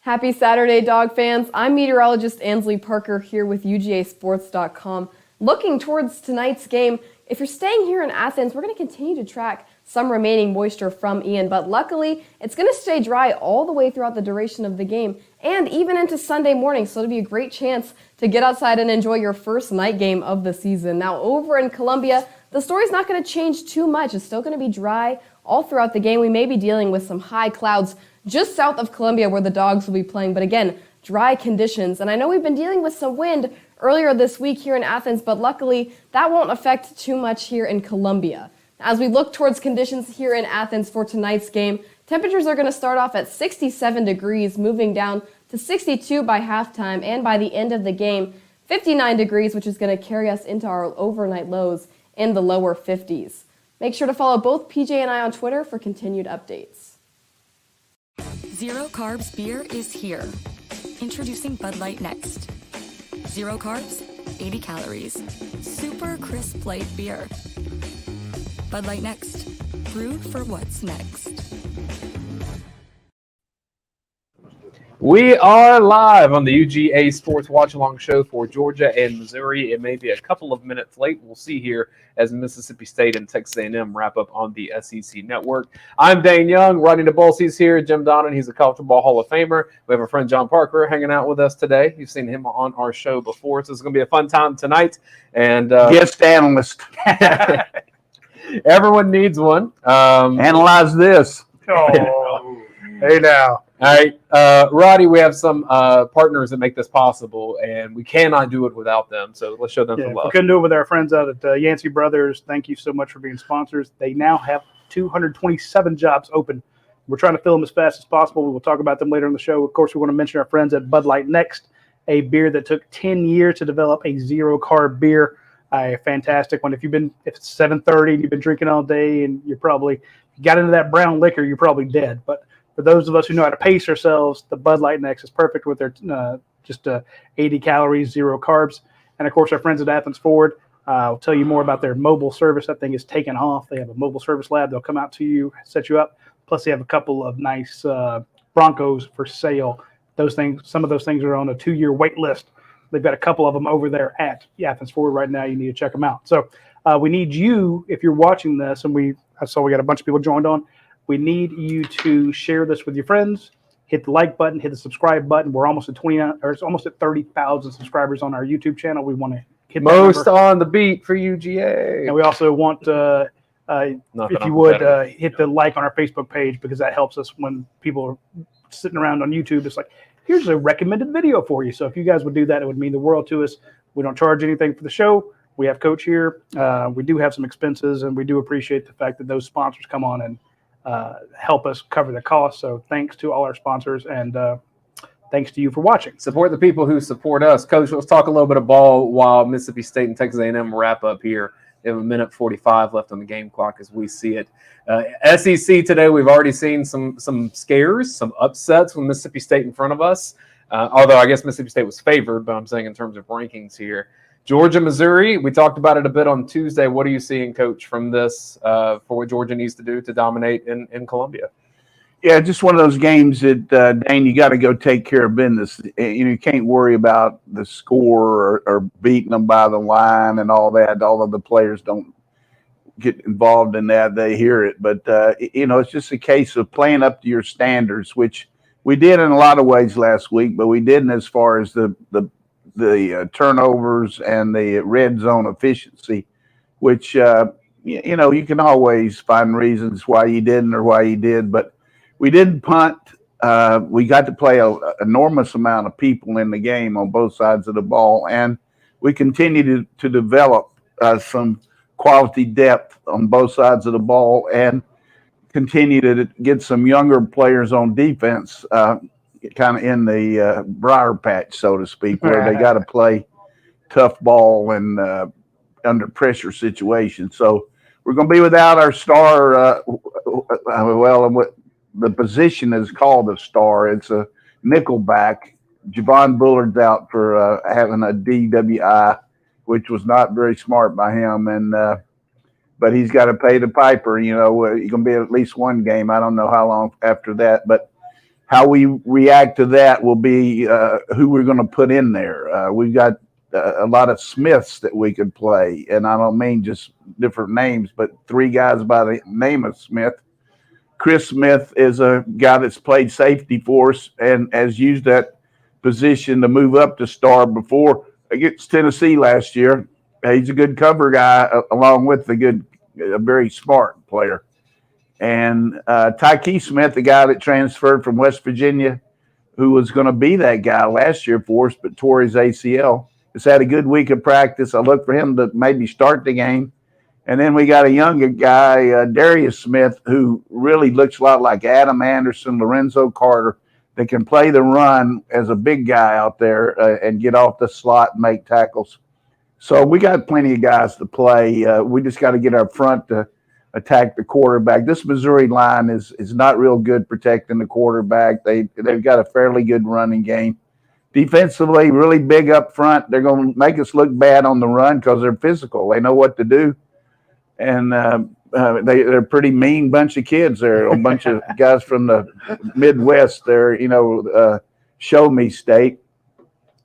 Happy Saturday, dog fans. I'm meteorologist Ansley Parker here with UGASports.com. Looking towards tonight's game, if you're staying here in Athens, we're going to continue to track some remaining moisture from Ian, but luckily it's going to stay dry all the way throughout the duration of the game and even into Sunday morning, so it'll be a great chance to get outside and enjoy your first night game of the season. Now, over in Columbia, the story's not going to change too much. It's still going to be dry all throughout the game. We may be dealing with some high clouds just south of Columbia where the Dogs will be playing, but again, dry conditions. And I know we've been dealing with some wind earlier this week here in Athens, but luckily that won't affect too much here in Columbia. As we look towards conditions here in Athens for tonight's game, temperatures are going to start off at 67 degrees, moving down to 62 by halftime, and by the end of the game, 59 degrees, which is going to carry us into our overnight lows in the lower 50s. Make sure to follow both PJ and I on Twitter for continued updates. Zero carbs beer is here. Introducing Bud Light Next. Zero carbs, 80 calories. Super crisp light beer. Bud Light Next. Brewed for what's next. We are live on the UGA Sports Watch-Along Show for Georgia and Missouri. It may be a couple of minutes late. We'll see here as Mississippi State and Texas A&M wrap up on the SEC Network. I'm Dayne Young. Radi Nabulsi's here. Jim Donnan, he's a college football Hall of Famer. We have our friend John Parker hanging out with us today. You've seen him on our show before, so it's going to be a fun time tonight. And guest analyst. Everyone needs one. Analyze this. Oh, hey now. All right, Radi, we have some partners that make this possible, and we cannot do it without them. So let's show them some love. We couldn't do it with our friends out at Yancey Brothers. Thank you so much for being sponsors. They now have 227 jobs open. We're trying to fill them as fast as possible. We will talk about them later in the show. Of course, we want to mention our friends at Bud Light Next, a beer that took 10 years to develop a zero-carb beer. A fantastic one. If it's 7:30 and you've been drinking all day and you got into that brown liquor, you're probably dead. But for those of us who know how to pace ourselves, the Bud Light Next is perfect with their 80 calories, zero carbs. And, of course, our friends at Athens Ford will tell you more about their mobile service. That thing is taken off. They have a mobile service lab. They'll come out to you, set you up. Plus, they have a couple of nice Broncos for sale. Some of those things are on a 2-year wait list. They've got a couple of them over there at Athens Ford right now. You need to check them out. So we need you, if you're watching this, and I saw we got a bunch of people joined on, we need you to share this with your friends, hit the like button, hit the subscribe button. We're almost at it's almost at 30,000 subscribers on our YouTube channel. We want to hit most on the beat for UGA. And we also want, if you would, hit the like on our Facebook page, because that helps us when people are sitting around on YouTube. It's like, here's a recommended video for you. So if you guys would do that, it would mean the world to us. We don't charge anything for the show. We have Coach here. We do have some expenses, and we do appreciate the fact that those sponsors come on and help us cover the cost. So thanks to all our sponsors, and thanks to you for watching. Support the people who support us. Coach, let's talk a little bit of ball while Mississippi State and Texas A&M wrap up here. We have 1:45 left on the game clock as we see it. SEC today, we've already seen some scares, some upsets with Mississippi State in front of us. Although I guess Mississippi State was favored, but I'm saying in terms of rankings here. Georgia, Missouri, we talked about it a bit on Tuesday. What are you seeing, Coach, from this for what Georgia needs to do to dominate in Columbia? Yeah, just one of those games that, Dane, you got to go take care of business. You can't worry about the score or beating them by the line and all that. Although the players don't get involved in that, they hear it. But, it's just a case of playing up to your standards, which we did in a lot of ways last week, but we didn't as far as the turnovers and the red zone efficiency, which, you can always find reasons why you didn't or why you did, but we didn't punt. We got to play an enormous amount of people in the game on both sides of the ball, and we continue to develop some quality depth on both sides of the ball and continue to get some younger players on defense kind of in the briar patch, so to speak, where they got to play tough ball and under pressure situations. So we're going to be without our star. The position is called a star. It's a nickelback. Javon Bullard's out for having a DWI, which was not very smart by him. And but he's got to pay the piper. He's going to be at least one game. I don't know how long after that, but how we react to that will be who we're going to put in there. We've got a lot of Smiths that we could play, and I don't mean just different names, but 3 guys by the name of Smith. Chris Smith is a guy that's played safety for us and has used that position to move up to star before against Tennessee last year. He's a good cover guy along with a very smart player. And Tyke Smith, the guy that transferred from West Virginia, who was going to be that guy last year for us, but tore his ACL, has had a good week of practice. I look for him to maybe start the game. And then we got a younger guy, Darius Smith, who really looks a lot like Adam Anderson, Lorenzo Carter, that can play the run as a big guy out there and get off the slot and make tackles. So we got plenty of guys to play. We just got to get our front to attack the quarterback. This Missouri line is not real good protecting the quarterback. They've got a fairly good running game. Defensively, really big up front. They're going to make us look bad on the run because they're physical. They know what to do. And they're a pretty mean bunch of kids. They're a bunch of guys from the Midwest. They're, show me state.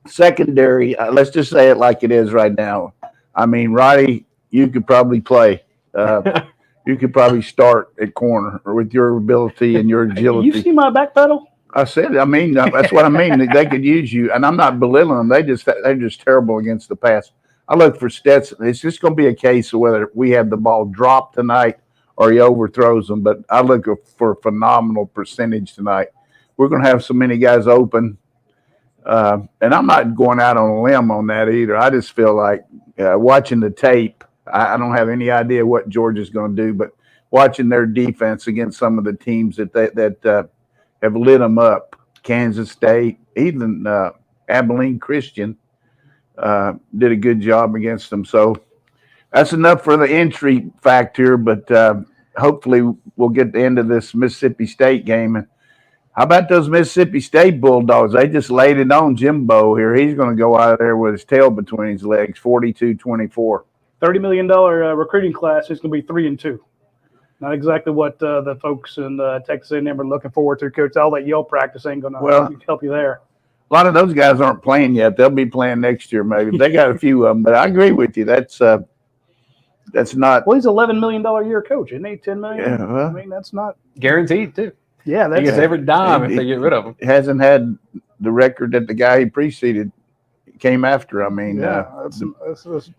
Secondary, let's just say it like it is right now. I mean, Radi, you could probably play. You could probably start at corner with your ability and your agility. You see my back pedal? I said, that's what I mean. They could use you, and I'm not belittling them. They're just terrible against the pass. I look for Stetson. It's just going to be a case of whether we have the ball dropped tonight or he overthrows them. But I look for a phenomenal percentage tonight. We're going to have so many guys open. And I'm not going out on a limb on that either. I just feel like watching the tape, I don't have any idea what Georgia's going to do, but watching their defense against some of the teams that have lit them up, Kansas State, even Abilene Christian, did a good job against them. So that's enough for the entry fact here, but hopefully we'll get the end of this Mississippi State game. And how about those Mississippi State Bulldogs? They just laid it on Jimbo here. He's going to go out of there with his tail between his legs, 42-24. $30 million recruiting class is going to be 3-2. Not exactly what the folks in Texas A&M are looking forward to, Coach. All that yell practice ain't going to help you there. A lot of those guys aren't playing yet. They'll be playing next year, maybe. They got a few of them, but I agree with you. That's not. Well, he's $11 million a year coach, isn't he? $10 million. Yeah, well, I mean, that's not Guaranteed, too. Yeah, he gets every dime if they get rid of him. Hasn't had the record that the guy he preceded came after. I mean, it's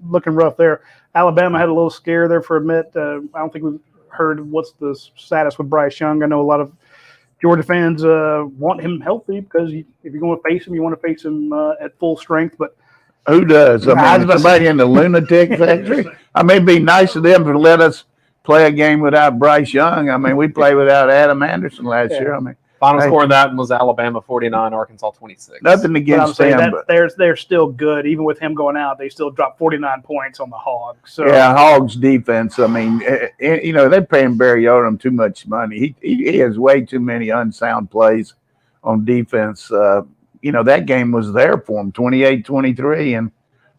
looking rough there. Alabama had a little scare there for a minute. I don't think we've heard what's the status with Bryce Young. I know a lot of Georgia fans want him healthy because if you're going to face him, you want to face him at full strength. But who does? I mean, somebody in the lunatic factory. I mean, it'd be nice of them to let us play a game without Bryce Young. I mean, we played without Adam Anderson last year. I mean, final score in that was Alabama 49, Arkansas 26. Nothing against them, but they're still good. Even with him going out, they still dropped 49 points on the Hogs. So yeah, Hogs defense. I mean, they're paying Barry Odom too much money. He has way too many unsound plays on defense. That game was there for him, 28-23, and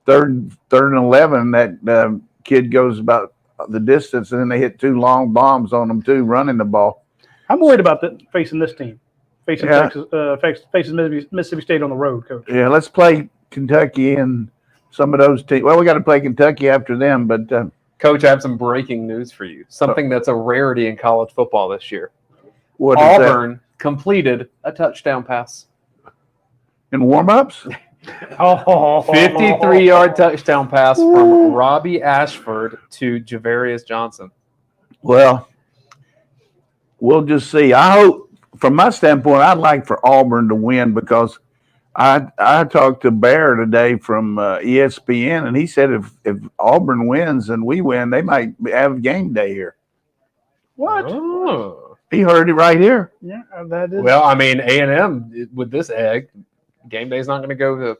third and 11. That kid goes about the distance, and then they hit 2 long bombs on them too, running the ball. I'm worried about facing this team, Texas, facing Mississippi State on the road, Coach. Yeah, let's play Kentucky and some of those teams. Well, we got to play Kentucky after them, but Coach, I have some breaking news for you. Something that's a rarity in college football this year. Auburn completed a touchdown pass in warm-ups. 53-yard touchdown pass from Robbie Ashford to Javarius Johnson. Well, we'll just see. I hope, from my standpoint, I'd like for Auburn to win because I talked to Bear today from ESPN, and he said if Auburn wins and we win, they might have game day here. What? Oh. He heard it right here. Yeah, that is. Well, I mean, A&M with this egg, game day's not going to go to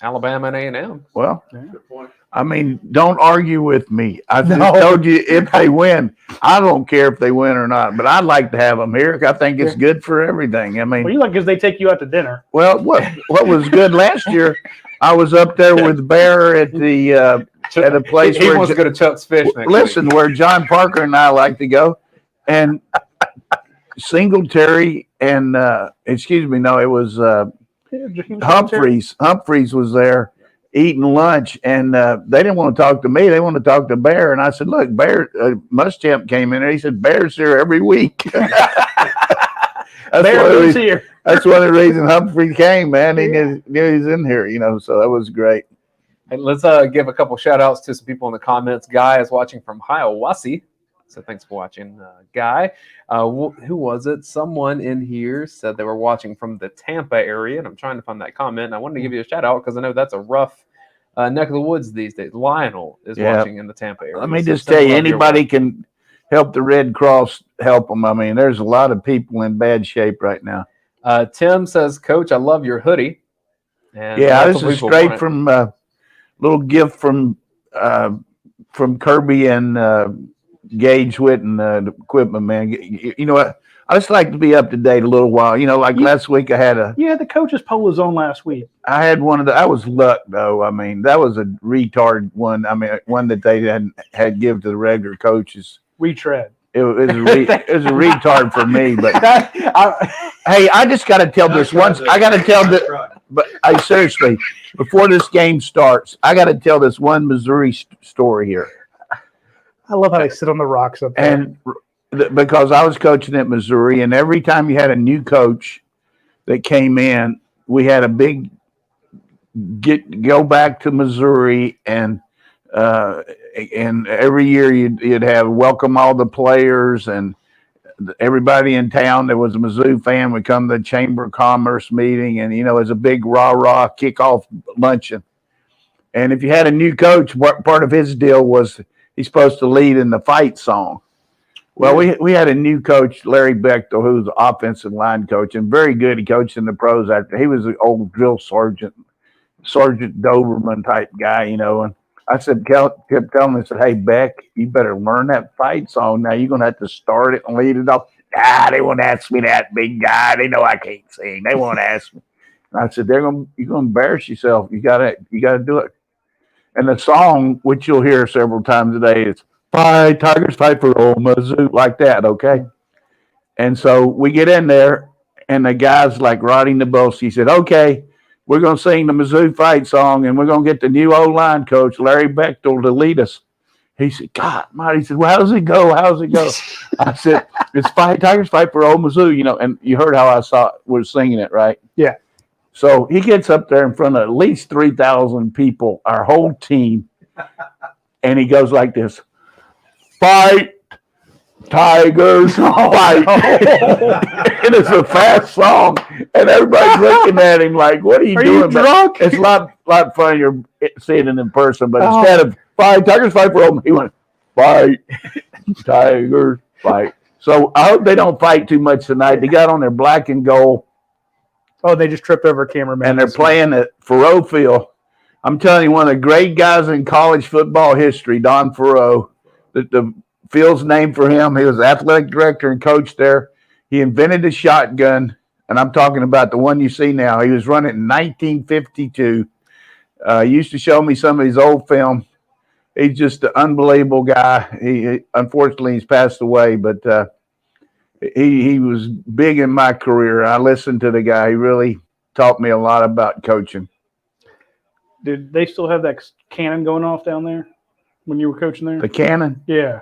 Alabama and A&M. Well, good point. I mean, don't argue with me. I just told you if they win. I don't care if they win or not, but I'd like to have them here. I think it's good for everything. I mean, well, you like because they take you out to dinner. Well, what was good last year? I was up there with Bear at the at a place he wants to go to Chuck's Fish. Listen, where John Parker and I like to go, and Singletary and excuse me, no, it was Humphreys. Humphreys was there eating lunch, and they didn't want to talk to me. They wanted to talk to Bear, and I said, "Look, Bear." Muschamp came in there. He said, "Bear's here every week." Bear here. That's one of the reasons Humphrey came, man. He knew he's in here, So that was great. And let's give a couple shout outs to some people in the comments. Guy is watching from Hiawassee. So thanks for watching, Guy. Who was it? Someone in here said they were watching from the Tampa area, and I'm trying to find that comment. And I wanted to give you a shout out because I know that's a rough neck of the woods these days. Lionel is watching in the Tampa area. Let me just tell you, anybody can help the Red Cross help them. I mean, there's a lot of people in bad shape right now. Tim says, "Coach, I love your hoodie." And this is straight from a little gift from Kirby and Gage Whitten, the equipment man. You know what? I just like to be up to date a little while. Last week I had the coaches polos on last week. I had one of the. I was luck though. I mean, that was a retard one. I mean, one that they had give to the regular coaches. Retread. It was a retard for me, but hey, I just got to tell this once. I got to tell but seriously, before this game starts, I got to tell this one Missouri story here. I love how they sit on the rocks up there. And because I was coaching at Missouri, and every time you had a new coach that came in, we had a big go back to Missouri, and every year you'd have welcome all the players and everybody in town that was a Mizzou fan would come to the Chamber of Commerce meeting, and it was a big rah-rah kickoff luncheon. And if you had a new coach, part of his deal was he's supposed to lead in the fight song. Well, we had a new coach, Larry Bechtel, who was the offensive line coach, and very good. He coached in the pros after. He was an old drill sergeant Doberman type guy, and I kept telling him, I said, "Hey, Beck, you better learn that fight song. Now you're going to have to start it and lead it off." They won't ask me that, big guy. They know I can't sing. They won't ask me. And I said, you're going to embarrass yourself. You got to do it. And the song, which you'll hear several times a day, is "Fight, Tigers, fight for old Mizzou," like that, okay? And so we get in there, and the guys like Radi Nabulsi said, "Okay, we're going to sing the Mizzou fight song, and we're going to get the new O-line coach, Larry Bechtel, to lead us." He said, "God, Marty," he said, "Well, how does it go? How's it go?" I said, "It's Fight, Tigers, fight for old Mizzou," and you heard how I was singing it, right? Yeah. So he gets up there in front of at least 3,000 people, our whole team, and he goes like this: "Fight, Tigers, fight." And it's a fast song, and everybody's looking at him like, "What are you doing?" You drunk? It's a lot funnier seeing it in person, but instead of "Fight, Tigers, fight for home," he went, "Fight, Tigers, fight." So I hope they don't fight too much tonight. They got on their black and gold. Oh, they just tripped over a cameraman. And they're playing at Faroe Field. I'm telling you, one of the great guys in college football history, Don Faroe. The field's named for him. He was athletic director and coach there. He invented the shotgun, and I'm talking about the one you see now. He was running in 1952. He used to show me some of his old film. He's just an unbelievable guy. Unfortunately, he's passed away, but he was big in my career. I listened to the guy. He really taught me a lot about coaching. Did they still have that cannon going off down there when you were coaching there? The cannon? Yeah.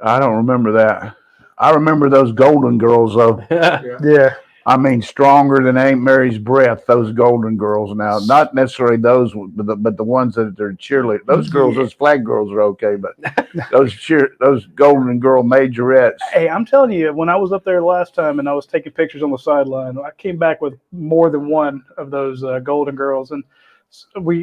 I don't remember that. I remember those Golden Girls, though. Yeah. I mean, stronger than Aunt Mary's breath, those Golden Girls now. Not necessarily those, but the ones that are cheerleaders. Those girls, those flag girls are okay, but those Golden Girl majorettes. Hey, I'm telling you, when I was up there last time and I was taking pictures on the sideline, I came back with more than one of those Golden Girls. And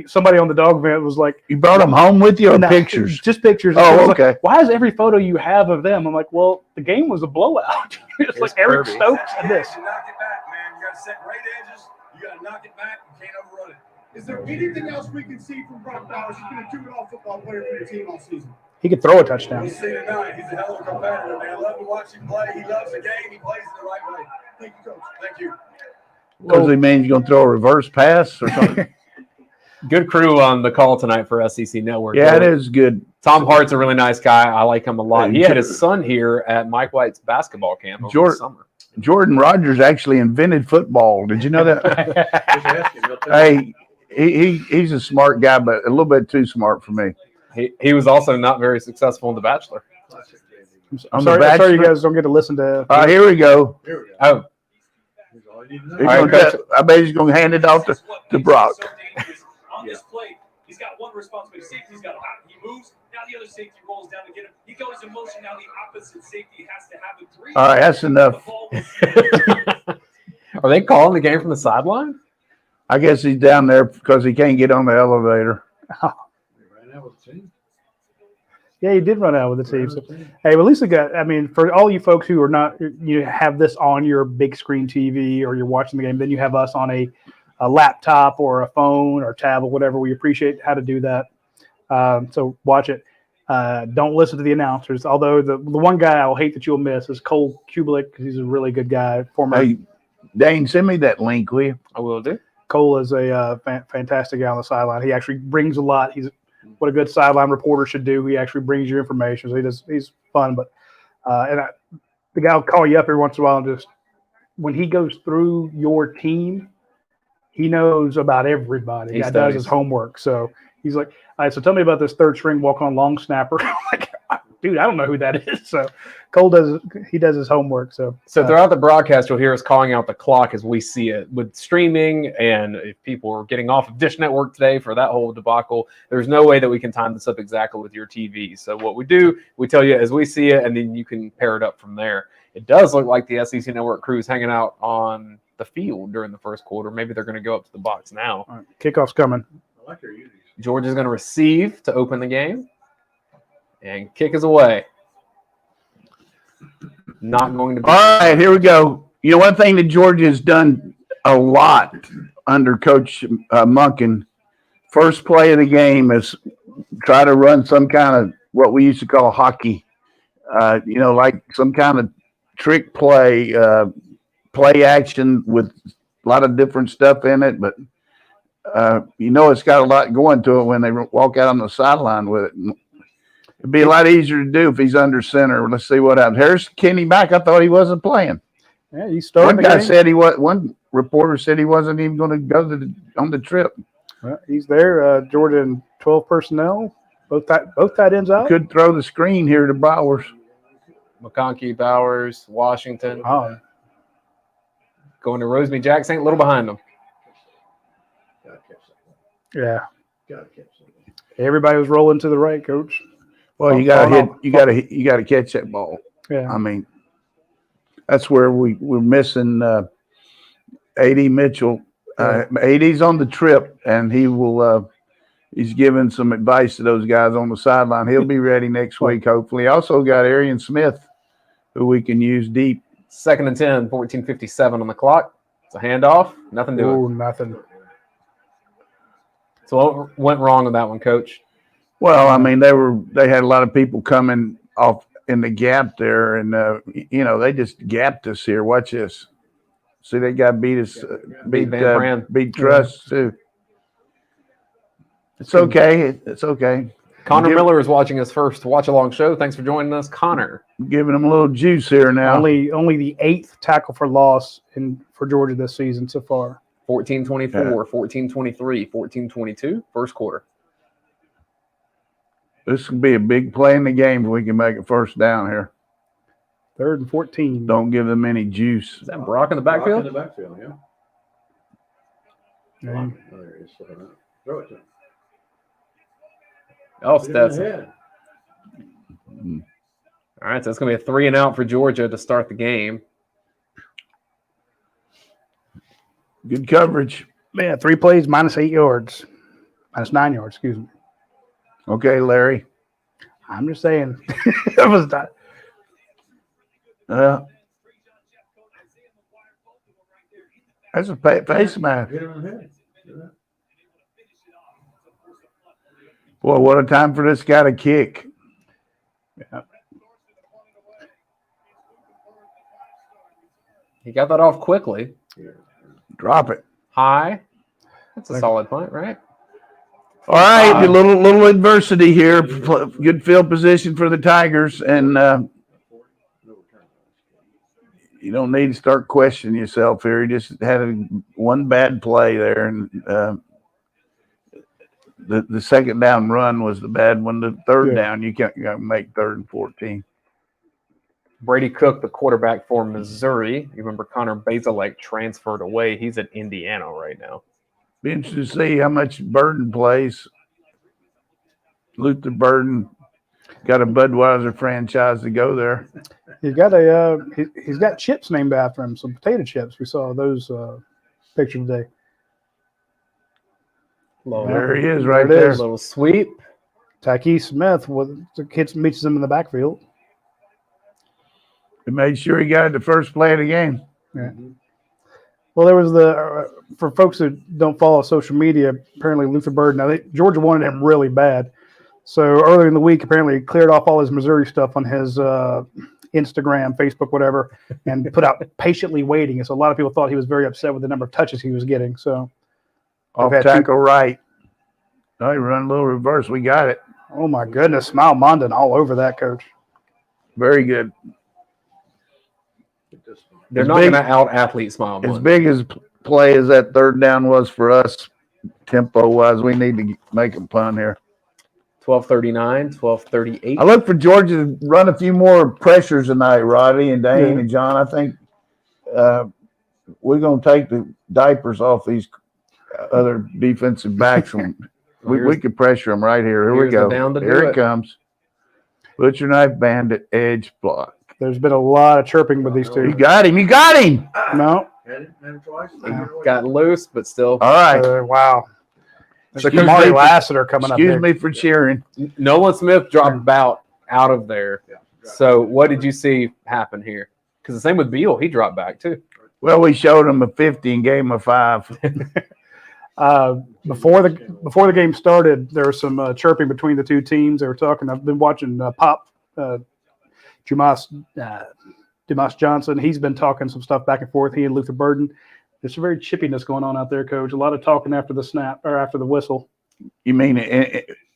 somebody on the dog vent was like, "You brought them home with you or pictures?" Just pictures. Oh, okay. Like, "Why is every photo you have of them?" I'm like, "Well, the game was a blowout." It's like Eric Stokes and this. You knock it back, man. You got to set great edges. You got to knock it back. You can't overrun it. Is there anything else we can see from Brock Bowers? He's been a juvenile football player for your team all season. He could throw a touchdown. We'll see tonight. He's a hell of a competitor, man. I love to watch him play. He loves the game. He plays it the right way. Thank you, Coach. Thank you. Because he means you're going to throw a reverse pass or something? Good crew on the call tonight for SEC Network. Yeah, it is good. Tom Hart's a really nice guy. I like him a lot. Hey, He had his son here at Mike White's basketball camp over the summer. Jordan Rogers actually invented football. Did you know that? Hey, he's a smart guy, but a little bit too smart for me. He was also not very successful in The Bachelor. I'm sorry you guys don't get to listen to. Here we go. Oh. I bet he's going to hand it off to Brock. On this play, he's got one responsibility. Safety's got he moves. Now the other safety rolls down to get him. He goes in motion. Now the opposite safety has to have a 3. All right, that's enough. Are they calling the game from the sideline? I guess he's down there because he can't get on the elevator. Yeah, he did run out with the team. So, hey, well, at least for all you folks who are not, you have this on your big screen TV or you're watching the game, then you have us on a laptop or a phone or tablet, whatever. We appreciate how to do that. So watch it. Don't listen to the announcers. Although the one guy I will hate that you'll miss is Cole Kubelik because he's a really good guy. Hey, Dayne, send me that link, will you? I will do. Cole is a fantastic guy on the sideline. He actually brings a lot. He's what a good sideline reporter should do. He actually brings you information. So he's fun. But the guy will call you up every once in a while and just when he goes through your team, he knows about everybody. He does his homework. So he's like, all right, so tell me about this third string walk-on long snapper. I'm like, dude, I don't know who that is. So Cole does his homework. So throughout the broadcast, you'll hear us calling out the clock as we see it. With streaming and if people are getting off of Dish Network today for that whole debacle, there's no way that we can time this up exactly with your TV. So what we do, we tell you as we see it, and then you can pair it up from there. It does look like the SEC Network crew is hanging out on the field during the first quarter. Maybe they're going to go up to the box now. All right, kickoff's coming. Georgia's going to receive to open the game. And kick is away. Not going to be. All right, here we go. You know, one thing that Georgia has done a lot under Coach Monken, first play of the game is try to run some kind of what we used to call hockey. Like some kind of trick play, play action with a lot of different stuff in it. But, it's got a lot going to it when they walk out on the sideline with it. It'd be a lot easier to do if he's under center. Let's see what happens. Here's Kenny back. I thought he wasn't playing. Yeah, he started. One guy said he was. One reporter said he wasn't even going to go on the trip. Well, he's there. Georgia and 12 personnel. Both tight ends out. Could throw the screen here to Bowers. McConkey, Bowers, Washington. Oh. Going to Rosemy Jackson, a little behind them. Yeah. Everybody was rolling to the right, Coach. Well, you got to hit. You got to catch that ball. Yeah. I mean, that's where we're missing AD Mitchell. AD's on the trip, and he will. He's giving some advice to those guys on the sideline. He'll be ready next week, hopefully. Also got Arian Smith, who we can use deep. 2nd and 10, 14:57 on the clock. It's a handoff. Nothing doing. Oh, nothing. So what went wrong with that one, Coach? Well, I mean, they had a lot of people coming off in the gap there, and they just gapped us here. Watch this. See, they got beat us, beat Trust too. It's okay. It's okay. Connor Miller is watching us first watch-along show. Thanks for joining us, Connor. Giving him a little juice here now. Only the 8th tackle for loss for Georgia this season so far. 14-24, 14-23, 14-22, first quarter. This could be a big play in the game if we can make it first down here. 3rd and 14. Don't give them any juice. Is that Brock in the backfield? Brock in the backfield, yeah. There he is. Throw it to him. Oh, Stetson. All right, so it's going to be a 3 and out for Georgia to start the game. Good coverage. Yeah, 3 plays, -8 yards. -9 yards, excuse me. Okay, Larry. I'm just saying. That was not. That's a face mask. Boy, what a time for this guy to kick. Yeah. He got that off quickly. Drop it. High. That's a solid punt, right? All right, a little adversity here. Good field position for the Tigers, and you don't need to start questioning yourself here. You just had one bad play there, and the second down run was the bad one. The third down, you can't make 3rd and 14. Brady Cook, the quarterback for Missouri. You remember Connor Bazelak transferred away. He's at Indiana right now. Be interested to see how much Burden plays. Luther Burden got a Budweiser franchise to go there. He's got chips named after him, some potato chips. We saw those pictures today. There he is, right there. Little sweep. Tyke Smith meets him in the backfield. He made sure he got the first play of the game. Yeah. Well, there was for folks who don't follow social media, apparently Luther Burden, now Georgia wanted him really bad. So earlier in the week, apparently he cleared off all his Missouri stuff on his Instagram, Facebook, whatever, and put out patiently waiting. And so a lot of people thought he was very upset with the number of touches he was getting. So off tackle right. Oh, he run a little reverse. We got it. Oh, my goodness. Smile Mondon all over that, Coach. Very good. They're not going to out-athlete Smile Mondon. As big as play as that third down was for us, tempo-wise, we need to make a punt here. 12:39, 12:38. I look for Georgia to run a few more pressures tonight, Roddy and Dayne and John. I think we're going to take the diapers off these other defensive backs. We could pressure them right here. Here we go. Here it comes. Butcher knife, bandit, edge, block. There's been a lot of chirping with these two. You got him. You got him. No. Got loose, but still. All right. Wow. So Marty Lassiter coming up. Excuse me for cheering. Nolan Smith dropped out of there. So what did you see happen here? Because the same with Beal. He dropped back too. Well, we showed him a 50 and gave him a 5. Before the game started, there was some chirping between the two teams. They were talking. I've been watching Pop Dumas Johnson. He's been talking some stuff back and forth. He and Luther Burden. There's some very chippiness going on out there, Coach. A lot of talking after the snap or after the whistle. You mean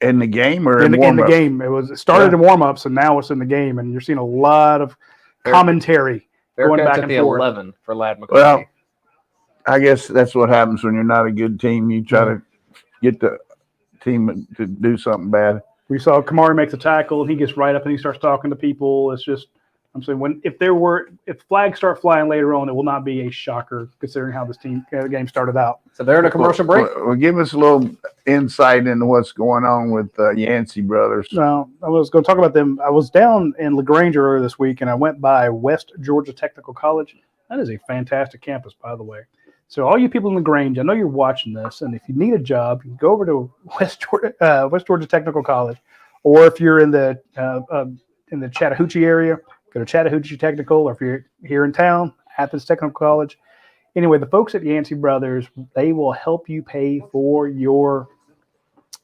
in the game or in the game? It started in warm-ups, and now it's in the game, and you're seeing a lot of commentary going back and forth. 11 for Ladd McConkey. Well, I guess that's what happens when you're not a good team. You try to get the team to do something bad. We saw Kamari make the tackle, and he gets right up and he starts talking to people. It's just, I'm saying, if flags start flying later on, it will not be a shocker considering how this game started out. So they're in a commercial break. Well, give us a little insight into what's going on with Yancey brothers. No, I was going to talk about them. I was down in LaGrange earlier this week, and I went by West Georgia Technical College. That is a fantastic campus, by the way. So all you people in LaGrange, I know you're watching this, and if you need a job, you can go over to West Georgia Technical College, or if you're in the Chattahoochee area, go to Chattahoochee Technical, or if you're here in town, Athens Technical College. Anyway, the folks at Yancey Brothers, they will help you pay for your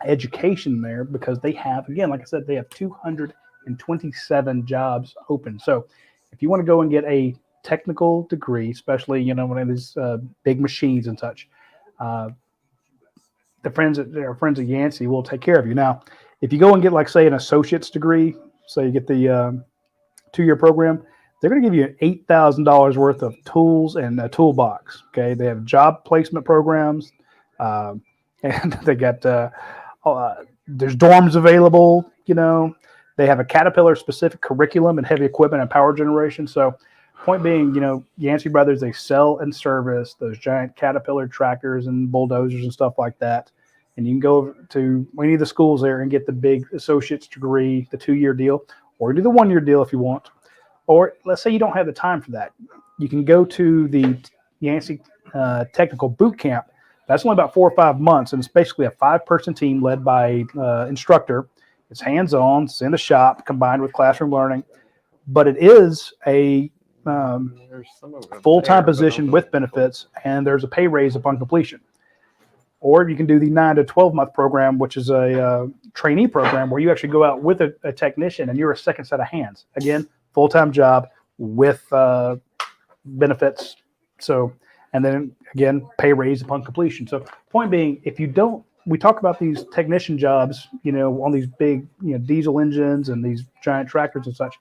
education there because they have, again, like I said, they have 227 jobs open. So if you want to go and get a technical degree, especially, one of these big machines and such, our friends at Yancey will take care of you. Now, if you go and get, like, say, an associate's degree, say you get the 2-year program, they're going to give you $8,000 worth of tools and a toolbox. Okay, they have job placement programs, and they got there's dorms available. They have a Caterpillar specific curriculum and heavy equipment and power generation. So, point being, Yancey Brothers, they sell and service those giant Caterpillar tractors and bulldozers and stuff like that. And you can go to any of the schools there and get the big associate's degree, the 2-year deal, or do the 1-year deal if you want. Or let's say you don't have the time for that. You can go to the Yancey Technical Boot Camp. That's only about 4 or 5 months, and it's basically a 5-person team led by instructor. It's hands-on, it's in the shop, combined with classroom learning. But it is a full-time position with benefits, and there's a pay raise upon completion. Or you can do the 9 to 12-month program, which is a trainee program where you actually go out with a technician and you're a second set of hands. Again, full-time job with benefits. So, and then again, pay raise upon completion. So, point being, if you don't we talk about these technician jobs, on these big, diesel engines and these giant tractors and such.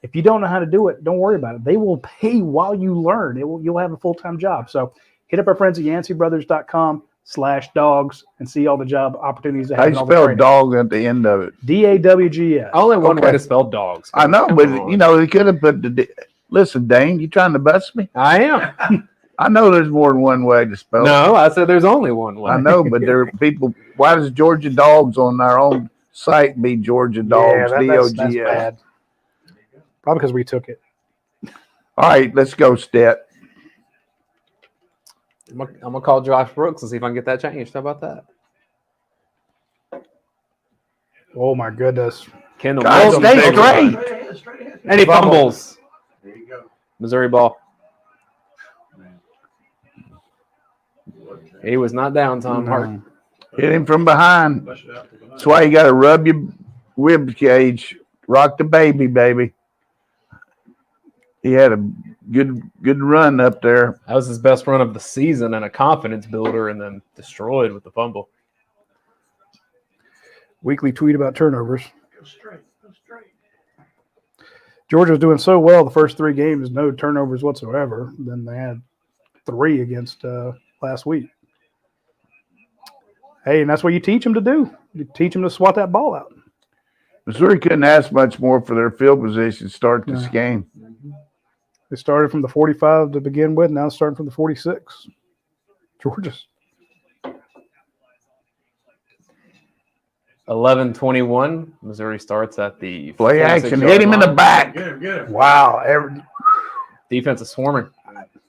If you don't know how to do it, don't worry about it. They will pay while you learn. You'll have a full-time job. So hit up our friends at yanceyBrothers.com/dogs and see all the job opportunities they have. How you spell dog at the end of it? DAWGS. Only one way to spell dogs. I know, but they could have put listen, Dane, you trying to bust me? I am. I know there's more than one way to spell it. No, I said there's only one way. I know, but there are people. Why does Georgia Dogs on our own site be Georgia Dogs? That's DOGS. bad. Probably because we took it. All right, let's go, Stet. I'm gonna call Josh Brooks and see if I can get that changed. How about that? Oh my goodness! Kendall, God, Milton, stay big straight. one. And he fumbles. There you go. Missouri ball. He was not down, Tom Hart. Hit him from behind. That's why you got to rub your rib cage. Rock the baby, baby. He had a good run up there. That was his best run of the season and a confidence builder, and then destroyed with the fumble. Weekly tweet about turnovers. Go straight. Go straight. Georgia was doing so well the first 3 games, no turnovers whatsoever. Then they had 3 against last week. Hey, and that's what you teach them to do. You teach them to swat that ball out. Missouri couldn't ask much more for their field position to start this game. They started from the 45 to begin with. Now starting from the 46. Georgia's 11-21. Missouri starts at the Play action. 46-yard Hit him in the line. back. Get him. wow. Defense is swarming.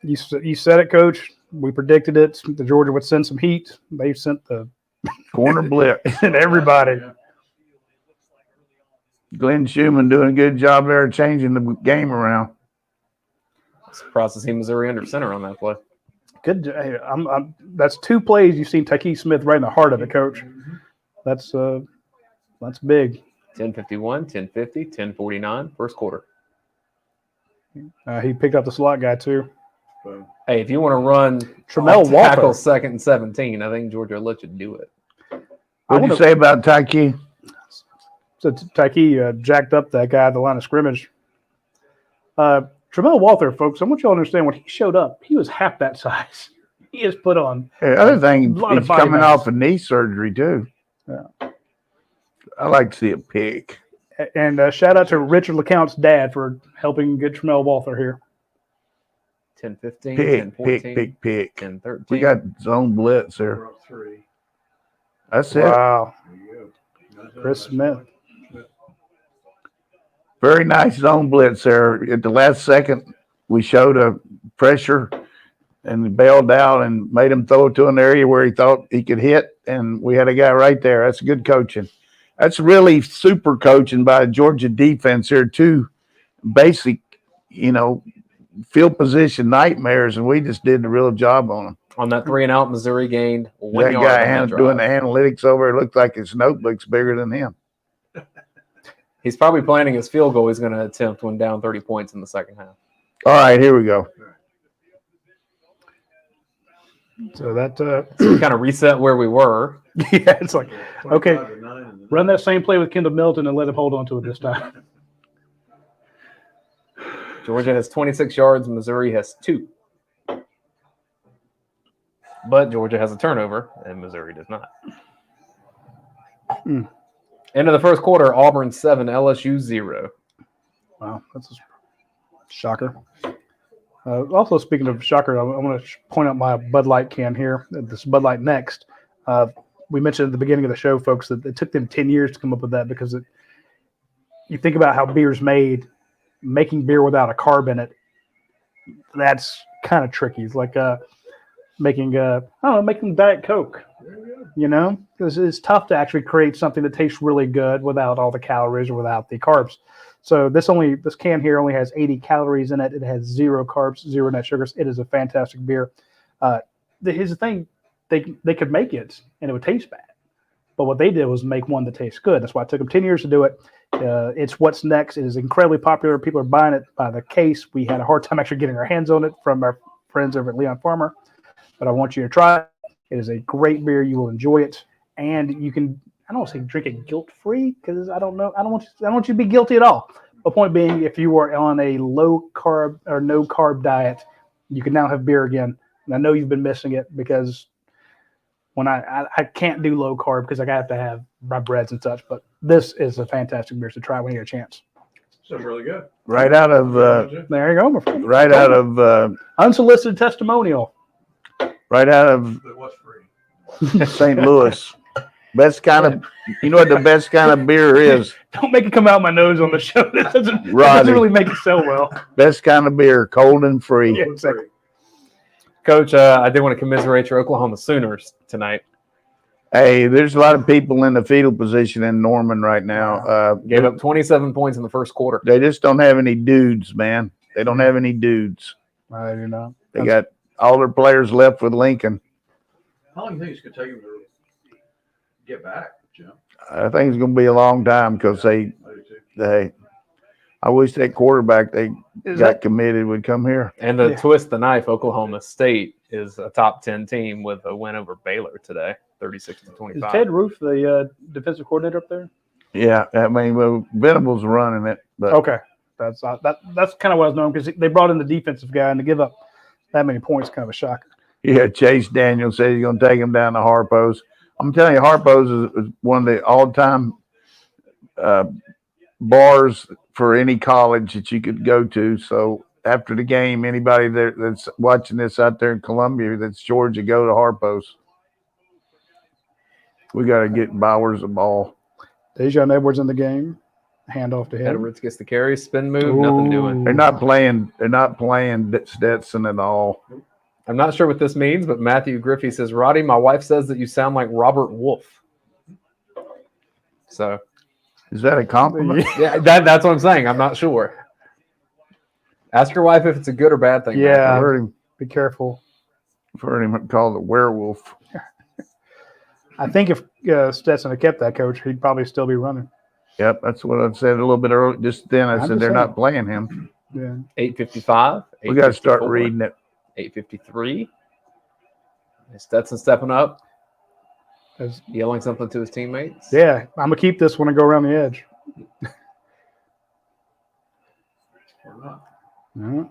You said it, Coach. We predicted it. The Georgia would send some heat. They sent the Corner blitz. and everybody. Glenn Schumann doing a good job there changing the game around. Surprised to see Missouri under center on that play. Good. Hey, that's 2 plays you've seen Tyke Smith right in the heart of it, Coach. That's big. 10:51, 10:50, 10:49, first quarter. He picked up the slot guy too. Hey, if you want to run Tramel off tackle Walther. 2nd and 17, I think Georgia will let you do it. What did you say about Tyke? So Tyke jacked up that guy at the line of scrimmage. Tramel Walther, folks, I want you all to understand when he showed up, he was half that size. He is put on. The other thing, lot of he's body coming mass. off of knee surgery too. Yeah. I like to see a pick. And shout out to Richard LeCount's dad for helping get Tramel Walther here. 10:15, Pick, 10:14, pick. 10:13. We got zone blitz there. We're up 3. That's it. Wow. There you go. Chris Smith. Very nice zone blitz there. At the last second, we showed a pressure and bailed out and made him throw it to an area where he thought he could hit, and we had a guy right there. That's good coaching. That's really super coaching by Georgia defense here too. Basic, field position nightmares, and we just did a real job on them. On that 3-and-out, Missouri gained 1 That yard. guy on that doing the drive. analytics over it looked like his notebook's bigger than him. He's probably planning his field goal he's going to attempt when down 30 points in the second half. All right, here we go. So that So we kind of reset where we were. yeah, it's like okay, 25 to 9 and then- run that same play with Kendall Milton and let him hold on to it this time. Georgia has 26 yards. Missouri has 2. But Georgia has a turnover, and Missouri does not. End of the first quarter, Auburn 7, LSU 0. Wow, that's a shocker. Also, speaking of shocker, I want to point out my Bud Light can here. This Bud Light Next. We mentioned at the beginning of the show, folks, that it took them 10 years to come up with that because you think about how beer's made, making beer without a carb in it, that's kind of tricky. It's like making Diet Coke, because it's tough to actually create something that tastes really good without all the calories or without the carbs. So this can here only has 80 calories in it. It has 0 carbs, 0 net sugars. It is a fantastic beer. Here's the thing. They could make it and it would taste bad. But what they did was make one that tastes good. That's why it took them 10 years to do it. It's what's next. It is incredibly popular. People are buying it by the case. We had a hard time actually getting our hands on it from our friends over at Leon Farmer. But I want you to try it. It is a great beer. You will enjoy it. and you can. I don't want to say drink it guilt free because I don't know. I don't want you to be guilty at all. The point being, if you are on a low carb or no carb diet, you can now have beer again. And I know you've been missing it because when I can't do low carb because I have to have my breads and such. But this is a fantastic beer to try when you get a chance. Sounds really good. Right out of There you go, my friend. right out of Unsolicited testimonial. right out of It was free. St. Louis. Best kind of, you know what the best kind of beer is? Don't make it come out my nose on the show. That doesn't really make it sell well. Best kind of beer, cold and free. Yeah, exactly. Coach, I did want to commiserate your Oklahoma Sooners tonight. Hey, there's a lot of people in the fetal position in Norman right now. Gave up 27 points in the first quarter. They just don't have any dudes, man. They don't have any dudes. I do not. They got all their players left with Lincoln. How long do you think it's going to take him to get back, Jim? I think it's going to be a long time because I wish that quarterback they got committed would come here. And to twist the knife, Oklahoma State is a top 10 team with a win over Baylor today, 36-25. Is Ted Roof the defensive coordinator up there? Yeah, I mean, well, Venable's running it, but Okay, that's kind of what I was knowing because they brought in the defensive guy and to give up that many points, kind of a shocker. yeah, Chase Daniels said he's going to take him down to Harpo's. I'm telling you, Harpo's is one of the all-time bars for any college that you could go to. So after the game, anybody that's watching this out there in Columbia that's Georgia, go to Harpo's. We got to get Bowers the ball. Dejon Edwards in the game. Handoff to him. Edwards gets the carry, spin move, nothing doing. They're not playing Stetson at all. I'm not sure what this means, but Matthew Griffey says, Roddy, my wife says that you sound like Robert Wolf. So, Is that a compliment? yeah, that's what I'm saying. I'm not sure. Ask your wife if it's a good or bad thing. Yeah. I've heard him, Be careful. called the werewolf. I think if Stetson had kept that coach, he'd probably still be running. Yep, that's what I said a little bit earlier. Just then, I I'm said just they're saying. not playing him. Yeah. 8:55. We got to start 8:54, reading it. 8:53. Stetson stepping up, As- yelling something to his teammates. Yeah, I'm going to keep this one and go around the edge. Yeah.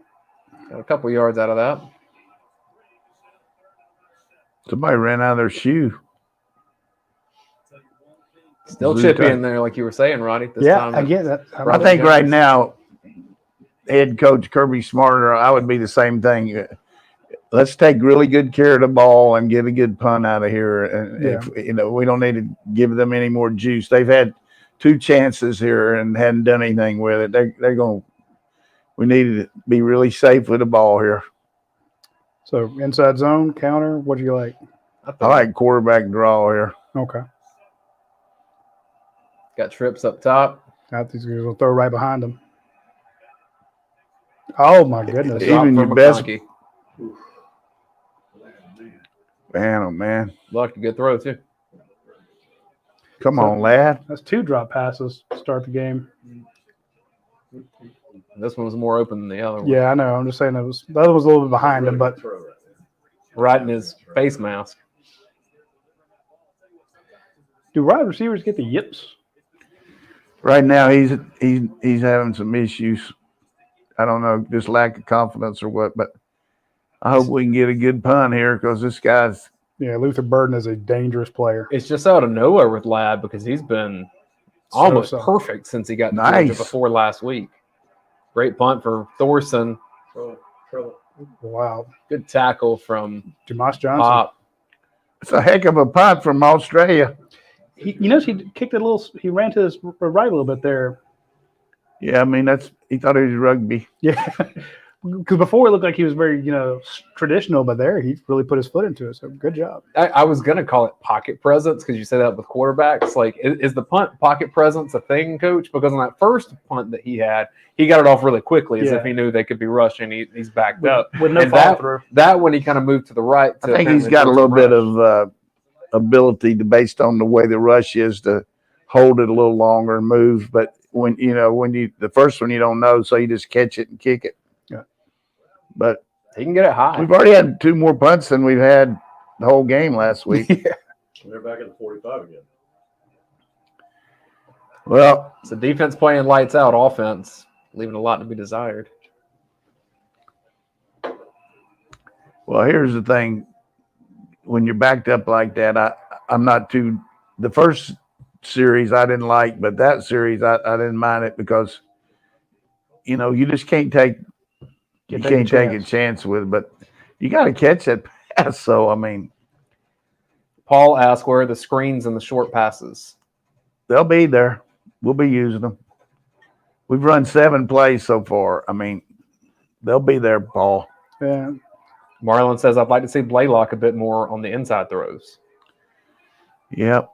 Got a couple yards out of that. Somebody ran out of their shoe. Still Blue chippy tie. in there, like you were saying, Roddy. This Yeah, time I get that. I think right now, head coach Kirby Smarter, I would be the same thing. Let's take really good care of the ball and get a good punt out of here. And if we don't need to give them any more juice. They've had 2 chances here and hadn't done anything with it. They're going. We need to be really safe with the ball here. So inside zone, counter, what do you like? I like quarterback draw here. Okay. Got trips up top. I think he's going to throw right behind him. Oh, my goodness. Yeah. Even Drop your for best- McConkey. Man, oh man. Luck, a good throw, too. Come on, lad. That's 2 drop passes to start the game. This one was more open than the other one. Yeah, I know. I'm just saying the other was a little bit behind him, but Right in his face mask. do wide receivers get the yips? Right now, he's having some issues. I don't know, just lack of confidence or what, but I hope we can get a good punt here because this guy's Yeah, Luther Burden is a dangerous player. It's just out of nowhere with Lad because he's been almost So. perfect since he got to Nice. Georgia before last week. Great punt for Thorson. Wow. Good tackle from Jamas Johnson. Pop. it's a heck of a punt from Australia. He kicked it a little. He ran to his right a little bit there. Yeah, I mean he thought it was rugby. Yeah, because before it looked like he was very traditional, but there he really put his foot into it. So good job. I was going to call it pocket presence because you say that with quarterbacks. Like, is the punt pocket presence a thing, Coach? Because on that first punt that he had, he got it off really quickly as if he knew they could be rushing. He's backed up. With no And follow through. that one he kind of moved to the right. I think he's got a little bit of ability to, based on the way the rush is, to hold it a little longer and move. But when the first one you don't know, so you just catch it and kick it. Yeah. But He can get it high. we've already had 2 more punts than we've had the whole game last week. Yeah. And they're back at the 45 again. Well, So defense playing lights out, offense leaving a lot to be desired. well, here's the thing. When you're backed up like that, I'm not too. The first series I didn't like, but that series I didn't mind it because, you just can't take a chance with it, but you got to catch that pass. So, I mean, Paul asked where are the screens and the short passes. they'll be there. We'll be using them. We've run 7 plays so far. I mean, they'll be there, Paul. Yeah. Marlon says, I'd like to see Blaylock a bit more on the inside throws. Yep.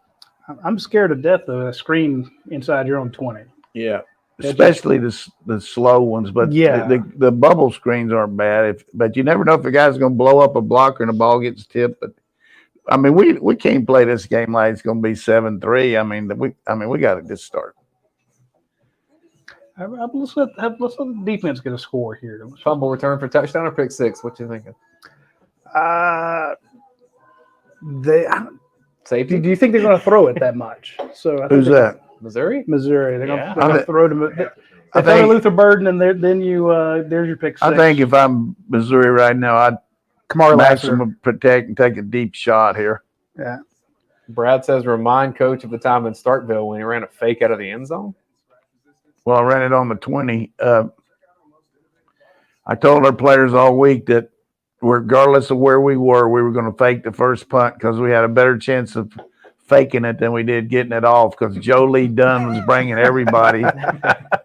I'm scared to death of a screen inside your own 20. Yeah. Especially the slow ones, but the bubble screens aren't bad. But you never know if a guy's going to blow up a blocker and the ball gets tipped. But I mean, we can't play this game like it's going to be 7-3. I mean, we got to just start. Let's let the defense get a score here. Fumble return for touchdown or pick six? What you thinking? Safety? Do you think they're going to throw it that much? So Who's that? Missouri? Missouri. They're Yeah. going to throw them. I Throw think Luther Burden, and then you there's your pick six. I think if I'm Missouri right now, I'd maximum protect and take a deep shot here. Yeah. Brad says, remind coach of the time in Starkville when he ran a fake out of the end zone. Well, I ran it on the 20. I told our players all week that regardless of where we were going to fake the first punt because we had a better chance of faking it than we did getting it off because Joe Lee Dunn was bringing everybody.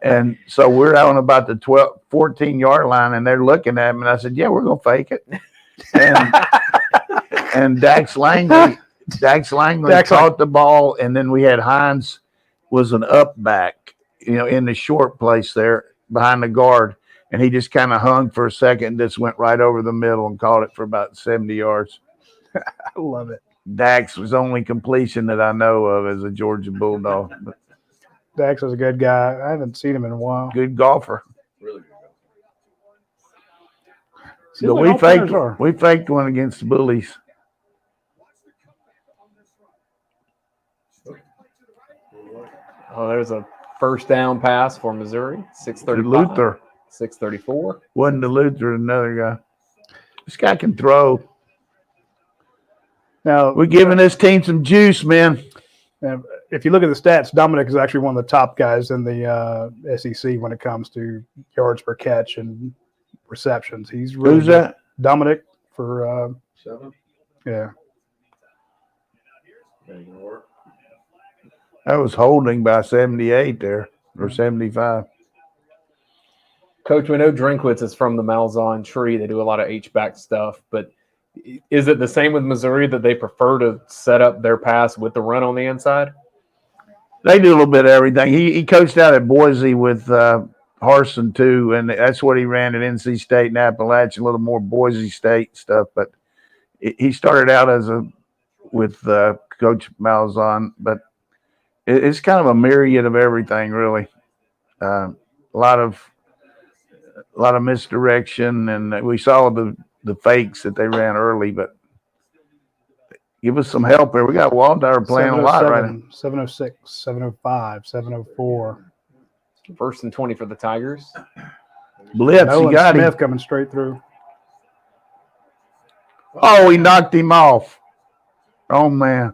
And so we're out on about the 14-yard line, and they're looking at me, and I said, yeah, we're going to fake it. And Dax Langley caught the ball, and then we had Hines was an up back, in the short place there behind the guard. And he just kind of hung for a second and just went right over the middle and caught it for about 70 yards. I love it. Dax was the only completion that I know of as a Georgia Bulldog. But Dax is a good guy. I haven't seen him in a while. good golfer. Really good. But we faked one against the Bullies. Oh, there's a first down pass for Missouri. 6:35. Luther. 6:34. Wasn't the Luther, another guy. This guy can throw. Now We're giving this team some juice, man. if you look at the stats, Dominic is actually one of the top guys in the SEC when it comes to yards per catch and receptions. He's really Who's that? Dominic for 7. yeah. That was holding by 78 there, or 75. Coach, we know Drinkwitz is from the Malzahn tree. They do a lot of H-back stuff, but is it the same with Missouri that they prefer to set up their pass with the run on the inside? They do a little bit of everything. He coached out at Boise with Harsin too, and that's what he ran at NC State and Appalachia, a little more Boise State stuff. But he started out with Coach Malzahn, but it's kind of a myriad of everything, really. A lot of misdirection, and we saw the fakes that they ran early, but give us some help here. We got Waldauer playing a lot right now. 706, 705, 704. First and 20 for the Tigers. Blitz, Nolan he got Smith him. coming straight through. Oh, he knocked him off. Oh, man.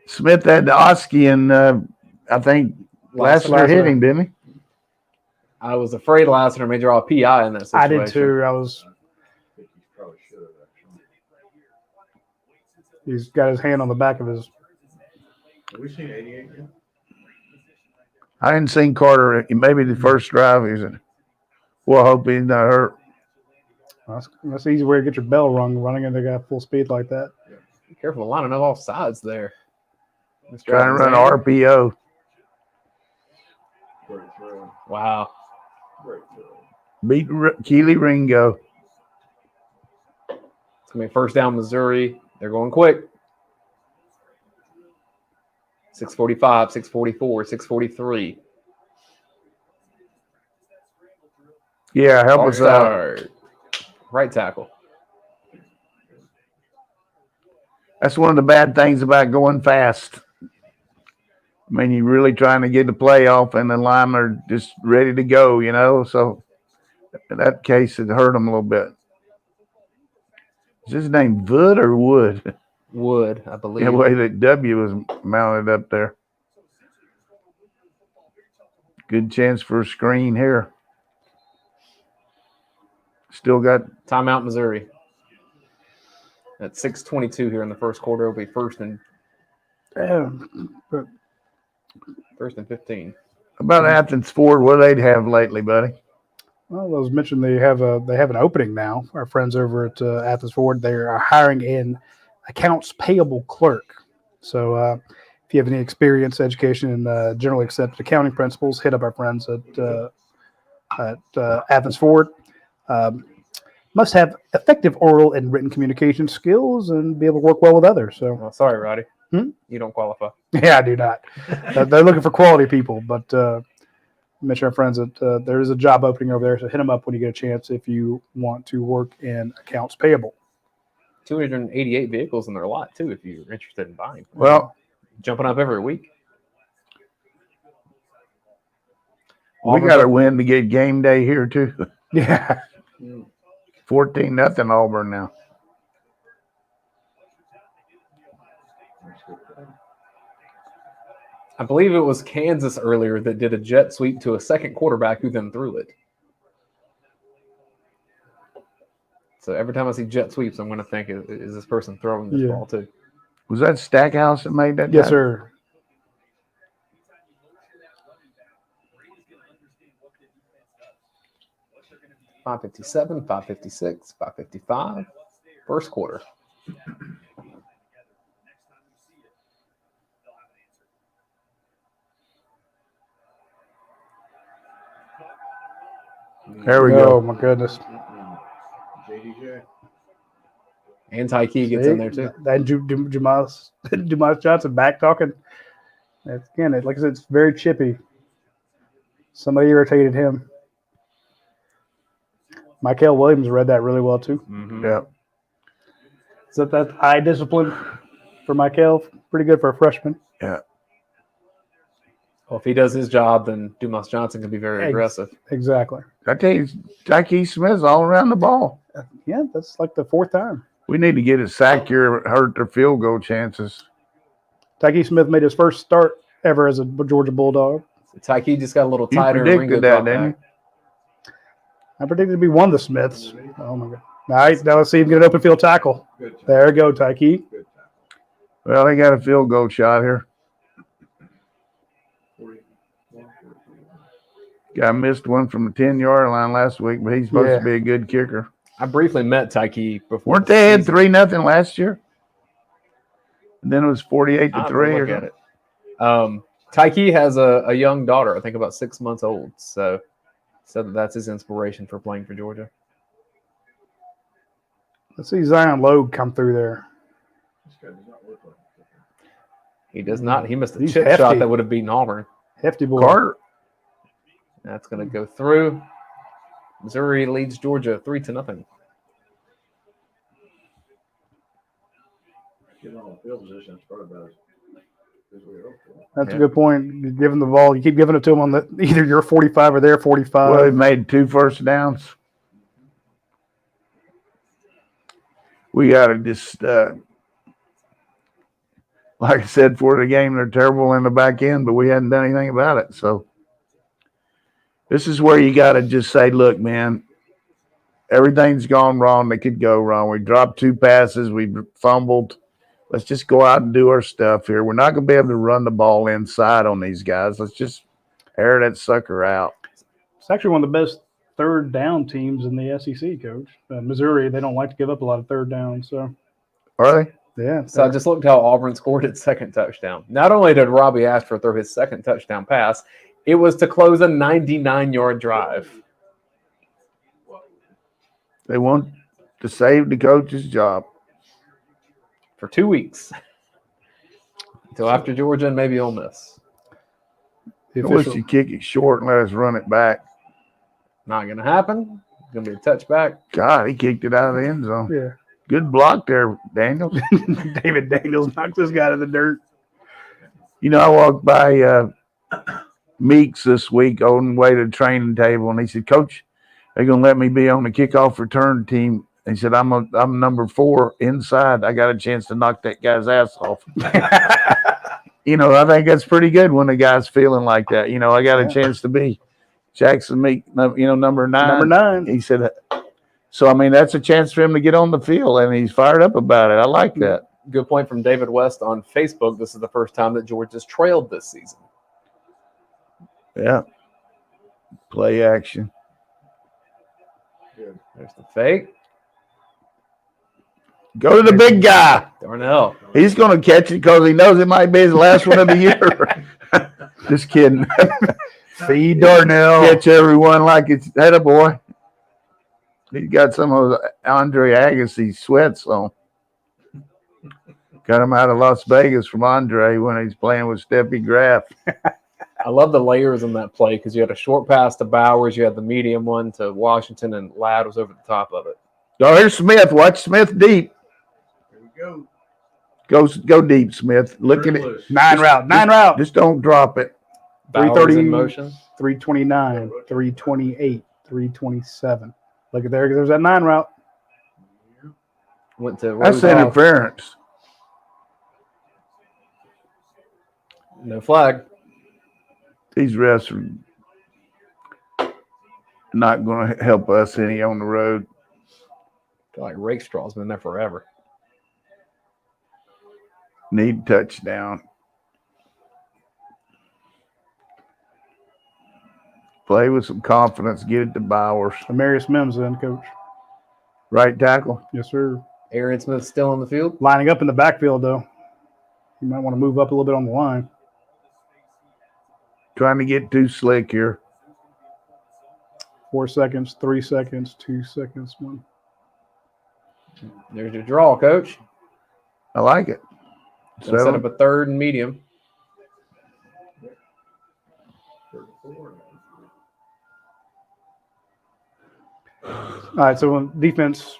Smith had the Oski, and I think Lassiter hit him, didn't he? I was afraid Lassiter may draw a PI in that situation. I did too. He's got his hand on the back of his. Have we seen 88 yet? I hadn't seen Carter. Maybe the first drive. Well, I hope he's not hurt. That's the easy way to get your bell rung, running into a guy full speed like that. Be careful of lining up off sides there. Trying to run an RPO. Great throw. Wow. Great throw. Beat Keely Ringo. It's going to be first down, Missouri. They're going quick. 6:45, 6:44, 6:43. Yeah, help us out. Right tackle. That's one of the bad things about going fast. I mean, you're really trying to get the playoff, and the linemen are just ready to go, you know. So in that case, it hurt them a little bit. Is his name Wood or Wood? Wood, I believe. The way that W was mounted up there. Good chance for a screen here. Still got timeout, Missouri. At 6:22 here in the first quarter, it'll be first and 15. About Athens Ford. What they'd have lately, buddy? Well, I was mentioned they have an opening now. Our friends over at Athens Ford, they are hiring an accounts payable clerk. So if you have any experience, education, in generally accepted accounting principles, hit up our friends at Athens Ford. Must have effective oral and written communication skills and be able to work well with others. So, Oh, sorry, Roddy. You don't qualify. yeah, I do not. They're looking for quality people, but mention our friends that there is a job opening over there. So hit them up when you get a chance if you want to work in accounts payable. 288 vehicles in their lot too, if you're interested in buying. Well, jumping up every week. We got to win to get game day here too. Yeah. 14-0 Auburn now. I believe it was Kansas earlier that did a jet sweep to a second quarterback who then threw it. So every time I see jet sweeps, I'm going to think, is this person throwing this ball too? Was that Stackhouse that made that? Yes, time? sir. .557, 556, 555. First quarter. There we go. Oh, my goodness. And Ty Key gets in there too. And Dumas Johnson back talking. Again, like I said, it's very chippy. Somebody irritated him. Michael Williams read that really well too. Mm-hmm. Yeah. So that eye discipline for Michael, pretty good for a freshman. Yeah. Well, if he does his job, then Dumas Johnson can be very aggressive. Exactly. I tell you, Tyke Smith's all around the ball. Yeah, that's like the fourth time. We need to get a sack here, hurt their field goal chances. Tyke Smith made his first start ever as a Georgia Bulldog. Tyke just got a little You tighter. predicted that, didn't you? I predicted to be one of the Smiths. Oh, my God. Now let's see him get an open field tackle. There you go, Tyke. Well, they got a field goal shot here. Guy missed one from the 10-yard line last week, but he's supposed to be a good kicker. I briefly met Tyke before. Weren't they had 3-0 last year? And then it was 48-3 or something. Tyke has a young daughter, I think about 6 months old. So that's his inspiration for playing for Georgia. Let's see Zion Logue come through there. He does not. He missed a He's chip hefty. shot that would have beaten Auburn. Hefty boy. Carter. That's going to go through. Missouri leads Georgia 3-0. That's a good point. You give them the ball. You keep giving it to them on either your 45 or their 45. Well, they made 2 first downs. We got to just, like I said, for the game, they're terrible in the back end, but we hadn't done anything about it. So this is where you got to just say, look, man, everything's gone wrong. They could go wrong. We dropped 2 passes. We fumbled. Let's just go out and do our stuff here. We're not going to be able to run the ball inside on these guys. Let's just air that sucker out. It's actually one of the best third down teams in the SEC, Coach. Missouri, they don't like to give up a lot of third downs. So, are they? Yeah. So I just looked how Auburn scored its second touchdown. Not only did Robbie Ashford throw his second touchdown pass, it was to close a 99-yard drive. They want to save the coach's job. For 2 weeks. Until after Georgia and maybe Ole Miss. I wish you kick it short and let us run it back. Not going to happen. It's going to be a touchback. God, he kicked it out of the end zone. Yeah. Good block there, Daniels. David Daniels knocks this guy to the dirt. You know, I walked by Meeks this week on the way to the training table, and he said, Coach, they're going to let me be on the kickoff return team. He said, I'm number 4 inside. I got a chance to knock that guy's ass off. You know, I think that's pretty good when the guy's feeling like that. You know, I got a chance to be Jackson Meek, you know, number 9. Number 9. He said, so, I mean, that's a chance for him to get on the field, and he's fired up about it. I like that. Good point from David West on Facebook. This is the first time that Georgia's trailed this season. Yeah. Play action. There's the fake. Go to the big guy. Darnell. He's going to catch it because he knows it might be his last one of the year. Just kidding. Feed Darnell. Catch everyone like it's head of boy. He's got some of Andre Agassi sweats on. Got him out of Las Vegas from Andre when he's playing with Steffi Graf. I love the layers in that play because you had a short pass to Bowers, you had the medium one to Washington, and Ladd was over the top of it. Oh, here's Smith. Watch Smith deep. Here we go. Go deep, Smith. Look at it. 9 route. Just don't drop it. Bowers 330 in motion. 329, 328, 327. Look at there. There's that 9 route. Went to That's Rose interference. No flag. These refs are not going to help us any on the road. I feel like Rakestraw's been there forever. Need touchdown. Play with some confidence. Get it to Bowers. Amarius Mims then, Coach. Right tackle. Yes, sir. Aaron Smith still on the field. Lining up in the backfield, though. You might want to move up a little bit on the line. Trying to get too slick here. 4 seconds, 3 seconds, 2 seconds, 1. There's your draw, Coach. I like it. Set up a 3rd and medium. All right, so on defense,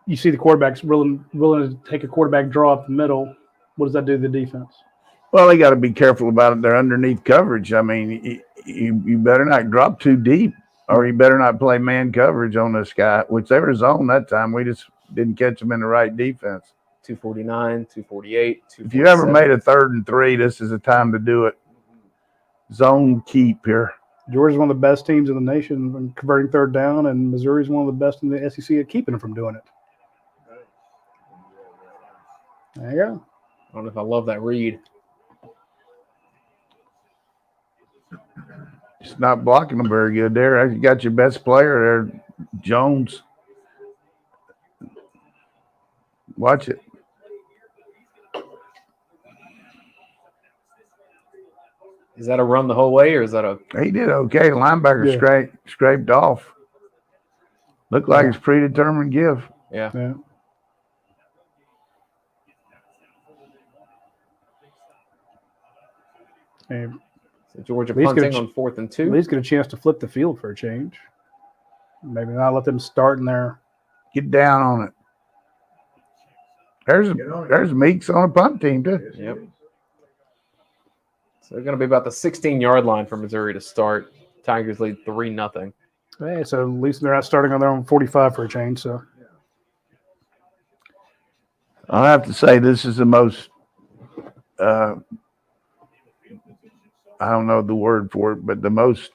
you see the quarterback's willing to take a quarterback draw up the middle. What does that do to the defense? Well, they got to be careful about it. They're underneath coverage. I mean, you better not drop too deep, or you better not play man coverage on this guy, which they were zone that time. We just didn't catch them in the right defense. 249, 248, 247. If you ever made a 3rd and 3, this is the time to do it. Zone keep here. Georgia's one of the best teams in the nation in converting 3rd down, and Missouri's one of the best in the SEC at keeping them from doing it. There you go. I don't know if I love that read. Just not blocking them very good there. You got your best player there, Jones. Watch it. Is that a run the whole way, or is that a? He did okay. The linebacker scraped off. Looked like it's predetermined give. Yeah. Hey, So Georgia punting on 4th and 2. at least get a chance to flip the field for a change. Maybe not let them start in there. Get down on it. There's Meeks on a punt team, too. Yep. So they're going to be about the 16-yard line for Missouri to start. Tigers lead 3-0. Hey, so at least they're not starting on their own 45 for a change. So I'll have to say this is the most I don't know the word for it, but the most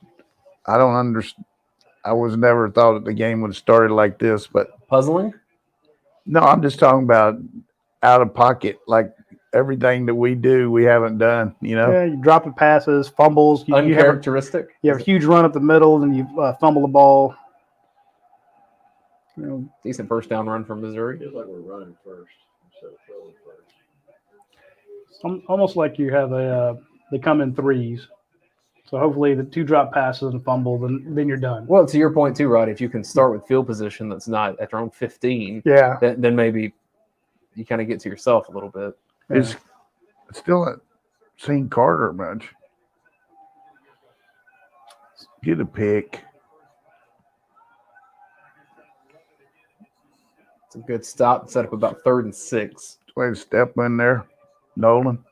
I don't understand. I was never thought that the game would have started like this, but Puzzling? no, I'm just talking about out of pocket, like everything that we do, we haven't done, you know? yeah, you dropping passes, fumbles. Uncharacteristic? You have a huge run up the middle, and you fumble the ball. You know, Decent first down run from Missouri. Feels like we're running first instead of throwing first. almost like you have they come in threes. So hopefully the 2 drop passes and fumble, then you're done. Well, to your point too, Roddy, if you can start with field position that's not at their own 15, Yeah. then maybe you kind of get to yourself a little bit. It's still not seen Carter much. Get a pick. It's a good stop. Set up about 3rd and 6. Way to step in there, Nolan.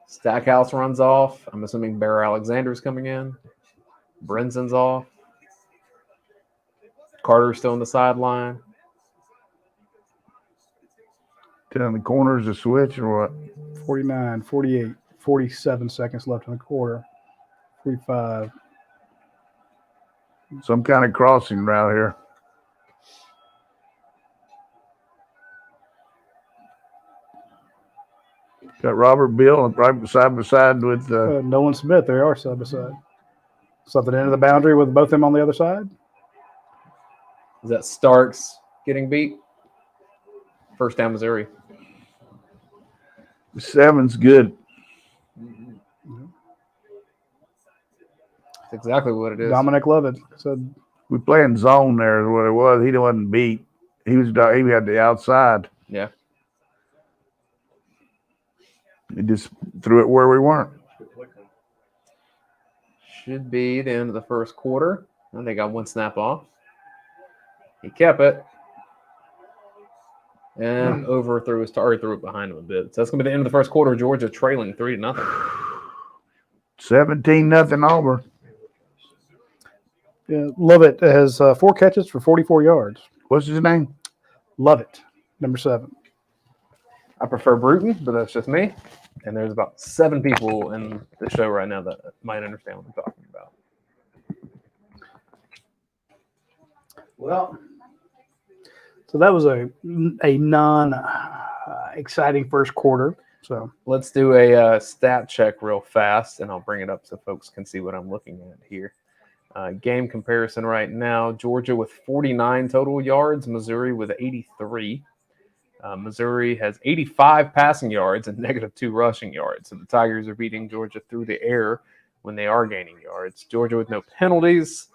Stackhouse runs off. I'm assuming Bear Alexander's coming in. Brenson's off. Carter's still on the sideline. Telling the corners to switch or what? 49, 48, 47 seconds left in the quarter. 45. Some kind of crossing route here. Got Robert Bill right side by side with Nolan Smith. They are side by side. Something into the boundary with both of them on the other side. Is that Starks getting beat? First down, Missouri. 7's good. That's exactly what it is. Dominic Lovett said, We playing zone there is what it was. He wasn't beat. He had the outside. Yeah. He just threw it where we weren't. Should be the end of the first quarter. And they got one snap off. He kept it. And overthrew his target, threw it behind him a bit. So that's going to be the end of the first quarter. Georgia trailing 3-0. 17-0 Auburn. yeah, Lovett has 4 catches for 44 yards. What's his name? Lovett, number 7. I prefer Bruton, but that's just me. And there's about 7 people in the show right now that might understand what I'm talking about. Well, so that was a non-exciting first quarter. So Let's do a stat check real fast, and I'll bring it up so folks can see what I'm looking at here. Game comparison right now, Georgia with 49 total yards, Missouri with 83. Missouri has 85 passing yards and -2 rushing yards. So the Tigers are beating Georgia through the air when they are gaining yards. Georgia with no penalties,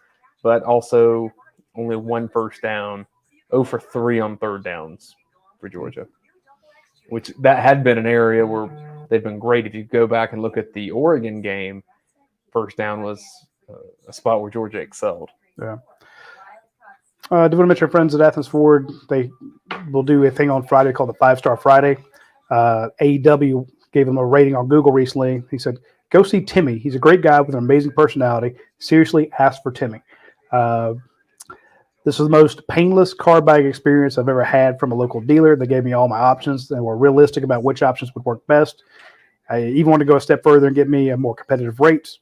but also only 1 first down, 0 for 3 on 3rd downs for Georgia, which that had been an area where they've been great. If you go back and look at the Oregon game, first down was a spot where Georgia excelled. yeah. Do want to mention our friends at Athens Ford. They will do a thing on Friday called the 5-Star Friday. AEW gave him a rating on Google recently. He said, "Go see Timmy. He's a great guy with an amazing personality. Seriously, ask for Timmy." This was the most painless car buying experience I've ever had from a local dealer. They gave me all my options and were realistic about which options would work best. I even wanted to go a step further and get me a more competitive rates.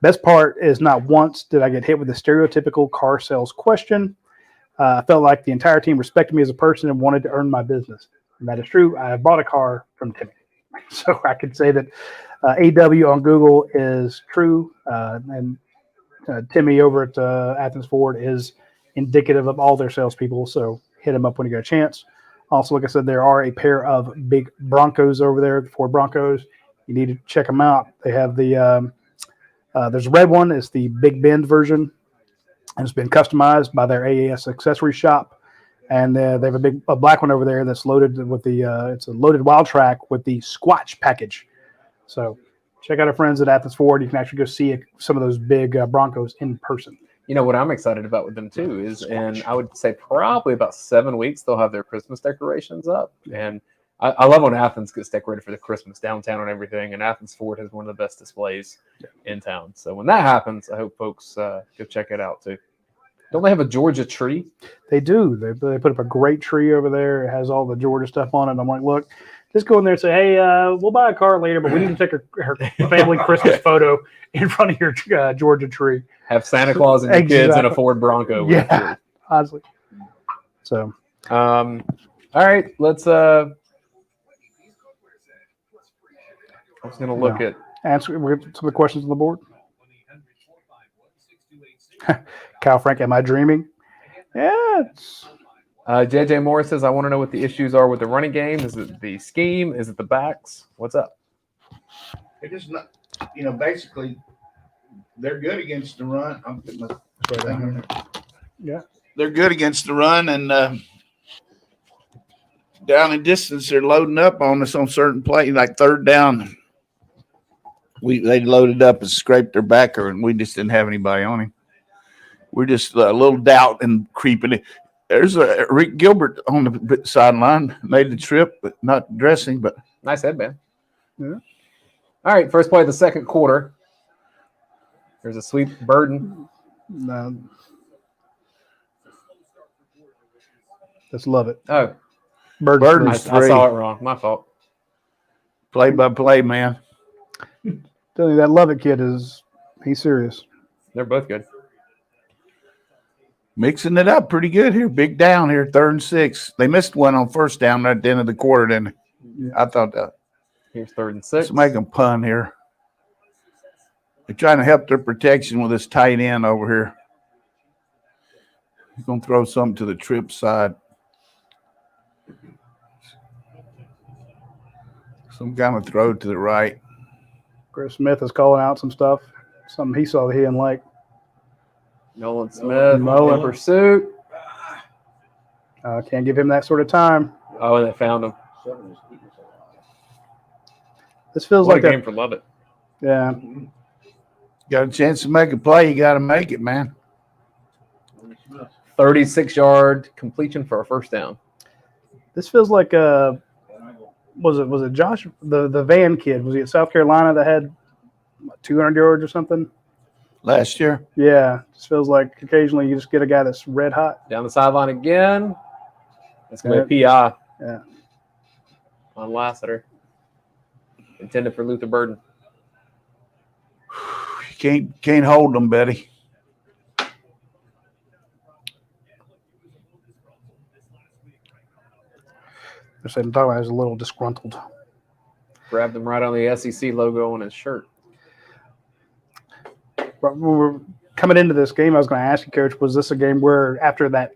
Best part is not once did I get hit with the stereotypical car sales question. I felt like the entire team respected me as a person and wanted to earn my business. And that is true. I bought a car from Timmy. So I could say that AW on Google is true. And Timmy over at Athens Ford is indicative of all their salespeople. So hit him up when you get a chance. Also, like I said, there are a pair of big Broncos over there, the Ford Broncos. You need to check them out. They have the there's a red one. It's the Big Bend version. And it's been customized by their AAS accessory shop. And they have a black one over there that's loaded with it's a loaded Wild Track with the Squatch package. So check out our friends at Athens Ford. You can actually go see some of those big Broncos in person. You know what I'm excited about with them too is, and I would say probably about 7 weeks they'll have their Christmas decorations up. And I love when Athens gets decorated for the Christmas downtown and everything. And Athens Ford has one of the best displays in town. So when that happens, I hope folks go check it out too. Don't they have a Georgia tree? They do. They put up a great tree over there. It has all the Georgia stuff on it. I'm like, look, just go in there and say, hey, we'll buy a car later, but we need to take her family Christmas photo in front of your Georgia tree. Have Santa Claus and your kids in a Ford Bronco. Yeah, honestly. So, all right, let's. I was going to look at answer some of the questions on the board. Kyle Frank, am I dreaming? Yeah. JJ Morris says, I want to know what the issues are with the running game. Is it the scheme? Is it the backs? What's up? They're just not, basically, they're good against the run. I'm putting my thing there. Yeah. They're good against the run, and down in distance, they're loading up on us on certain plays, like 3rd down. They loaded up and scraped their backer, and we just didn't have anybody on him. We're just a little doubt and creeping. There's a Rick Gilbert on the sideline. Made the trip, but not dressing. But Nice headband. Yeah. All right, first play of the second quarter. There's a sweep Burden. No. Just love it. Oh, Burden's I saw it wrong. My fault. play-by-play, man. Telling you, that Lovett kid he's serious. They're both good. Mixing it up pretty good here. Big down here, 3rd and 6. They missed one on first down right at the end of the quarter, didn't they? Yeah. I thought that. Here's 3rd and 6. Let's make them pun here. They're trying to help their protection with this tight end over here. He's going to throw something to the trip side. Some kind of throw to the right. Chris Smith is calling out some stuff. Something he saw that he didn't like. Nolan Smith Nolan. in pursuit. Can't give him that sort of time. Oh, and they found him. This feels What like a that. game for Lovett. Yeah. Got a chance to make a play, you got to make it, man. 36-yard completion for a first down. This feels like was it Josh the Van kid? Was he at South Carolina that had 200 yards or something? Last year. Yeah. Just feels like occasionally you just get a guy that's red hot. Down the sideline again. It's going to be a PI. Yeah. On Lassiter. Intended for Luther Burden. You can't hold them, Betty. They're saying Dogman is a little disgruntled. Grabbed him right on the SEC logo on his shirt. But when we're coming into this game, I was going to ask you, Coach, was this a game where after that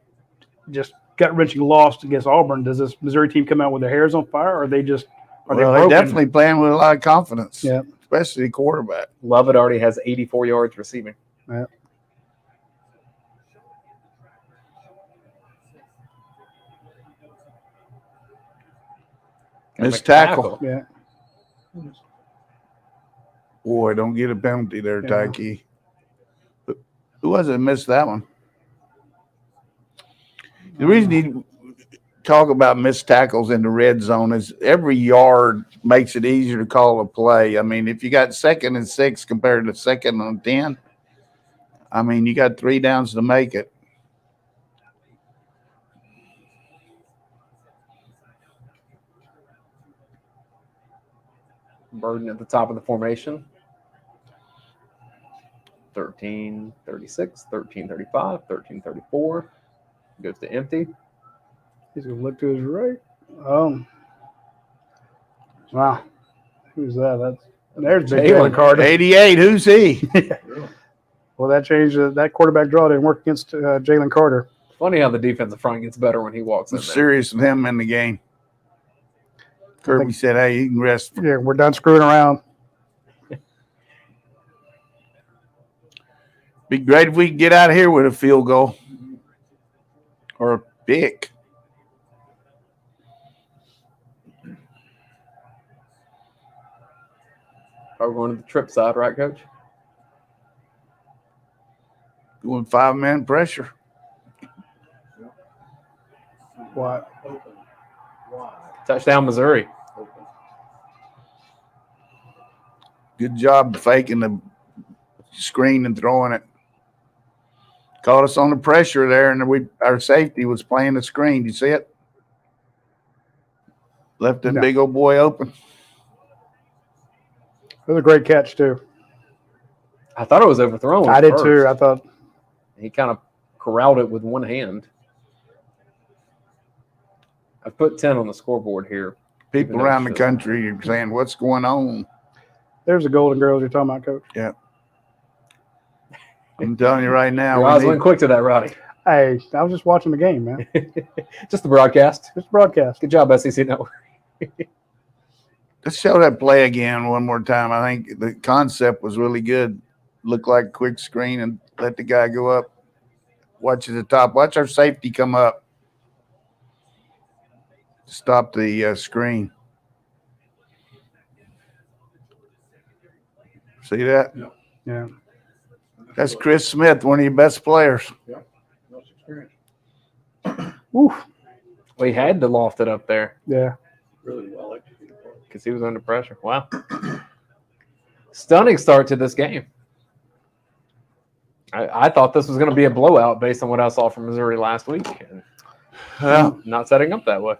just gut-wrenching loss against Auburn, does this Missouri team come out with their hairs on fire, or are they just are Well, they they're broken? definitely playing with a lot of confidence. Yeah. Especially the quarterback. Lovett already has 84 yards receiving. Yeah. Missed tackle. Yeah. Boy, don't get a penalty there, Yeah. Tyke. Who was it that missed that one? The reason you talk about missed tackles in the red zone is every yard makes it easier to call a play. I mean, if you got 2nd and 6 compared to 2nd and 10, I mean, you got 3 downs to make it. Burden at the top of the formation. 13-36, 13-35, 13-34. Goes to empty. He's going to look to his right. Wow. Who's that? There's Big Jalen Jalen Carter. 88, who's he? Well, that changed. That quarterback draw didn't work against Jalen Carter. Funny how the defensive front gets better when he walks in I'm there. serious with him in the game. Kirby said, hey, you can rest. Yeah, we're done screwing around. Be great if we could get out of here with a field goal or a pick. Are we going to the trip side, right, Coach? Doing 5-man pressure. What? Touchdown, Missouri. Good job faking the screen and throwing it. Caught us on the pressure there, and our safety was playing the screen. You see it? Left that big old boy open. It was a great catch, too. I thought it was overthrown. I did, first. too. I thought. He kind of corralled it with one hand. I put 10 on the scoreboard here. People around the country are saying, what's going on? There's the Golden Girls you're talking about, Coach. Yeah. I'm telling you right now. Your eyes went quick to that, Roddy. Hey, I was just watching the game, man. Just the broadcast. Just broadcast. Good job, SEC Network. Let's show that play again one more time. I think the concept was really good. Look like a quick screen and let the guy go up. Watch at the top. Watch our safety come up. Stop the screen. See that? Yeah. That's Chris Smith, one of your best players. Oof. We had to loft it up there Yeah. Really well. because he was under pressure. Wow. Stunning start to this game. I thought this was going to be a blowout based on what I saw from Missouri last week. And not setting up that way.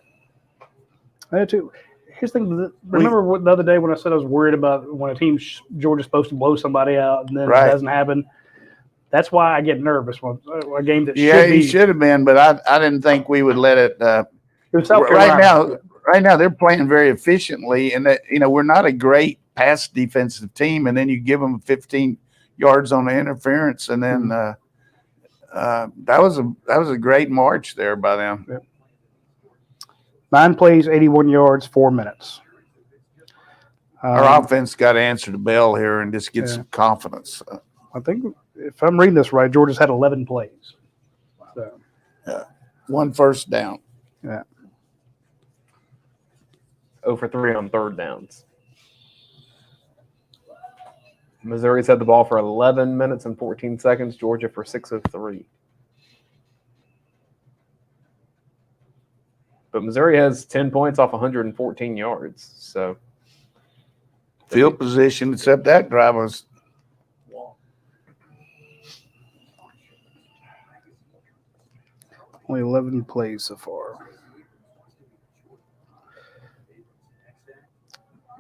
I had to. Here's the thing. Remember the other day when I said I was worried about when a team, Georgia's supposed to blow somebody out and then it doesn't happen? That's why I get nervous when a game that should be. He should have been, but I didn't think we would let it. It was South Carolina. Right now they're playing very efficiently, and that we're not a great pass defensive team, and then you give them 15 yards on the interference, and then that was a great march there by them. Yep. 9 plays, 81 yards, 4 minutes. Our offense got to answer the bell here and just get some confidence. I think if I'm reading this right, Georgia's had 11 plays. So. 1 first down. Yeah. 0 for 3 on third downs. Missouri's had the ball for 11 minutes and 14 seconds. Georgia for 6 of 3. But Missouri has 10 points off 114 yards. So field position, except that drive was. Only 11 plays so far.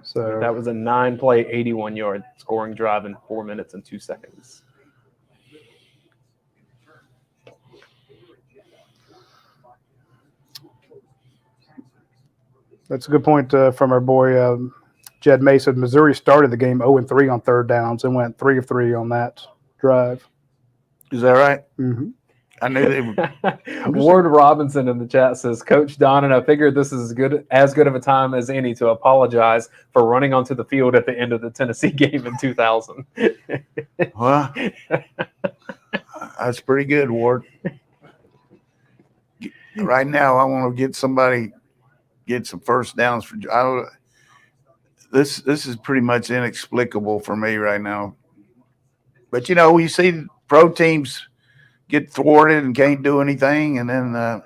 So that was a 9-play, 81-yard scoring drive in 4 minutes and 2 seconds. That's a good point from our boy Jed Mason. Missouri started the game 0-3 on third downs and went 3 of 3 on that drive. Is that right? Mm-hmm. I knew they were. Ward Robinson in the chat says, Coach Donnan, I figured this is as good of a time as any to apologize for running onto the field at the end of the Tennessee game in 2000. Well, that's pretty good, Ward. Right now, I want to get some first downs for. This is pretty much inexplicable for me right now. But we see pro teams get thwarted and can't do anything, and then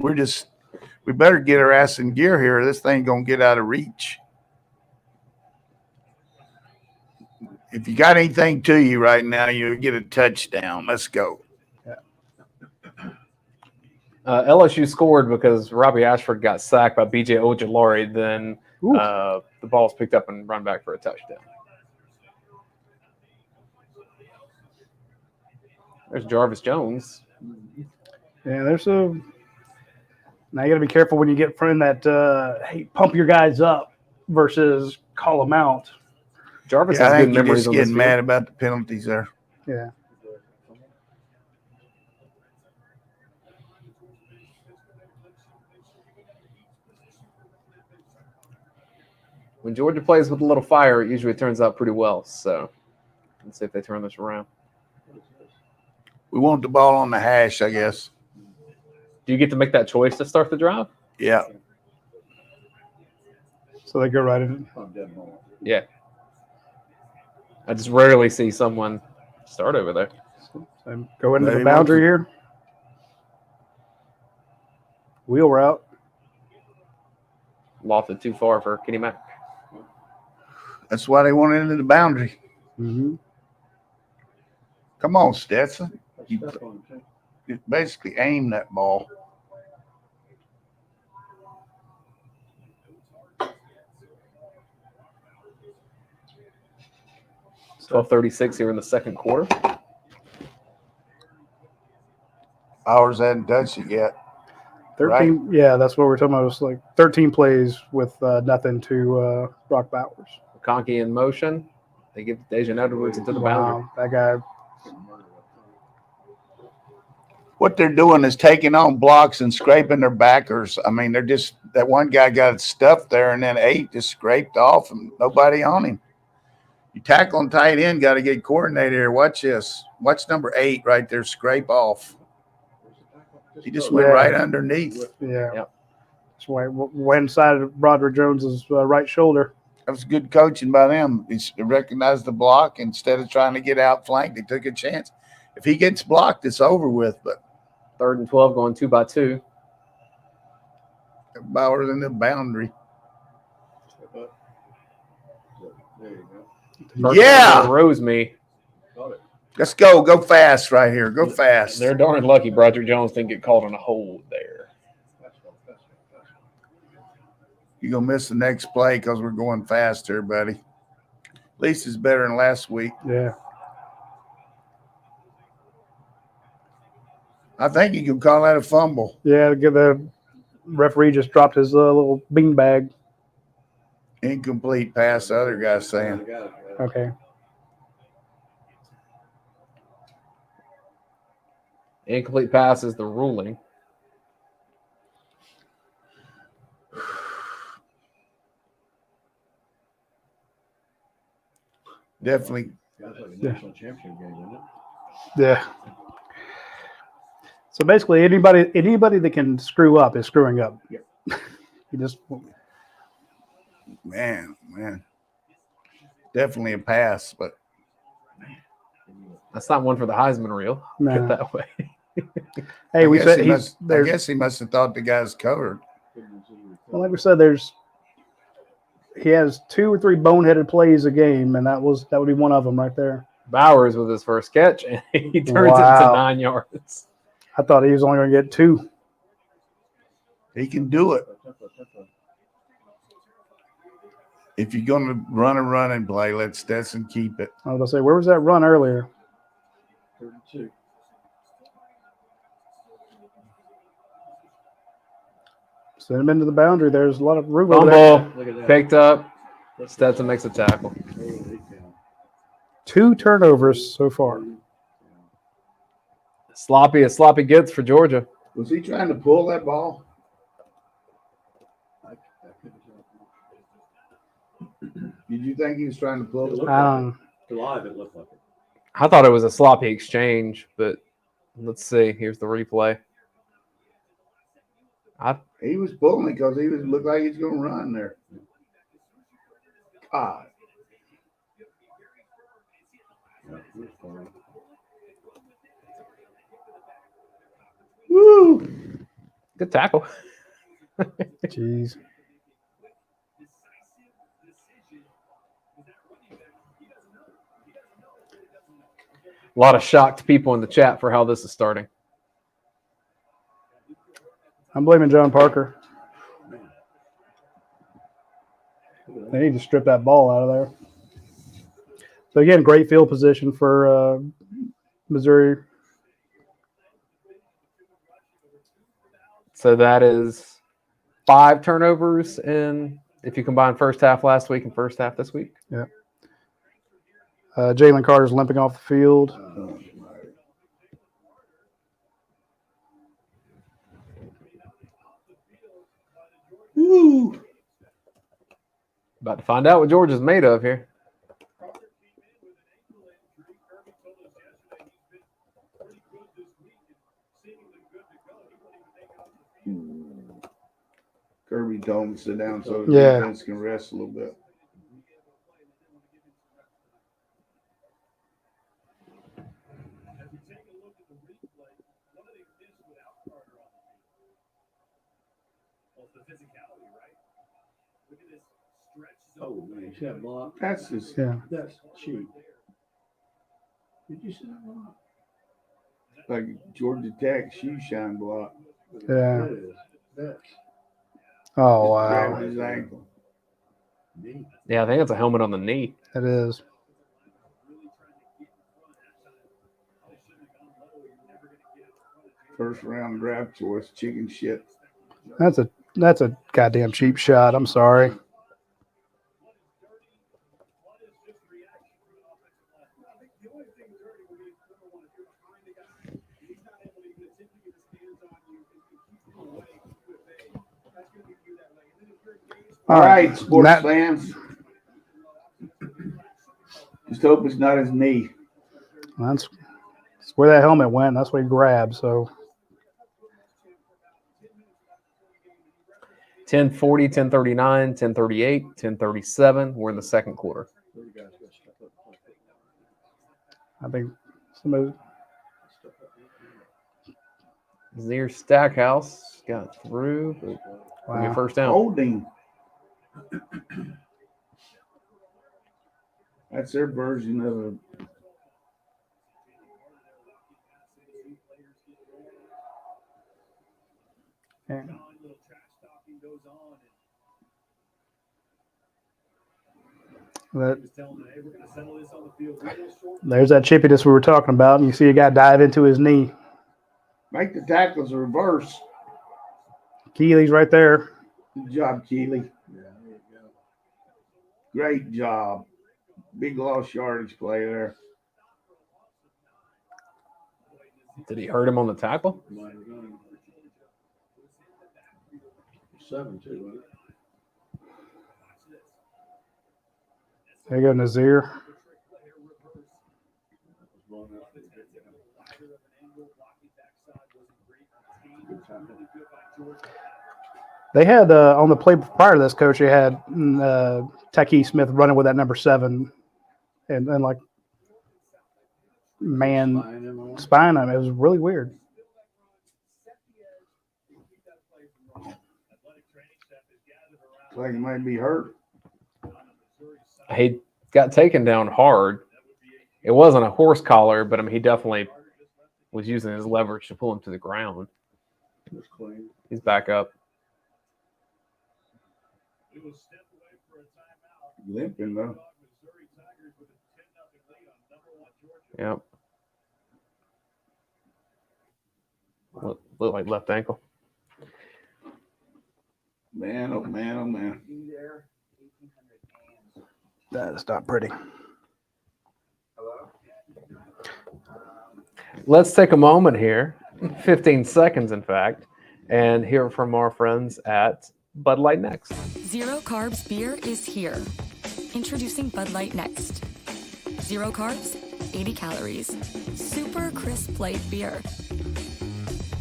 we better get our ass in gear here. This thing gonna get out of reach. If you got anything to you right now, you get a touchdown. Let's go. LSU scored because Robbie Ashford got sacked by B.J. Ojulari. Then the ball's picked up and run back for a touchdown. There's Jarvis Jones. Yeah, there's a. Now you got to be careful when you get from that. Hey, pump your guys up versus call them out. Jarvis has good memories. Just getting mad about the penalties there. Yeah. When Georgia plays with a little fire, it usually turns out pretty well. So let's see if they turn this around. We want the ball on the hash, I guess. Do you get to make that choice to start the drive? Yeah. So they go right in. Yeah. I just rarely see someone start over there. So go into the boundary here. Wheel route. Lofted too far for Kenny Mack. That's why they want it into the boundary. Mm-hmm. Come on, Stetson. You basically aim that ball. It's 12:36 here in the second quarter. Ours hadn't touched it yet. 13. Right. Yeah, that's what we're talking about. It's like 13 plays with nothing to Brock Bowers. Conky in motion. They give Dejan Edwards into the boundary. That guy. What they're doing is taking on blocks and scraping their backers. I mean, they're just – that one guy got stuffed there, and then 8 just scraped off and nobody on him. You tackle and tight end, got to get coordinated here. Watch this. Watch number 8 right there scrape off. He just went right underneath. Yeah. Yep. That's why went inside of Broderick Jones's right shoulder. That was good coaching by them. They recognized the block instead of trying to get outflanked. They took a chance. If he gets blocked, it's over with. But 3rd and 12 going 2-2. Bauer's in the boundary. Yeah. Rose me. Let's go. Go fast right here. Go fast. They're darn lucky Broderick Jones didn't get called on a hold there. You're going to miss the next play because we're going faster, buddy. At least it's better than last week. Yeah. I think you can call that a fumble. Yeah, the referee just dropped his little beanbag. Incomplete pass, the other guy's saying. Okay. Incomplete pass is the ruling. Definitely. Yeah. So basically, anybody that can screw up is screwing up. Yep. You just Man. Definitely a pass, but That's not one for the Heisman reel. Put it that way. Hey, we said I guess he must have thought the guy's covered. Well, like we said, he has 2 or 3 boneheaded plays a game, and that would be one of them right there. Bowers with his first catch, and he turns it to 9 yards. I thought he was only going to get 2. He can do it. If you're going to run a running play, let Stetson keep it. I was going to say, where was that run earlier? 32. Send him into the boundary. There's a lot of room over there. Fumble, picked up. Stetson makes a tackle. 2 turnovers so far. Sloppy as sloppy gets for Georgia. Was he trying to pull that ball? Did you think he was trying to pull it? Live, it looked like it. I thought it was a sloppy exchange, but let's see. Here's the replay. He was pulling it because he looked like he was going to run there. God. Woo! Good tackle. Jeez. A lot of shocked people in the chat for how this is starting. I'm blaming John Parker. They need to strip that ball out of there. So, again, great field position for Missouri. So that is 5 turnovers if you combine first half last week and first half this week. Yeah. Jalen Carter's limping off the field. Woo! About to find out what Georgia's made of here. Kirby told him to sit down so the defense can rest a little bit. Oh, man, she had block. That's just That's cheap. Did you see that block? Like Georgia Tech shoe shine block. Yeah. That is. That's Oh, wow. Grabbed his ankle. neat. Yeah, I think it's a helmet on the knee. It is. First round draft choice, chicken shit. That's a goddamn cheap shot. I'm sorry. All right, sports fans. Just hope it's not his knee. That's where that helmet went. That's what he grabbed. So 10:40, 10:39, 10:38, 10:37. We're in the second quarter. I think somebody. Near Stackhouse got through. But Wow. first down. Holding. That's their version of a. There's that chippiness we were talking about, and you see a guy dive into his knee. Make the tackles reverse. Keeley's right there. Good job, Keeley. Great job. Big lost yardage play there. Did he hurt him on the tackle? 7-2. There you go, Nazir. They had on the play prior to this, coach, they had Taki Smith running with that number 7 and like man spine him. It was really weird. Like he might be hurt. He got taken down hard. It wasn't a horse collar, but I mean, he definitely was using his leverage to pull him to the ground. He's back up. Limping though. Yep. Look like left ankle. Man, oh man, oh man. That is not pretty. Let's take a moment here, 15 seconds in fact, and hear from our friends at Bud Light Next. Zero carbs beer is here. Introducing Bud Light Next. 0 carbs, 80 calories. Super crisp light beer.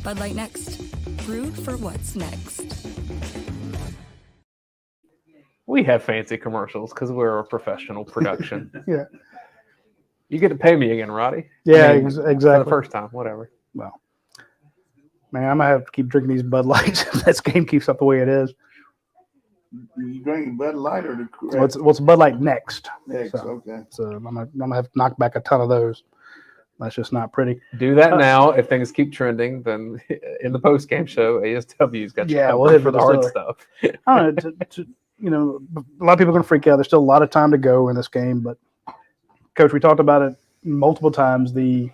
Bud Light Next. Brewed for what's next. We have fancy commercials because we're a professional production. Yeah. You get to pay me again, Roddy. Yeah, I mean, exactly. For the first time, whatever. Well, man, I'm going to have to keep drinking these Bud Lights if this game keeps up the way it is. You drinking Bud Light or the What's Bud Light next? next? Okay. So I'm gonna have to knock back a ton of those. That's just not pretty. Do that now. If things keep trending, then in the post-game show, ASW's got you covered we'll hit for the the hard distillery. stuff. I don't know. You know, a lot of people are going to freak out. There's still a lot of time to go in this game. But, Coach, we talked about it multiple times. The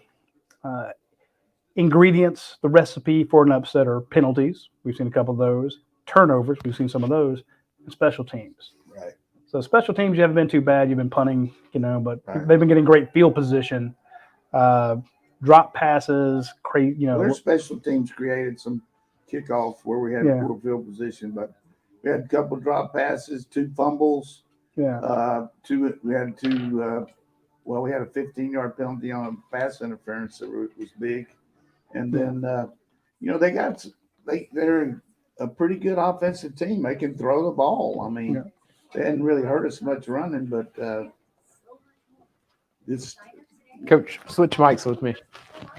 ingredients, the recipe for an upset are penalties. We've seen a couple of those. Turnovers. We've seen some of those. And special teams. Right. So special teams, you haven't been too bad. You've been punting, but Right. they've been getting great field position. Drop passes, Their special teams created some kickoff where we had poor field position, but we had a couple drop passes, 2 fumbles. Yeah. We had we had a 15-yard penalty on a pass interference that was big. And then, they're a pretty good offensive team. They can throw the ball. I mean, they hadn't really hurt us much running, but it's – Coach, switch mics with me.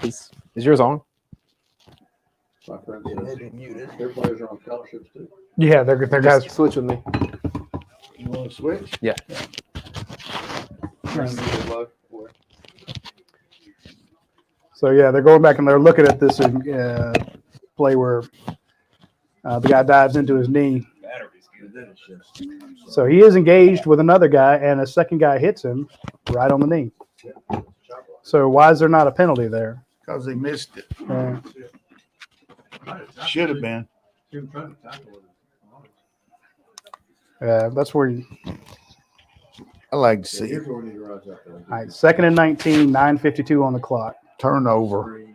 Is yours on? My friend says their players are on scholarships too. Yeah, they're guys. Just switch with me. you want to switch? Yeah. So, they're going back and they're looking at this play where the guy dives into his knee. So he is engaged with another guy, and a second guy hits him right on the knee. So why is there not a penalty there? Because they missed it. Should have been. That's where I like to see it. All right, 2nd and 19, 9:52 on the clock. Turnover.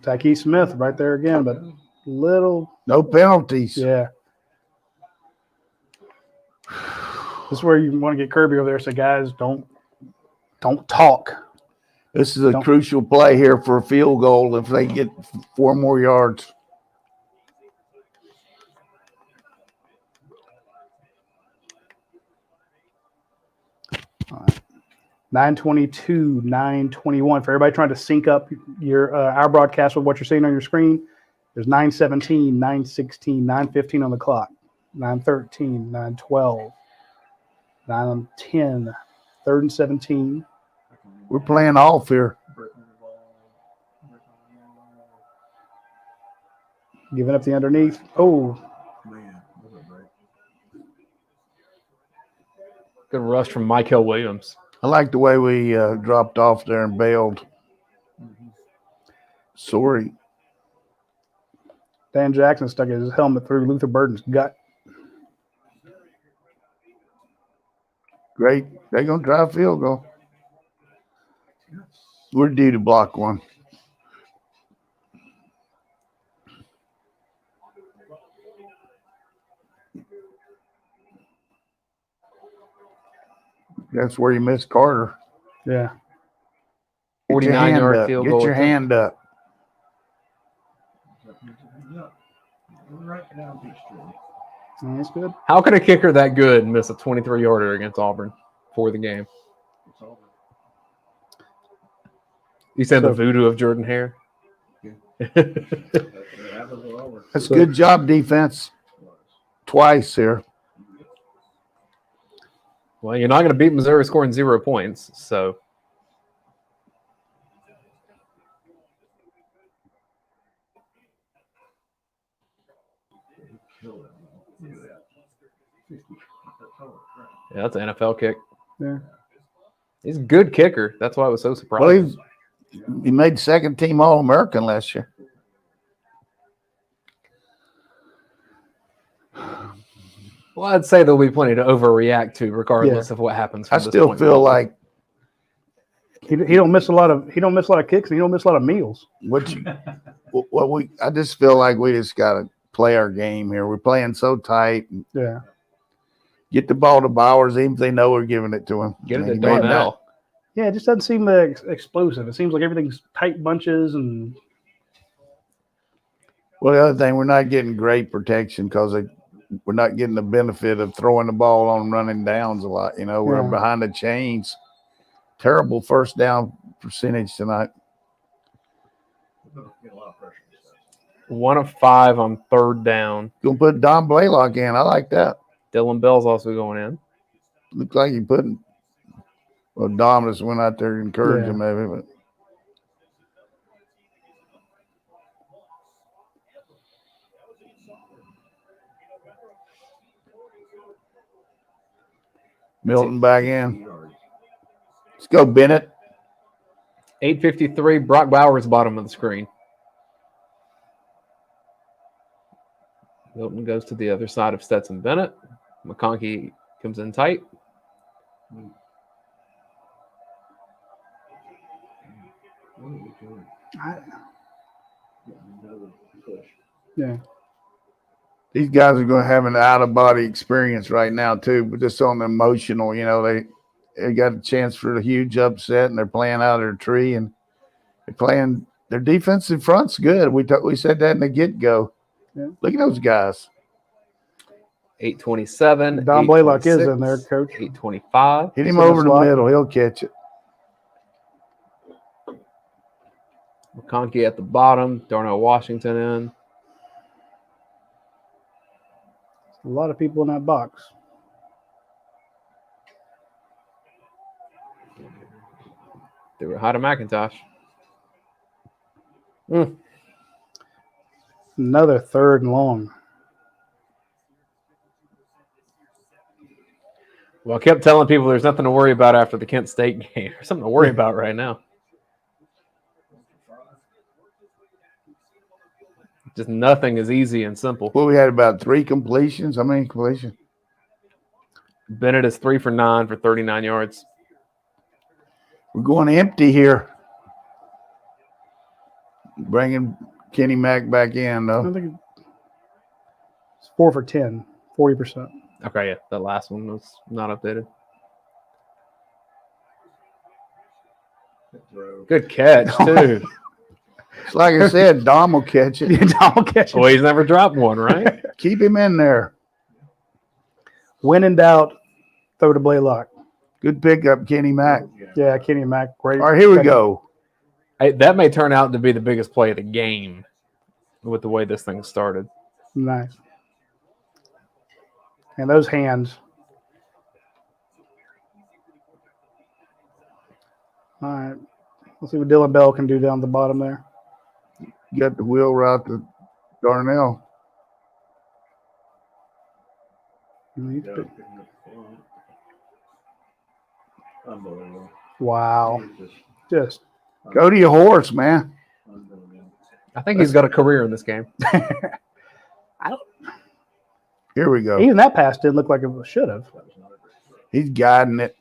Taki Smith right there again, but little. No penalties. Yeah. This is where you want to get Kirby over there. So guys, don't talk. This is a crucial play here for a field goal if they get 4 more yards. All right. 9:22, 9:21. For everybody trying to sync up your our broadcast with what you're seeing on your screen, there's 9:17, 9:16, 9:15 on the clock, 9:13, 9:12, 9:10, 3rd and 17. We're playing off here. Giving up the underneath. Oh, Good rush from Michael Williams. I like the way we dropped off there and bailed. Sorry. Dan Jackson stuck his helmet through Luther Burden's gut. Great. They're going to try a field goal. We're due to block one. That's where you missed Carter. Yeah. 49-yard field goal. Get your hand up. That's good. How can a kicker that good miss a 23-yarder against Auburn for the game? You said the voodoo of Jordan Hare? That's a good job, defense. Twice here. Well, you're not going to beat Missouri scoring 0 points, so. Yeah, that's an NFL kick. Yeah. He's a good kicker. That's why I was so surprised. Well, he made second-team All-American last year. Well, I'd say there'll be plenty to overreact to, regardless of what happens. I still feel like he don't miss a lot of kicks, and he don't miss a lot of meals. I just feel like we just got to play our game here. We're playing so tight. Yeah. Get the ball to Bowers, even if they know we're giving it to him. Get it to Darnell. Yeah, it just doesn't seem explosive. It seems like everything's tight bunches and. Well, the other thing, we're not getting great protection because we're not getting the benefit of throwing the ball on running downs a lot. We're behind the chains. Terrible first down percentage tonight. 1 of 5 on 3rd down. Gonna put Don Blaylock in. I like that. Dylan Bell's also going in. Looks like he put. Well, Dominus went out there to encourage him, maybe, but. Milton back in. Let's go, Bennett. 8:53. Brock Bowers, bottom of the screen. Milton goes to the other side of Stetson Bennett. McConkey comes in tight. Yeah. These guys are going to have an out-of-body experience right now, too, but just on the emotional, they got a chance for a huge upset, and they're playing out of their tree, and they're playing – their defensive front's good. We said that in the get-go. Yeah. Look at those guys. 8:27. Don Blaylock is in there, Coach. 8:25. Hit him over the middle. He'll catch it. McConkey at the bottom. Darnell Washington in. A lot of people in that box. They were high to McIntosh. Another 3rd and long. Well, I kept telling people there's nothing to worry about after the Kent State game. There's something to worry about right now. Just nothing is easy and simple. Well, we had about 3 completions. How many completions? Bennett is 3 for 9 for 39 yards. We're going empty here. Bringing Kenny Mack back in, though. I think it's 4 for 10, 40%. Okay, yeah, that last one was not updated. Good catch, too. It's like I said, Dom will catch it. Dom will catch it. Well, he's never dropped one, right? Keep him in there. When in doubt, throw to Blaylock. Good pickup, Kenny Mack. Yeah, Kenny Mack, great. All right, here we go. That may turn out to be the biggest play of the game with the way this thing started. Nice. And those hands. All right. Let's see what Dylan Bell can do down the bottom there. Got the wheel route to Darnell. Wow. Just Go to your horse, man. I think he's got a career in this game. Here we go. even that pass didn't look like it should have. He's guiding it.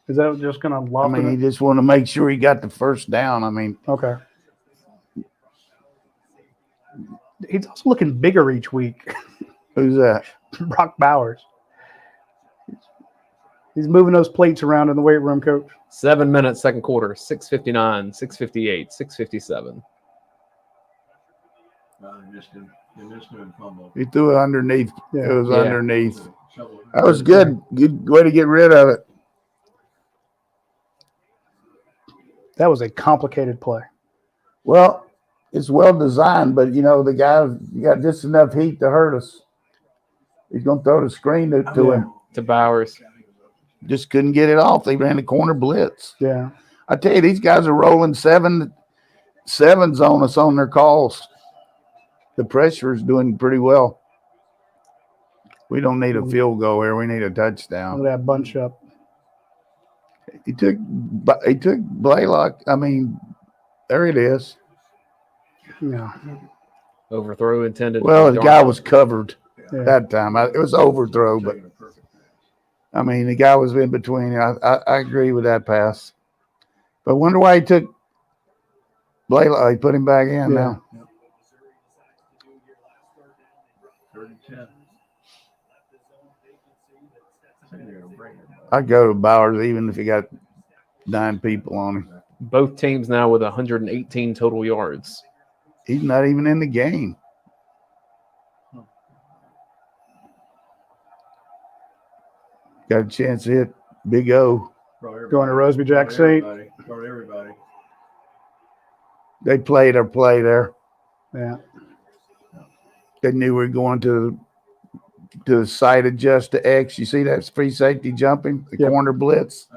Is that just going to I loft mean, he it? just want to make sure he got the first down. I mean, Okay. He's also looking bigger each week. who's that? Brock Bowers. He's moving those plates around in the weight room, Coach. 7 minutes, second quarter, 6:59, 6:58, 6:57. He threw it underneath. Yeah. It was Yeah. underneath. That was good. Good way to get rid of it. That was a complicated play. Well, it's well designed, but the guy got just enough heat to hurt us. He's going to throw the screen to him. To Bowers. Just couldn't get it off. They ran the corner blitz. Yeah. I tell you, these guys are rolling sevens on us on their calls. The pressure is doing pretty well. We don't need a field goal here. We need a touchdown. Look at that bunch up. He took Blaylock. I mean, there it is. Yeah. Overthrow intended. Well, the guy was covered Yeah. that time. It was overthrow, but I mean, the guy was in between. I agree with that pass. But I wonder why he took Blaylock. He put him back in now. I'd go to Bowers even if he got 9 people on him. Both teams now with 118 total yards. He's not even in the game. Got a chance to hit Big O. Going to Roseby Jack Saint. They played our play there. Yeah. They knew we were going to the side adjust to X. You see that free safety jumping, the Yep. corner blitz.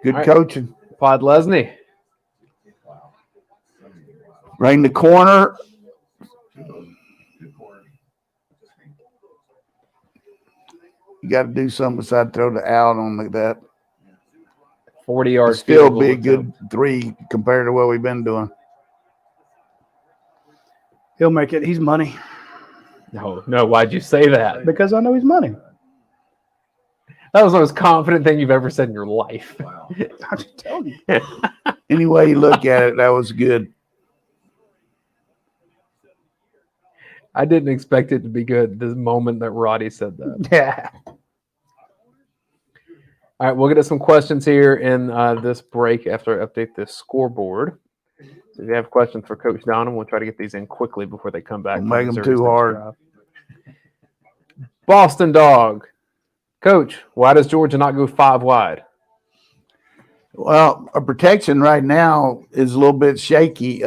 Good All right. coaching. Pod Lesney. Right in the corner. You got to do something besides throw the out on like that. 40 yards. It'd still be a good 3 compared to what we've been doing. He'll make it. He's money. No. Why'd you say that? Because I know he's money. That was the most confident thing you've ever said in your life. I'm just telling you. Any way you look at it, that was good. I didn't expect it to be good the moment that Radi said that. Yeah. All right, we'll get to some questions here in this break after I update this scoreboard. So if you have questions for Coach Donnan, we'll try to get these in quickly before they come back. Don't make them too hard. Boston Dog. Coach, why does Georgia not go 5 wide? Well, our protection right now is a little bit shaky.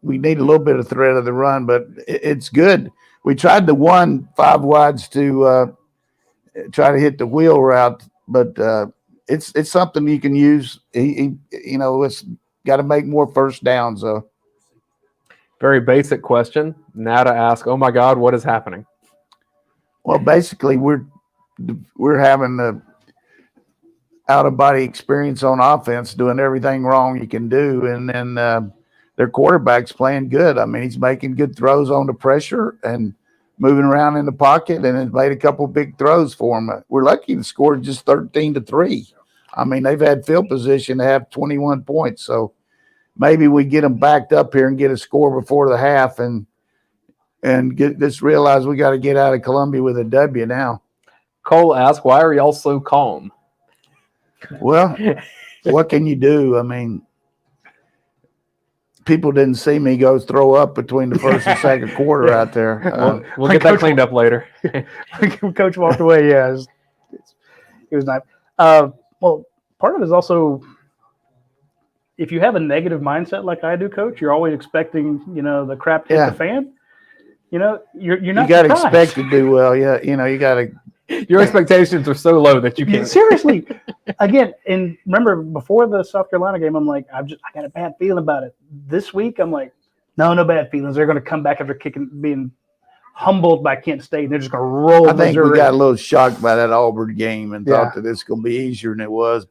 We need a little bit of threat of the run, but it's good. We tried the 5 wides to try to hit the wheel route, but it's something you can use. It's got to make more first downs. Very basic question. Now to ask, oh my God, what is happening? Well, basically, we're having the out-of-body experience on offense, doing everything wrong you can do, and then their quarterback's playing good. I mean, he's making good throws on the pressure and moving around in the pocket, and has made a couple big throws for them. We're lucky to score just 13-3. I mean, they've had field position to have 21 points, so maybe we get them backed up here and get a score before the half, and realize we got to get out of Columbia with a W now. Cole asked, why are y'all so calm? Well, what can you do? I mean, people didn't see me go throw up between the first and second quarter out there. We'll get that cleaned up later. Coach walked away. Yeah, it was nice. Well, part of it is also if you have a negative mindset like I do, Coach, you're always expecting, the crap to hit the fan. You're not. You got to surprised. expect to do well. Yeah, you got to. Your expectations are so low that you can't. Seriously. Again, and remember before the South Carolina game, I'm like, I got a bad feeling about it. This week, I'm like, no bad feelings. They're going to come back after being humbled by Kent State, and they're just going to roll. I think Missouri. we got a little shocked by that Auburn game and thought that it's going to be easier than it was.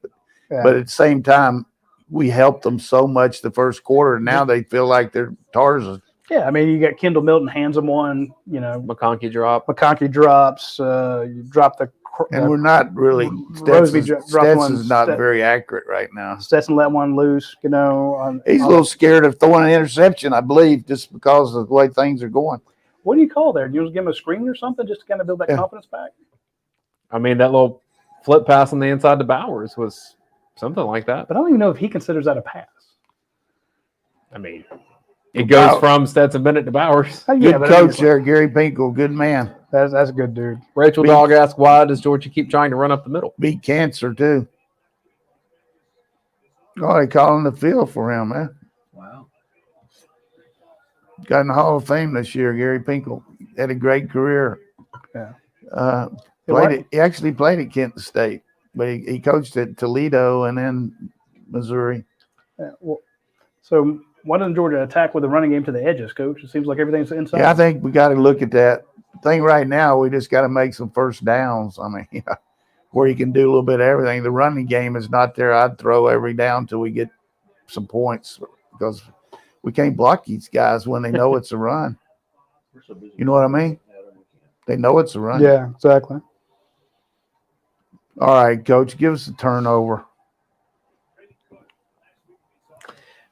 But at the same time, we helped them so much the first quarter, and now they feel like they're Tarzan. Yeah, I mean, you got Kendall Milton hands them one, McConkey drops, you drop the – And we're not really – Stetson's not very accurate right now. Stetson let one loose, He's a little scared of throwing an interception, I believe, just because of the way things are going. What do you call there? Do you want to give him a screen or something just to kind of build that confidence back? I mean, that little flip pass on the inside to Bowers was something like that. But I don't even know if he considers that a pass. I mean – it goes from Stetson Bennett to Bowers. Good coach there, Gary Pinkel. Good man. That's a good dude. Rachel Dog asked, why does Georgia keep trying to run up the middle? Beat cancer, too. Oh, they calling the field for him, man. Wow. Got in the Hall of Fame this year, Gary Pinkel. Had a great career. Yeah. He actually played at Kent State, but he coached at Toledo and then Missouri. Yeah, so why doesn't Georgia attack with a running game to the edges, Coach? It seems like everything's inside. Yeah, I think we got to look at that thing right now. We just got to make some first downs. I mean, where you can do a little bit of everything. The running game is not there. I'd throw every down till we get some points because we can't block these guys when they know it's a run. You know what I mean? They know it's a run. Yeah, exactly. All right, Coach, give us a turnover.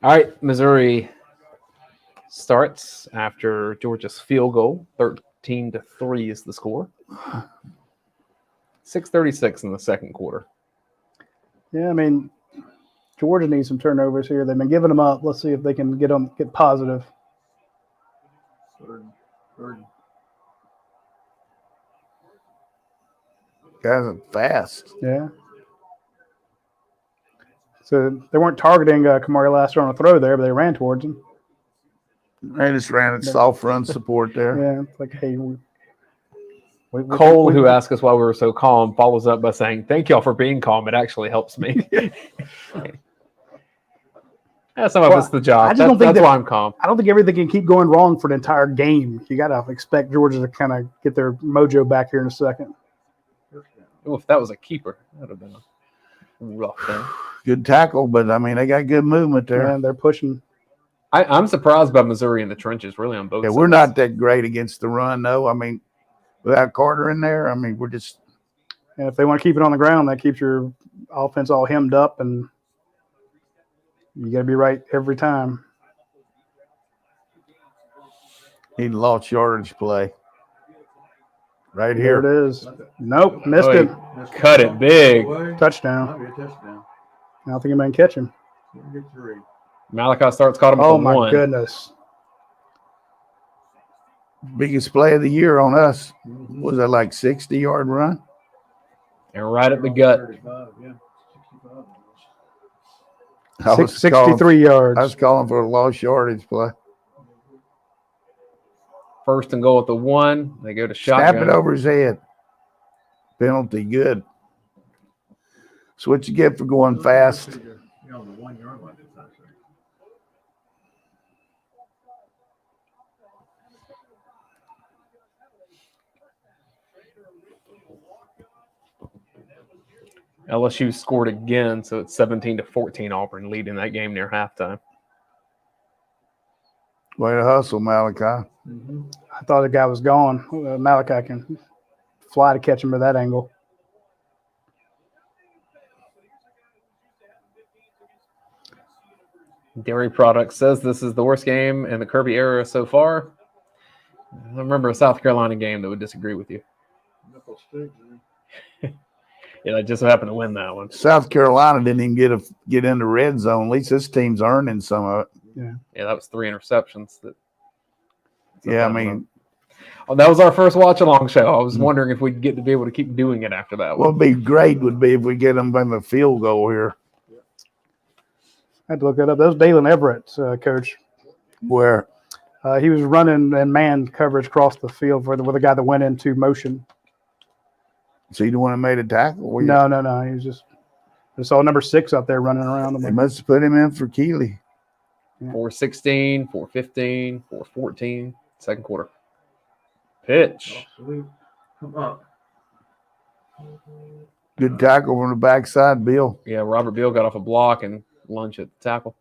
All right, Missouri starts after Georgia's field goal. 13-3 is the score. 6:36 in the second quarter. Yeah, I mean, Georgia needs some turnovers here. They've been giving them up. Let's see if they can get positive. Third. Guys are fast. Yeah. So they weren't targeting Kamari Lassiter on a throw there, but they ran towards him. They just ran a soft run support there. Yeah, it's like, hey. Cole, who asked us why we were so calm, follows up by saying, thank y'all for being calm. It actually helps me. Some of it's the job. That's why I'm calm. I don't think everything can keep going wrong for an entire game. You got to expect Georgia to kind of get their mojo back here in a second. Ooh, if that was a keeper, that would have been a rough thing. Good tackle, but, I mean, they got good movement there. And they're pushing. I'm surprised by Missouri in the trenches, really, on both sides. We're not that great against the run, though. I mean, without Carter in there, I mean, we're just – and if they want to keep it on the ground, that keeps your offense all hemmed up, and you got to be right every time. Need a lost yardage play. Right here. here. It is. Nope, missed it. Cut it big. Touchdown. Might be a touchdown. I don't think anybody can catch him. Get 3. Malachi Starks caught him Oh, at the my one. goodness. Biggest play of the year on us. Was that like 60-yard run? And right at the gut. 35, yeah. 65. 63 yards. I was calling for a lost yardage play. First and goal at the one. They go to shotgun. Snap it over his head. Penalty, good. So what you get for going fast. You know, the 1 yard line. LSU scored again, so it's 17-14 Auburn, leading that game near halftime. Way to hustle, Malachi. I thought the guy was gone. Malachi can fly to catch him at that angle. Dairy Products says this is the worst game in the Kirby era so far. I remember a South Carolina game that would disagree with you. Yeah, I just happened to win that one. South Carolina didn't even get into red zone. At least this team's earning some of it. Yeah, that was 3 interceptions. Yeah, I mean. That was our first watch-along show. I was wondering if we'd get to be able to keep doing it after that What one. would be great would be if we get them in the field goal here. I had to look that up. That was Daylen Everett, coach. Where? He was running and man coverage across the field with a guy that went into motion. So you the one that made a tackle? No. He was just – I saw number 6 out there running around. They must have put him in for Keeley. 4-16, 4-15, 4-14, second quarter. Pitch. Come on. Good tackle from the backside, Bill. Yeah, Robert Beal got off a block and lunged at the tackle.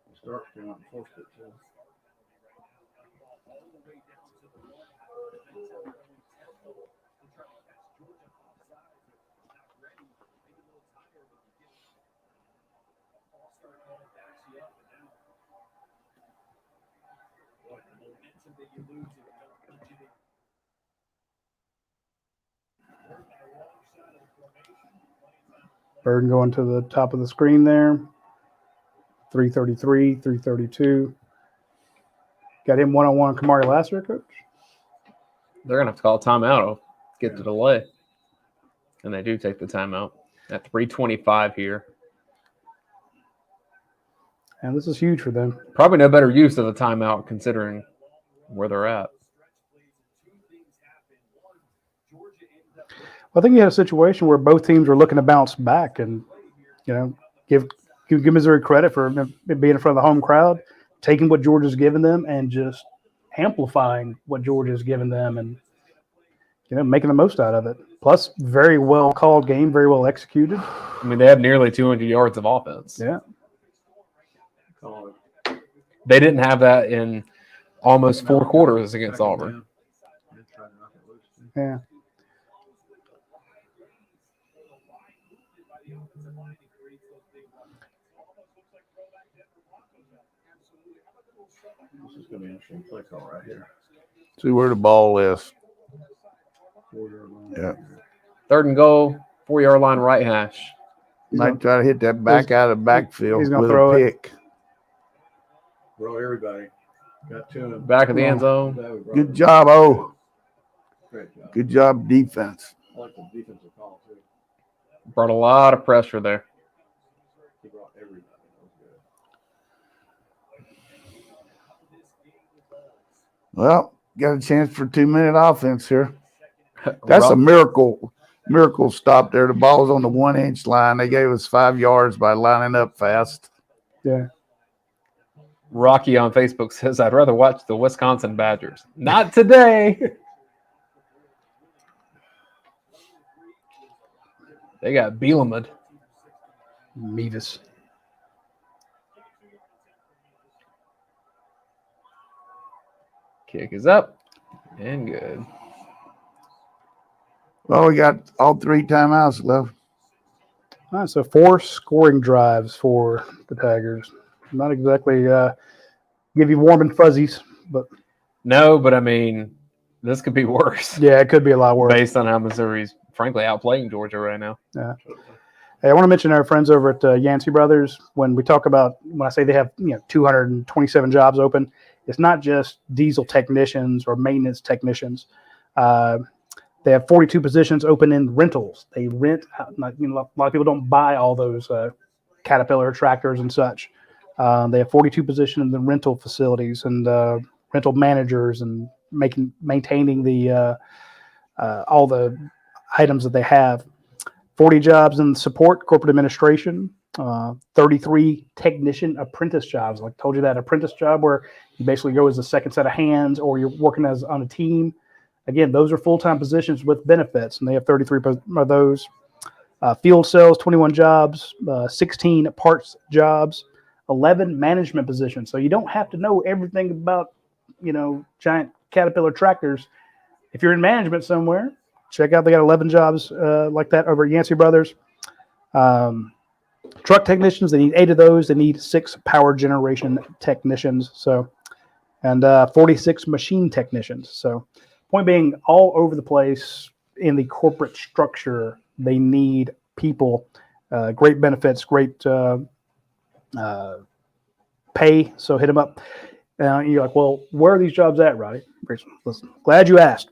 Burden going to the top of the screen there. 333, 332. Got him one-on-one Kamari Lasser, coach? They're going to have to call a timeout to get the delay. And they do take the timeout at 3:25 here. And this is huge for them. Probably no better use of the timeout considering where they're at. Well, I think you had a situation where both teams were looking to bounce back and, give Missouri credit for being in front of the home crowd, taking what Georgia's given them and just amplifying what Georgia's given them and, making the most out of it. Plus, very well called game, very well executed. I mean, they have nearly 200 yards of offense. Yeah. They didn't have that in almost 4 quarters against Auburn. Yeah. This is going to be an interesting play call right here. See where the ball is. Yeah. 3rd and goal, 4-yard line, right hash. Might try to hit that back out of the backfield he's gonna with throw a it. pick. Bro, everybody. Got 2 of them. Back of the end zone. Good job, O. Great job. Good job, defense. I like the defensive call, too. Brought a lot of pressure there. He brought everybody. That was good. Well, got a chance for 2-minute offense here. That's a miracle stop there. The ball's on the 1-inch line. They gave us 5 yards by lining up fast. Yeah. Rocky on Facebook says, I'd rather watch the Wisconsin Badgers. Not today. They got Bielema. Mevis. Kick is up and good. Well, we got all 3 timeouts left. All right, so 4 scoring drives for the Tigers. Not exactly give you warm and fuzzies, but No, but I mean, this could be worse yeah, it could be a lot worse. based on how Missouri's frankly outplaying Georgia right now. Yeah. Hey, I want to mention our friends over at Yancey Brothers. When I say they have 227 jobs open, it's not just diesel technicians or maintenance technicians. They have 42 positions open in rentals. They rent. A lot of people don't buy all those Caterpillar tractors and such. They have 42 positions in the rental facilities and rental managers and maintaining the all the items that they have. 40 jobs in support, corporate administration, 33 technician apprentice jobs. Like I told you, that apprentice job where you basically go as a second set of hands or you're working on a team. Again, those are full-time positions with benefits, and they have 33 of those. Field sales, 21 jobs, 16 parts jobs, 11 management positions. So you don't have to know everything about, giant Caterpillar tractors. If you're in management somewhere, check out, they got 11 jobs like that over at Yancey Brothers. Truck technicians, they need 8 of those. They need 6 power generation technicians. So, and 46 machine technicians. So, point being, all over the place in the corporate structure, they need people, great benefits, great pay. So hit them up. You're like, well, where are these jobs at, Roddy? Listen, glad you asked.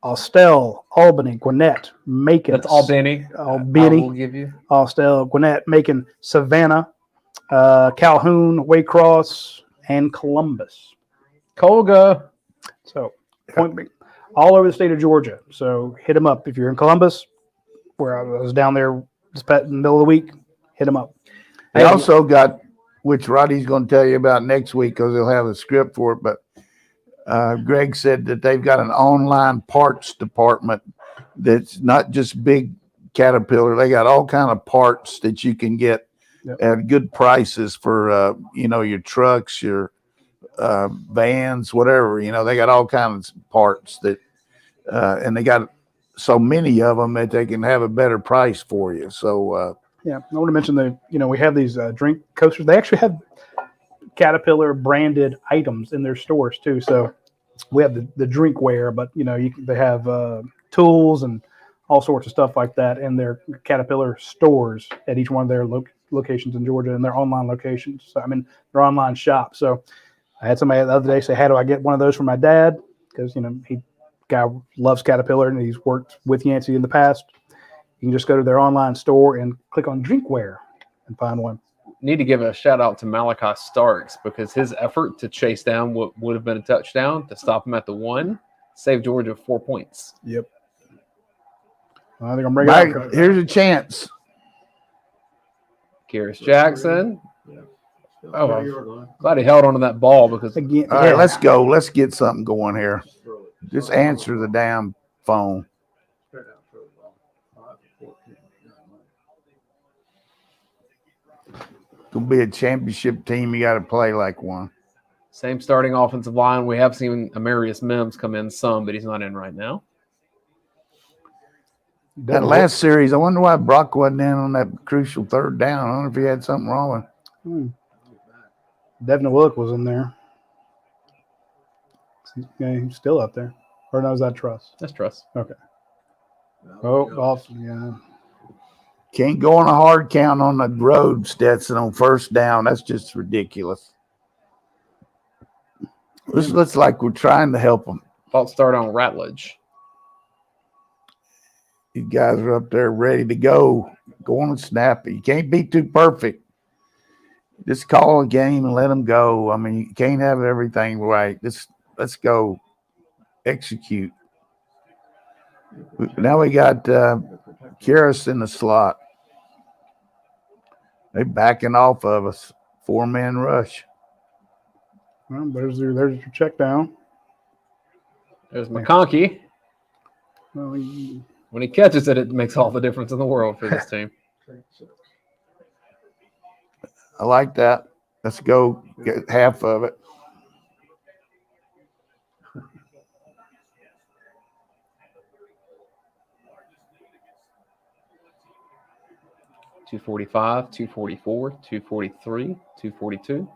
Austell, Albany, Gwinnett, Macon. That's Albany. Albany. I will give you. Austell, Gwinnett, Macon, Savannah, Calhoun, Waycross, and Columbus. Colga. So, point being, all over the state of Georgia. So, hit them up. If you're in Columbus, where I was down there just in the middle of the week, hit them up. They also got, which Roddy's going to tell you about next week because he'll have a script for it, but Greg said that they've got an online parts department that's not just big Caterpillar. They got all kind of parts that you can get at good prices for, your trucks, your vans, whatever. They got all kinds of parts that, and they got so many of them that they can have a better price for you. So, yeah, I want to mention we have these drink coasters. They actually have Caterpillar branded items in their stores too. So we have the drinkware, but they have tools and all sorts of stuff like that in their Caterpillar stores at each one of their locations in Georgia and their online locations. So their online shop. So I had somebody the other day say, "How do I get one of those for my dad?" Because guy loves Caterpillar and he's worked with Yancey in the past. You can just go to their online store and click on drinkware and find one. Need to give a shout out to Malachi Starks because his effort to chase down what would have been a touchdown to stop him at the 1 saved Georgia 4 points. Yep. I think I'm bringing it up. Here's a chance. Kyrus Jackson. Oh, I'm glad he held onto that ball because Again, All right, let's go. Let's get something going here. Just answer the damn phone. To be a championship team, you got to play like one. same starting offensive line. We have seen Amarius Mims come in some, but he's not in right now. That last series, I wonder why Brock wasn't in on that crucial third down. I don't know if he had something wrong with him. Devin Willock was in there. Yeah, he's still up there. Or no, is that Truss? That's Truss. Okay. Off. Yeah. Can't go on a hard count on the road, Stetson, on first down. That's just ridiculous. This looks like we're trying to help them. False start on Ratledge. These guys are up there ready to go. Go on and snap it. You can't be too perfect. Just call a game and let them go. You can't have everything right. Let's go execute. Now we got Kyrus in the slot. They're backing off of us. 4-man rush. Well, there's your check down. There's McConkey. Well, When he catches it, it makes all the difference in the world for this team. I like that. Let's go get half of it. .245, 244, 243, 242.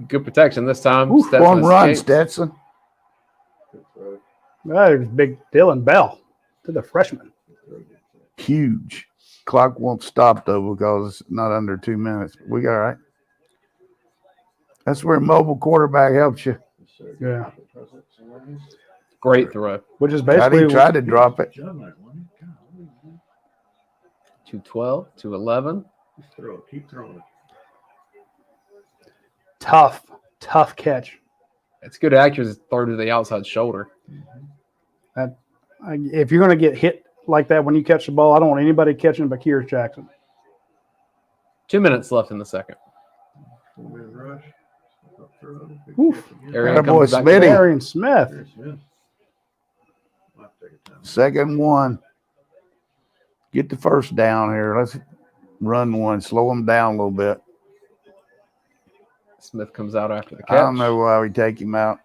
Good protection this time. Ooh, Stetson one run, escapes. Stetson. there's big Dylan Bell to the freshman. Huge. Clock won't stop, though, because it's not under 2 minutes. We got all right. That's where a mobile quarterback helps you. Yeah. Great throw. Which is basically Tried to drop it. 212, 211. Keep throwing. tough catch. It's good accuracy throw to the outside shoulder. If you're going to get hit like that when you catch the ball, I don't want anybody catching but Kyrus Jackson. 2 minutes left in the second. Arian Boy, comes back. Smitty. Arian Smith. Second one. Get the first down here. Let's run one. Slow them down a little bit. Smith comes out after the catch. I don't know why we take him out.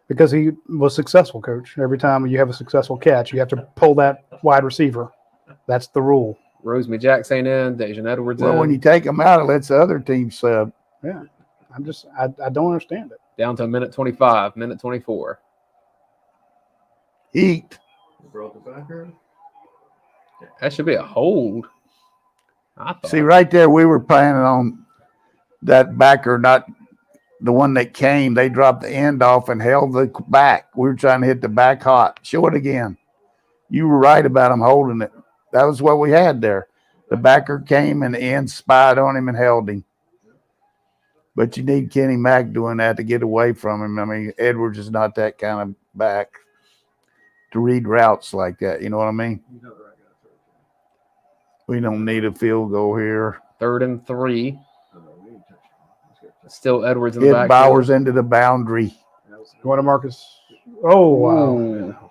Because he was successful, Coach. Every time you have a successful catch, you have to pull that wide receiver. That's the rule. Rosemary Jackson in, Dejan Edwards Well, in. when you take them out, it lets the other team sub. Yeah. I don't understand it. Down to minute 25, minute 24. Eat. That should be a hold. I thought. See, right there, we were planning on that backer, not the one that came. They dropped the end off and held the back. We were trying to hit the back hot. Show it again. You were right about him holding it. That was what we had there. The backer came and the end spied on him and held him. But you need Kenny Mack doing that to get away from him. I mean, Edwards is not that kind of back to read routes like that. You know what I mean? We don't need a field goal here. 3rd and 3. Still Edwards in the Hit back. Bowers into the boundary. Going to Marcus. Oh, wow.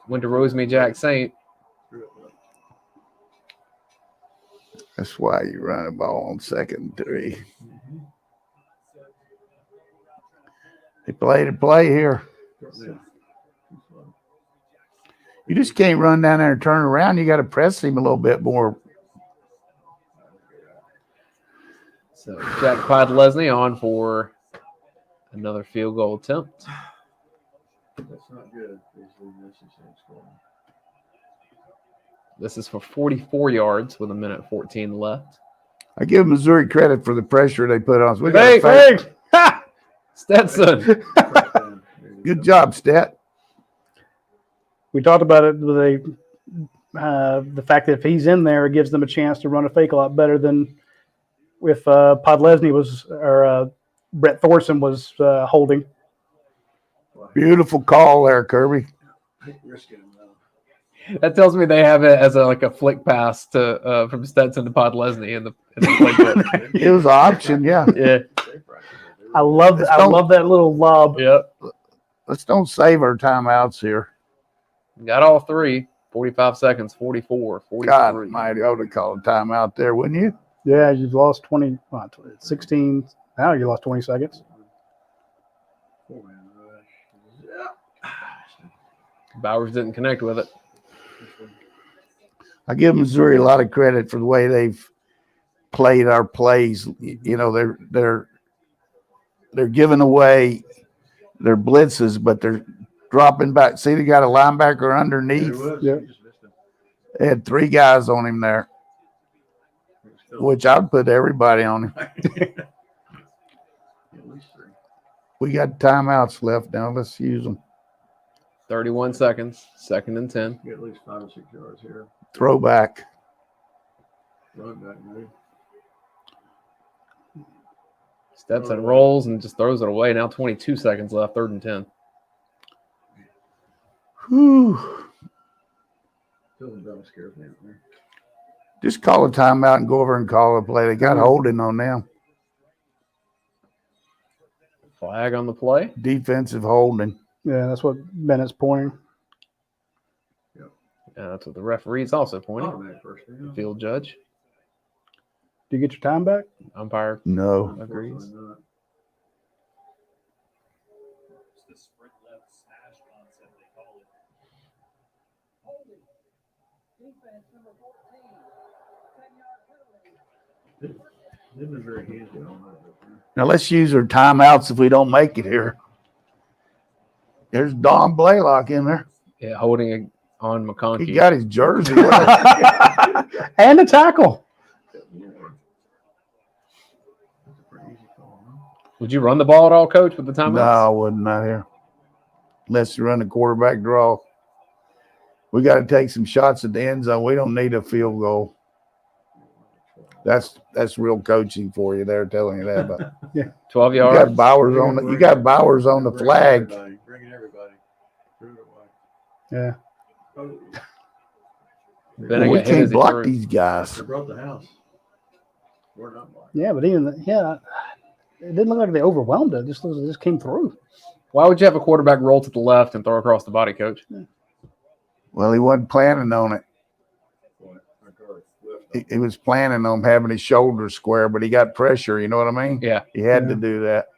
Went to Rosemary Jack Saint. That's why you run a ball on 2nd and 3. They play to play here. You just can't run down there and turn around. You got to press him a little bit more. So Jack Podlesny on for another field goal attempt. That's not good. This is for 44 yards with 1:14 left. I give Missouri credit for the pressure they put on us. We got Hey, a fake. Stetson. Good job, Stet. We talked about it with the fact that if he's in there, it gives them a chance to run a fake a lot better than if Podlesny was or Brett Thorson was holding. Beautiful call there, Kirby. That tells me they have it as a flick pass to from Stetson to Podlesny in the playbook. It was an option, yeah. Yeah. I love that little lob. Yep. Let's don't save our timeouts here. Got all 3. 45 seconds, 44, 43. God almighty, I would have called a timeout there, wouldn't you? Yeah, you've lost 16. Now you lost 20 seconds. Bowers didn't connect with it. I give Missouri a lot of credit for the way they've played our plays. You know, they're giving away their blitzes, but they're dropping back. See, they got a linebacker underneath. Yeah. They had 3 guys on him there, which I'd put everybody on him. We got timeouts left now. Let's use them. 31 seconds, 2nd and 10. Get at least 5 or 6 yards here. Throwback. Run back, maybe. Stetson rolls and just throws it away. Now 22 seconds left, 3rd and 10. Whew. Just call a timeout and go over and call a play. They got holding on them. Flag on the play. Defensive holding. Yeah, that's what Bennett's pointing. Yeah, that's what the referee's also pointing. Field judge. Do you get your time back? Umpire No. agrees. Now let's use our timeouts if we don't make it here. There's Don Blaylock in there. Yeah, holding on McConkey. He got his jersey. And a tackle. Would you run the ball at all, Coach, with the timeouts? No, I wouldn't not here. Unless you run a quarterback draw. We got to take some shots at the end zone. We don't need a field goal. That's real coaching for you there, telling you that. But Yeah. 12 you yards. got Bowers on the flag. Bringing everybody. Threw it away. Yeah. Bennett We got hit as can't he block threw. these guys. They broke the house. We're not blocking. Yeah, but it didn't look like they overwhelmed it. It just came through. Why would you have a quarterback roll to the left and throw across the body, Coach? Well, he wasn't planning on it. He was planning on having his shoulders square, but he got pressure. You know what I mean? Yeah. He had to do that.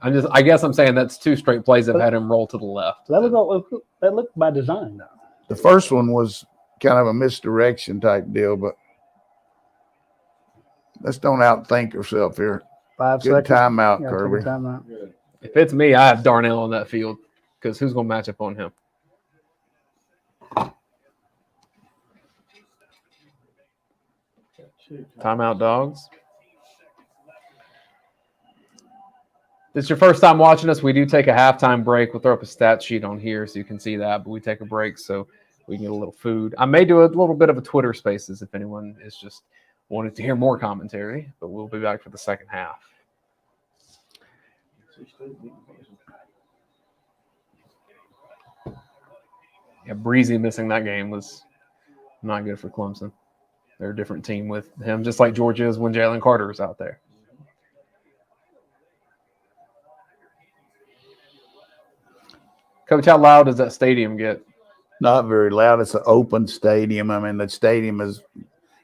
I guess I'm saying that's 2 straight plays that had him roll to the left. So that looked by design, though. The first one was kind of a misdirection type deal, but let's don't outthink ourselves here. 5 Good seconds. timeout, Yeah, Kirby. take a timeout. If it's me, I have Darnell on that field because who's going to match up on him? Timeout, Dogs. If it's your first time watching us, we do take a halftime break. We'll throw up a stat sheet on here so you can see that, but we take a break so we can get a little food. I may do a little bit of a Twitter Spaces if anyone is just wanting to hear more commentary, but we'll be back for the second half. Yeah, Breezy missing that game was not good for Clemson. They're a different team with him, just like Georgia is when Jalen Carter is out there. Coach, how loud does that stadium get? Not very loud. It's an open stadium. I mean, the stadium is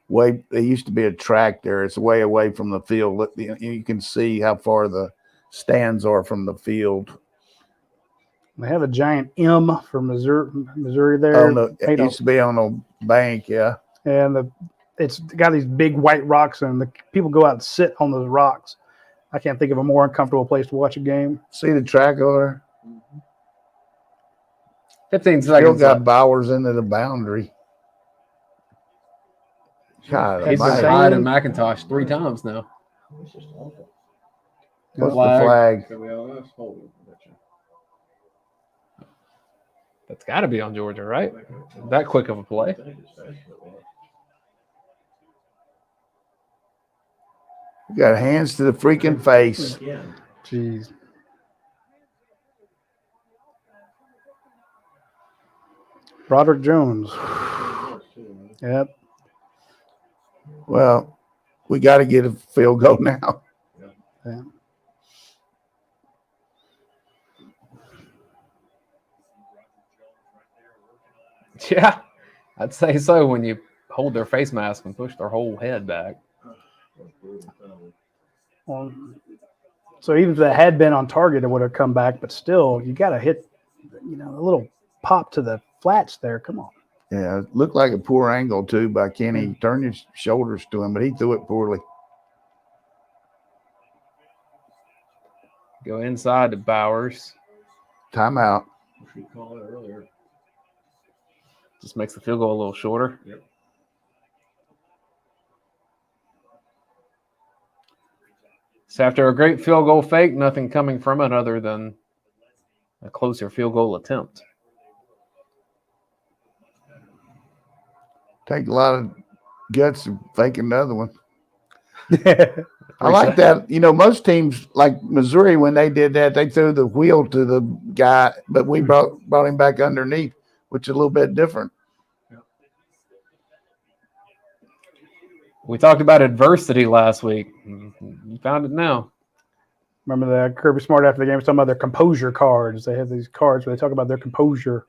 way – there used to be a track there. It's way away from the field. You can see how far the stands are from the field. They have a giant M for Missouri there. It used to be on a bank, yeah. And it's got these big white rocks, and the people go out and sit on those rocks. I can't think of a more uncomfortable place to watch a game. See the track over there? 15 Still seconds. got Bowers into the boundary. God, He's been tied in McIntosh 3 times now. What's the flag? That's got to be on Georgia, right? That quick of a play. You got hands to the freaking face. Jeez. Broderick Jones. Yep. Well, we got to get a field goal now. Yeah. Yeah, I'd say so when you hold their face mask and push their whole head back. So even if that had been on target, it would have come back. But still, you got to hit, a little pop to the flats there. Come on. Yeah, it looked like a poor angle, too, by Kenny. Turn his shoulders to him, but he threw it poorly. Go inside to Bowers. Timeout. Call it earlier. Just makes the field goal a little shorter. Yep. So after a great field goal fake, nothing coming from it other than a closer field goal attempt. Take a lot of guts to fake another one. I like that. Most teams, like Missouri, when they did that, they threw the wheel to the guy, but we brought him back underneath, which is a little bit different. We talked about adversity last week. You found it now. Remember that Kirby Smart after the game was talking about their composure cards. They have these cards where they talk about their composure.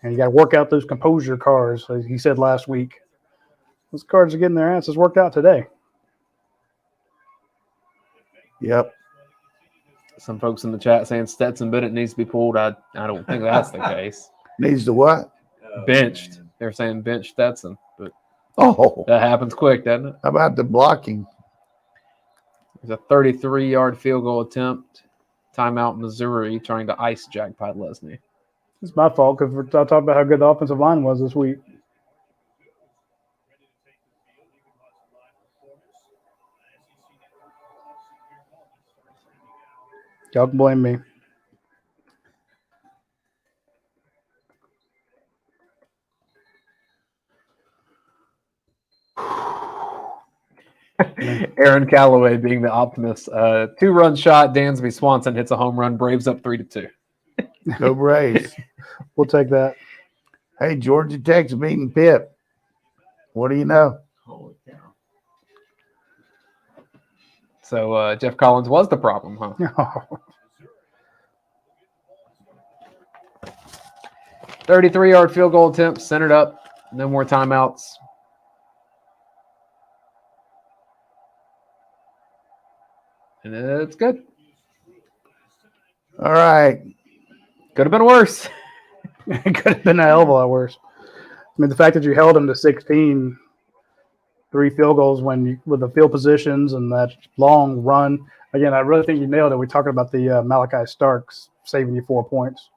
And you got to work out those composure cards, as he said last week. Those cards are getting their asses worked out today. Yep. Some folks in the chat saying Stetson Bennett needs to be pulled. I don't think that's the case. Needs to what? Benched. They're saying bench Stetson, but that happens quick, doesn't it? How about the blocking? There's a 33-yard field goal attempt. Timeout, Missouri, trying to ice Jackpot Lesney. It's my fault because we're talking about how good the offensive line was this week. Y'all can blame me. Aaron Callaway being the optimist. 2-run shot. Dansby Swanson hits a home run. Braves up 3-2. Go Braves. We'll take that. Hey, Georgia Tech's beating Pitt. What do you know? Holy cow. So Jeff Collins was the problem, huh? 33-yard field goal attempt, centered up. No more timeouts. And it's good. All right. Could have been worse. It could have been a hell of a lot worse. I mean, the fact that you held him to 16, 3 field goals with the field positions and that long run. Again, I really think you nailed it. We're talking about the Malachi Starks saving you 4 points.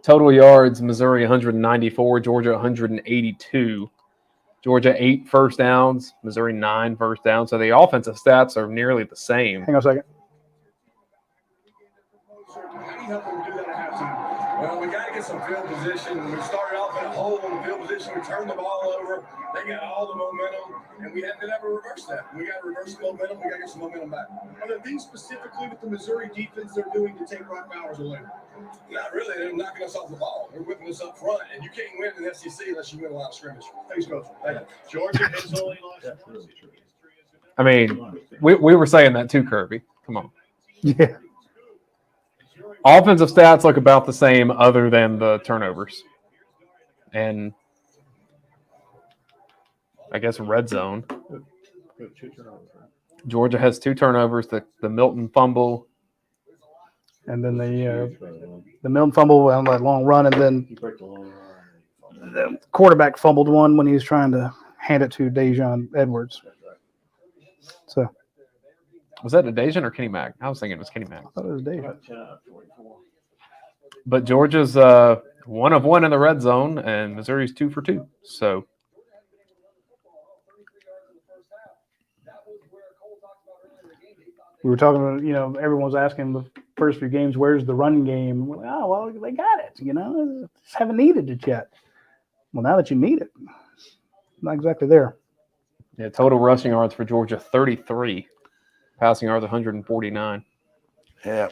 Total yards, Missouri 194, Georgia 182. Georgia 8 first downs, Missouri 9 first downs. So the offensive stats are nearly the same. Hang on a second. How do you help them do that at halftime? Well, we got to get some field position. We started off in a hole in the field position. We turned the ball over. They got all the momentum, and we had to never reverse that. We got to reverse the momentum. We got to get some momentum back. Are there things specifically with the Missouri defense they're doing to take Brock Bowers away? Not really. They're knocking us off the ball. They're whipping us up front, and you can't win in the SEC unless you win a lot of scrimmage. Thanks, Coach. Thank you. Georgia has only lost. I mean, we were saying that too, Kirby. Come on. Yeah. Offensive stats look about the same other than the turnovers. And I guess red zone. Georgia has 2 turnovers, the Milton fumble. And then the Milton fumble on that long run, and then the quarterback fumbled one when he was trying to hand it to Dejon Edwards. So Was that a Dejan or Kenny Mack? I was thinking it was Kenny Mack. I thought it was Dejon. But Georgia's 1 of 1 in the red zone, and Missouri's 2 for 2. So We were talking about, everyone was asking the first few games, where's the run game? We're like, oh, well, they got it. Just haven't needed it yet. Well, now that you need it, not exactly there. yeah, total rushing yards for Georgia 33, passing yards 149. Yeah.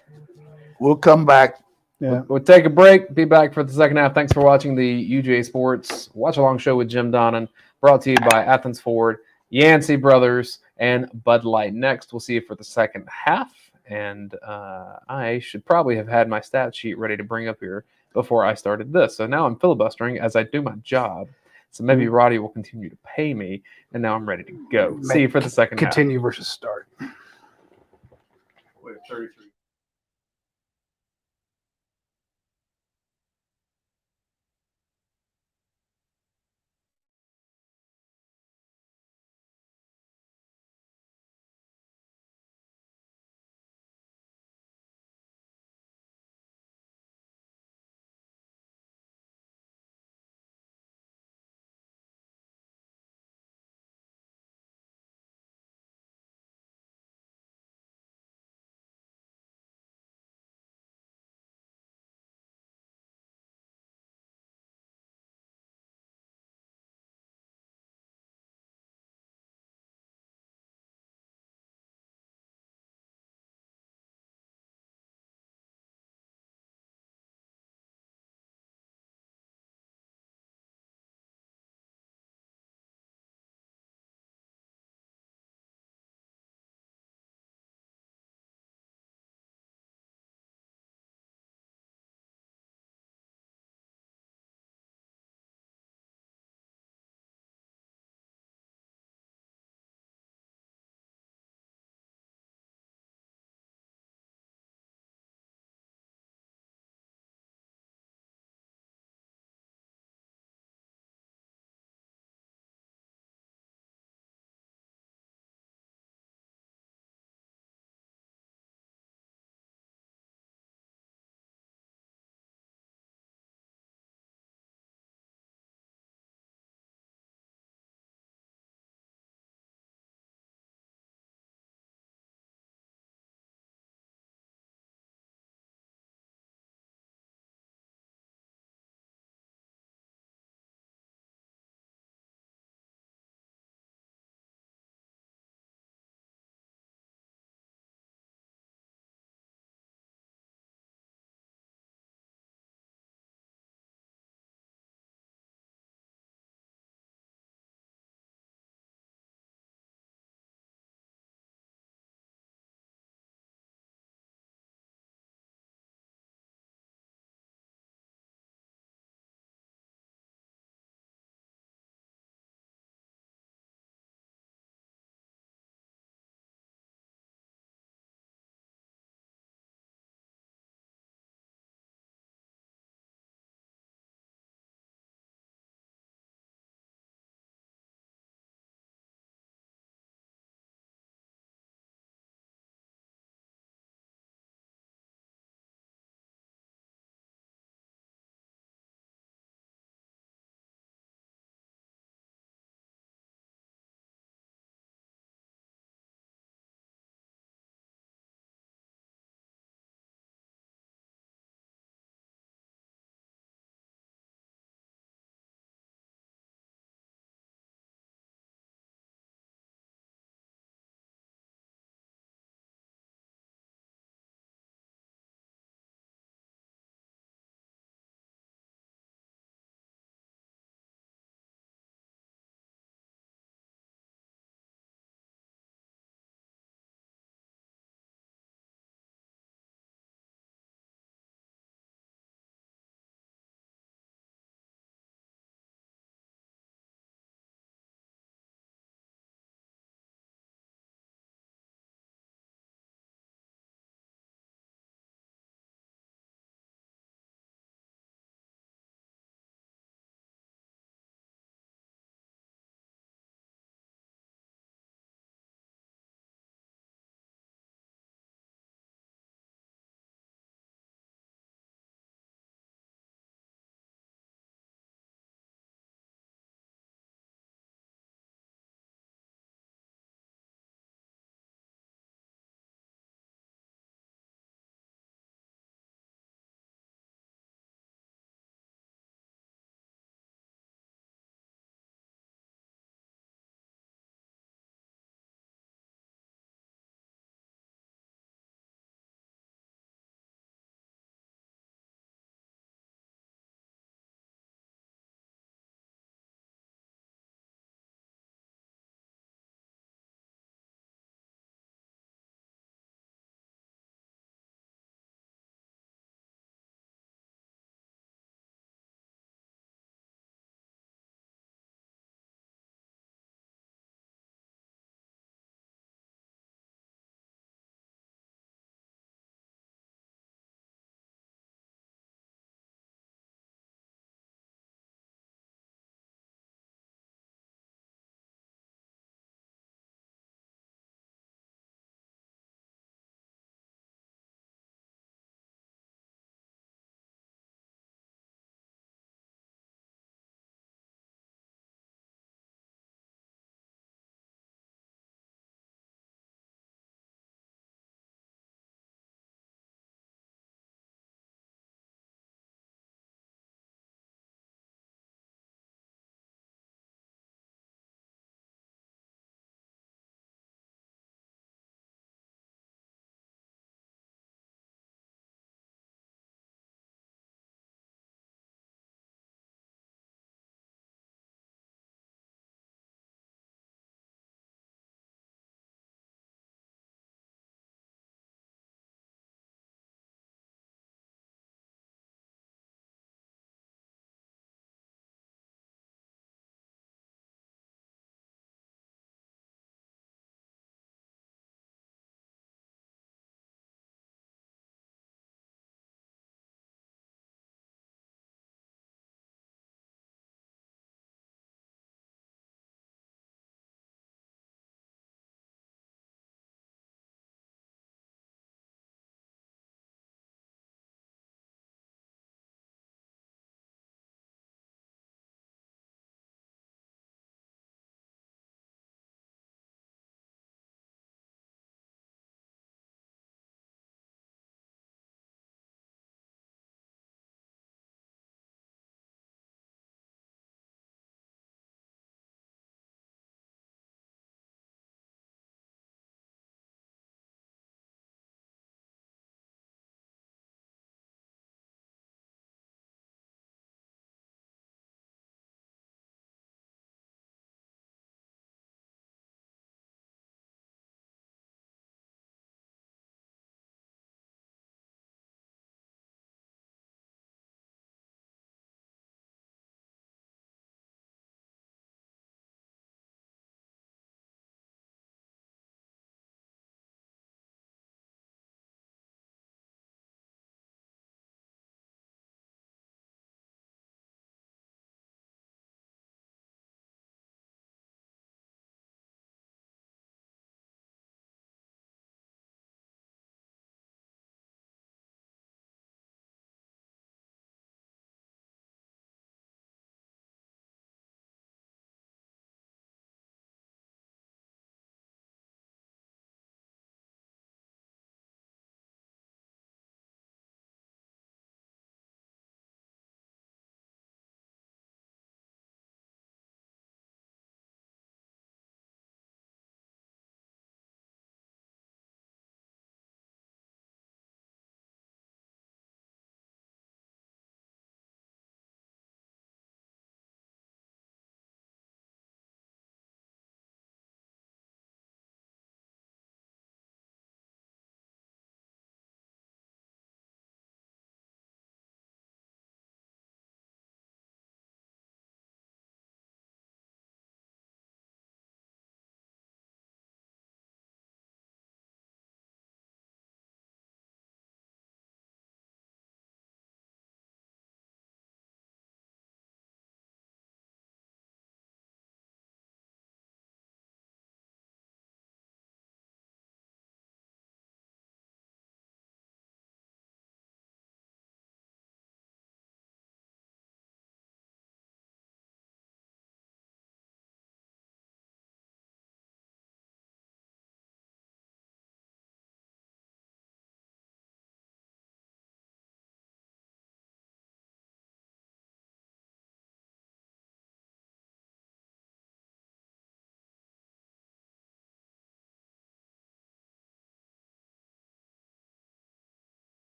We'll come back. Yeah. We'll take a break. Be back for the second half. Thanks for watching the UGA Sports Watch Along Show with Jim Donnan, brought to you by Athens Ford, Yancey Brothers, and Bud Light. Next, we'll see you for the second half. And I should probably have had my stat sheet ready to bring up here before I started this. So now I'm filibustering as I do my job. So maybe Radi will continue to pay me, and now I'm ready to go. See you for the second half. Continue versus start. Wait, 33.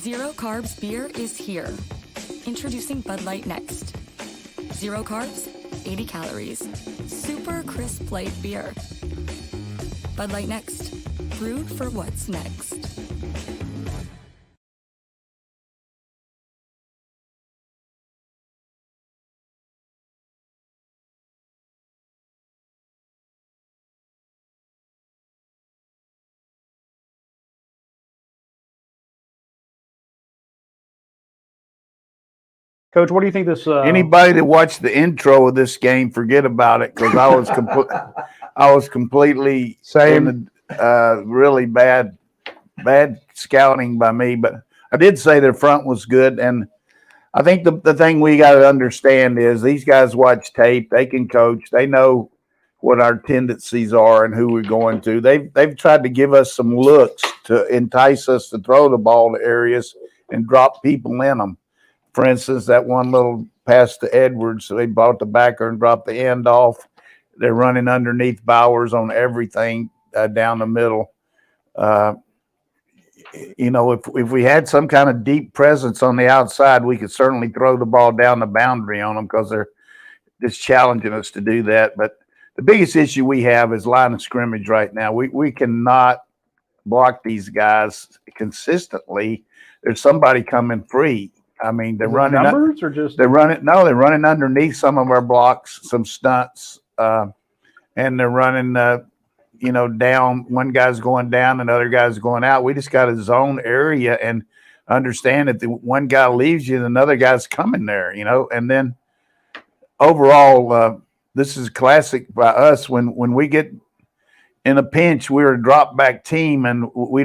Zero carbs beer is here. Introducing Bud Light Next. 0 carbs, 80 calories. Super crisp light beer. Bud Light Next. Brewed for what's next. Coach, what do you think this? Anybody that watched the intro of this game, forget about it, because I was completely Same. Really bad scouting by me. But I did say their front was good, and I think the thing we got to understand is these guys watch tape. They can coach. They know what our tendencies are and who we're going to. They've tried to give us some looks to entice us to throw the ball to areas and drop people in them. For instance, that one little pass to Edwards, so they bought the backer and dropped the end off. They're running underneath Bowers on everything down the middle. If we had some kind of deep presence on the outside, we could certainly throw the ball down the boundary on them because they're just challenging us to do that. But the biggest issue we have is line of scrimmage right now. We cannot block these guys consistently. There's somebody coming free. I mean, they're running numbers or just they're running underneath some of our blocks, some stunts, and they're running down. One guy's going down, another guy's going out. We just got a zone area and understand that the one guy leaves you, and another guy's coming there, and then overall, this is classic by us. When we get in a pinch, we're a drop back team, and we're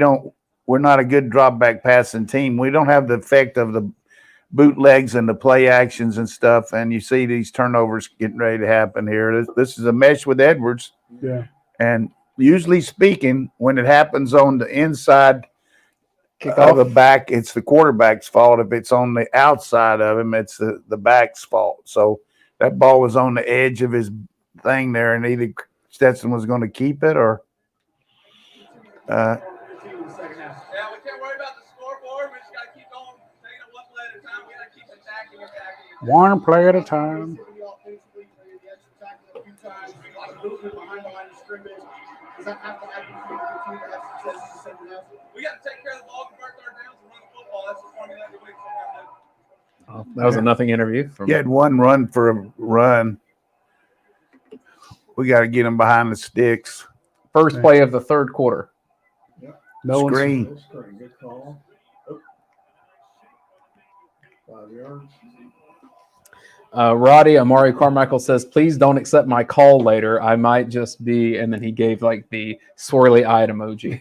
not a good drop back passing team. We don't have the effect of the bootlegs and the play actions and stuff, and you see these turnovers getting ready to happen here. This is a mesh with Edwards. Yeah. And usually speaking, when it happens on the inside of the back, it's the quarterback's fault. If it's on the outside of him, it's the back's fault. So that ball was on the edge of his thing there, and either Stetson was going to keep it or Yeah, we can't worry about the scoreboard. We just got to keep going, taking it one play at a time. We got to keep attacking. One play at a time. We got to take care of the ball, convert third downs, and run the football. That's the formula every week. That was a nothing interview. you had one run for a run. We got to get him behind the sticks. First play of the third quarter. No Screen. Good call. 5 yards. Radi Amari Carmichael says, please don't accept my call later. I might just be, and then he gave like the swirly eyed emoji.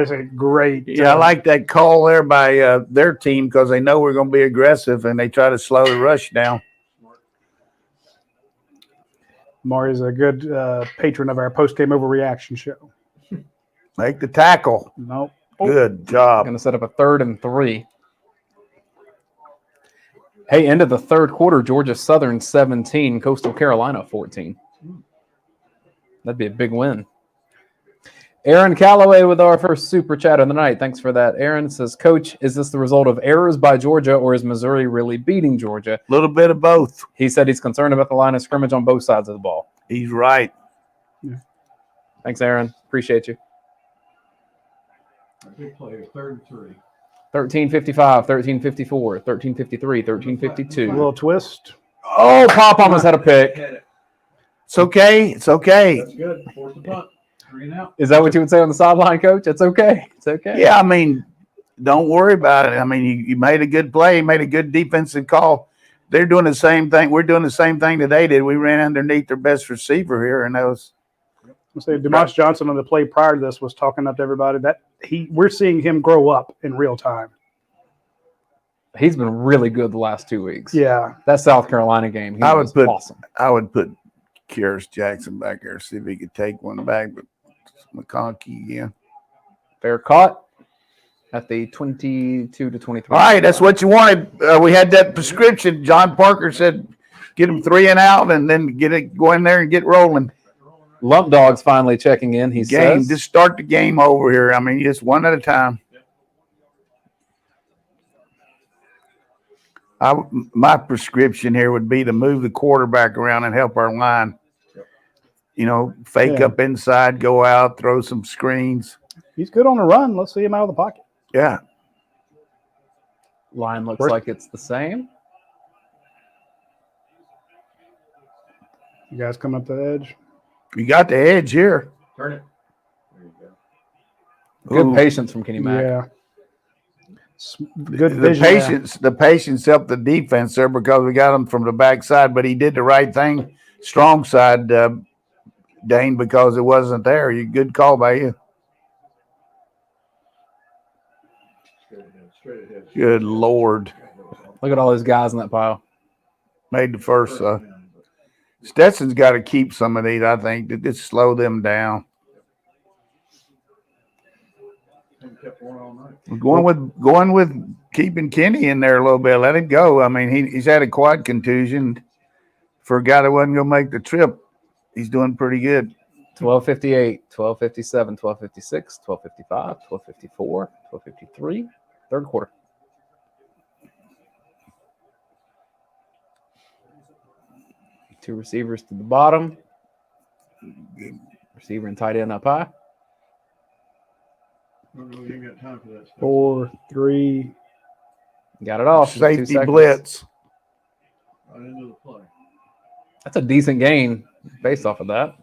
Is a great. Yeah, I like that call there by their team because they know we're going to be aggressive and they try to slow the rush down. Mari's a good patron of our post-game overreaction show. Make the tackle. Nope. Good job. Going to set up a 3rd and 3. Hey, end of the third quarter, Georgia Southern 17, Coastal Carolina 14. That'd be a big win. Aaron Calloway with our first super chat of the night. Thanks for that. Aaron says, Coach, is this the result of errors by Georgia or is Missouri really beating Georgia? A little bit of both. He said he's concerned about the line of scrimmage on both sides of the ball. He's right. Thanks, Aaron. Appreciate you. Big play, 3rd and 3. 13:55, 13:54, 13:53, 13:52. A little twist. Oh, Pop almost had a pick. It's okay. It's okay. That's good. Force the punt. 3 and out. Is that what you would say on the sideline, Coach? It's okay. It's okay. Yeah, I mean, don't worry about it. I mean, you made a good play, you made a good defensive call. They're doing the same thing. We're doing the same thing that they did. We ran underneath their best receiver here, and that was. I'll say Demosh Johnson on the play prior to this was talking up to everybody that we're seeing him grow up in real time. He's been really good the last 2 weeks. Yeah. That South Carolina game, he was awesome. I would put Kyrus Jackson back there, see if he could take one back, but McConkey again. Fair caught at the 22 to 23. All right, that's what you wanted. We had that prescription. John Parker said, get him 3 and out, and then go in there and get rolling. Lump Dog's finally checking in. He says, just start the game over here. I mean, just one at a time. My prescription here would be to move the quarterback around and help our line. You know, fake up inside, go out, throw some screens. He's good on the run. Let's see him out of the pocket. Yeah. Line looks like it's the same. You guys coming up the edge? You got the edge here. Turn it. There you go. Good patience from Kenny Mack. Yeah. Good vision. The patience helped the defense there because we got him from the backside, but he did the right thing, strong side, Dayne, because it wasn't there. Good call by you. Straight ahead. Good Lord. Look at all those guys in that pile. Made the first. Stetson's got to keep some of these, I think, to just slow them down. Kept one all night. We're going with keeping Kenny in there a little bit. Let him go. I mean, he's had a quad contusion. For a guy that wasn't going to make the trip, he's doing pretty good. 12:58, 12:57, 12:56, 12:55, 12:54, 12:53, third quarter. Two receivers to the bottom. Receiver and tight end up high. No, you ain't got time for that stuff. 4, 3. Got it off. 2 Safety seconds. blitz. Right into the play. That's a decent gain based off of that.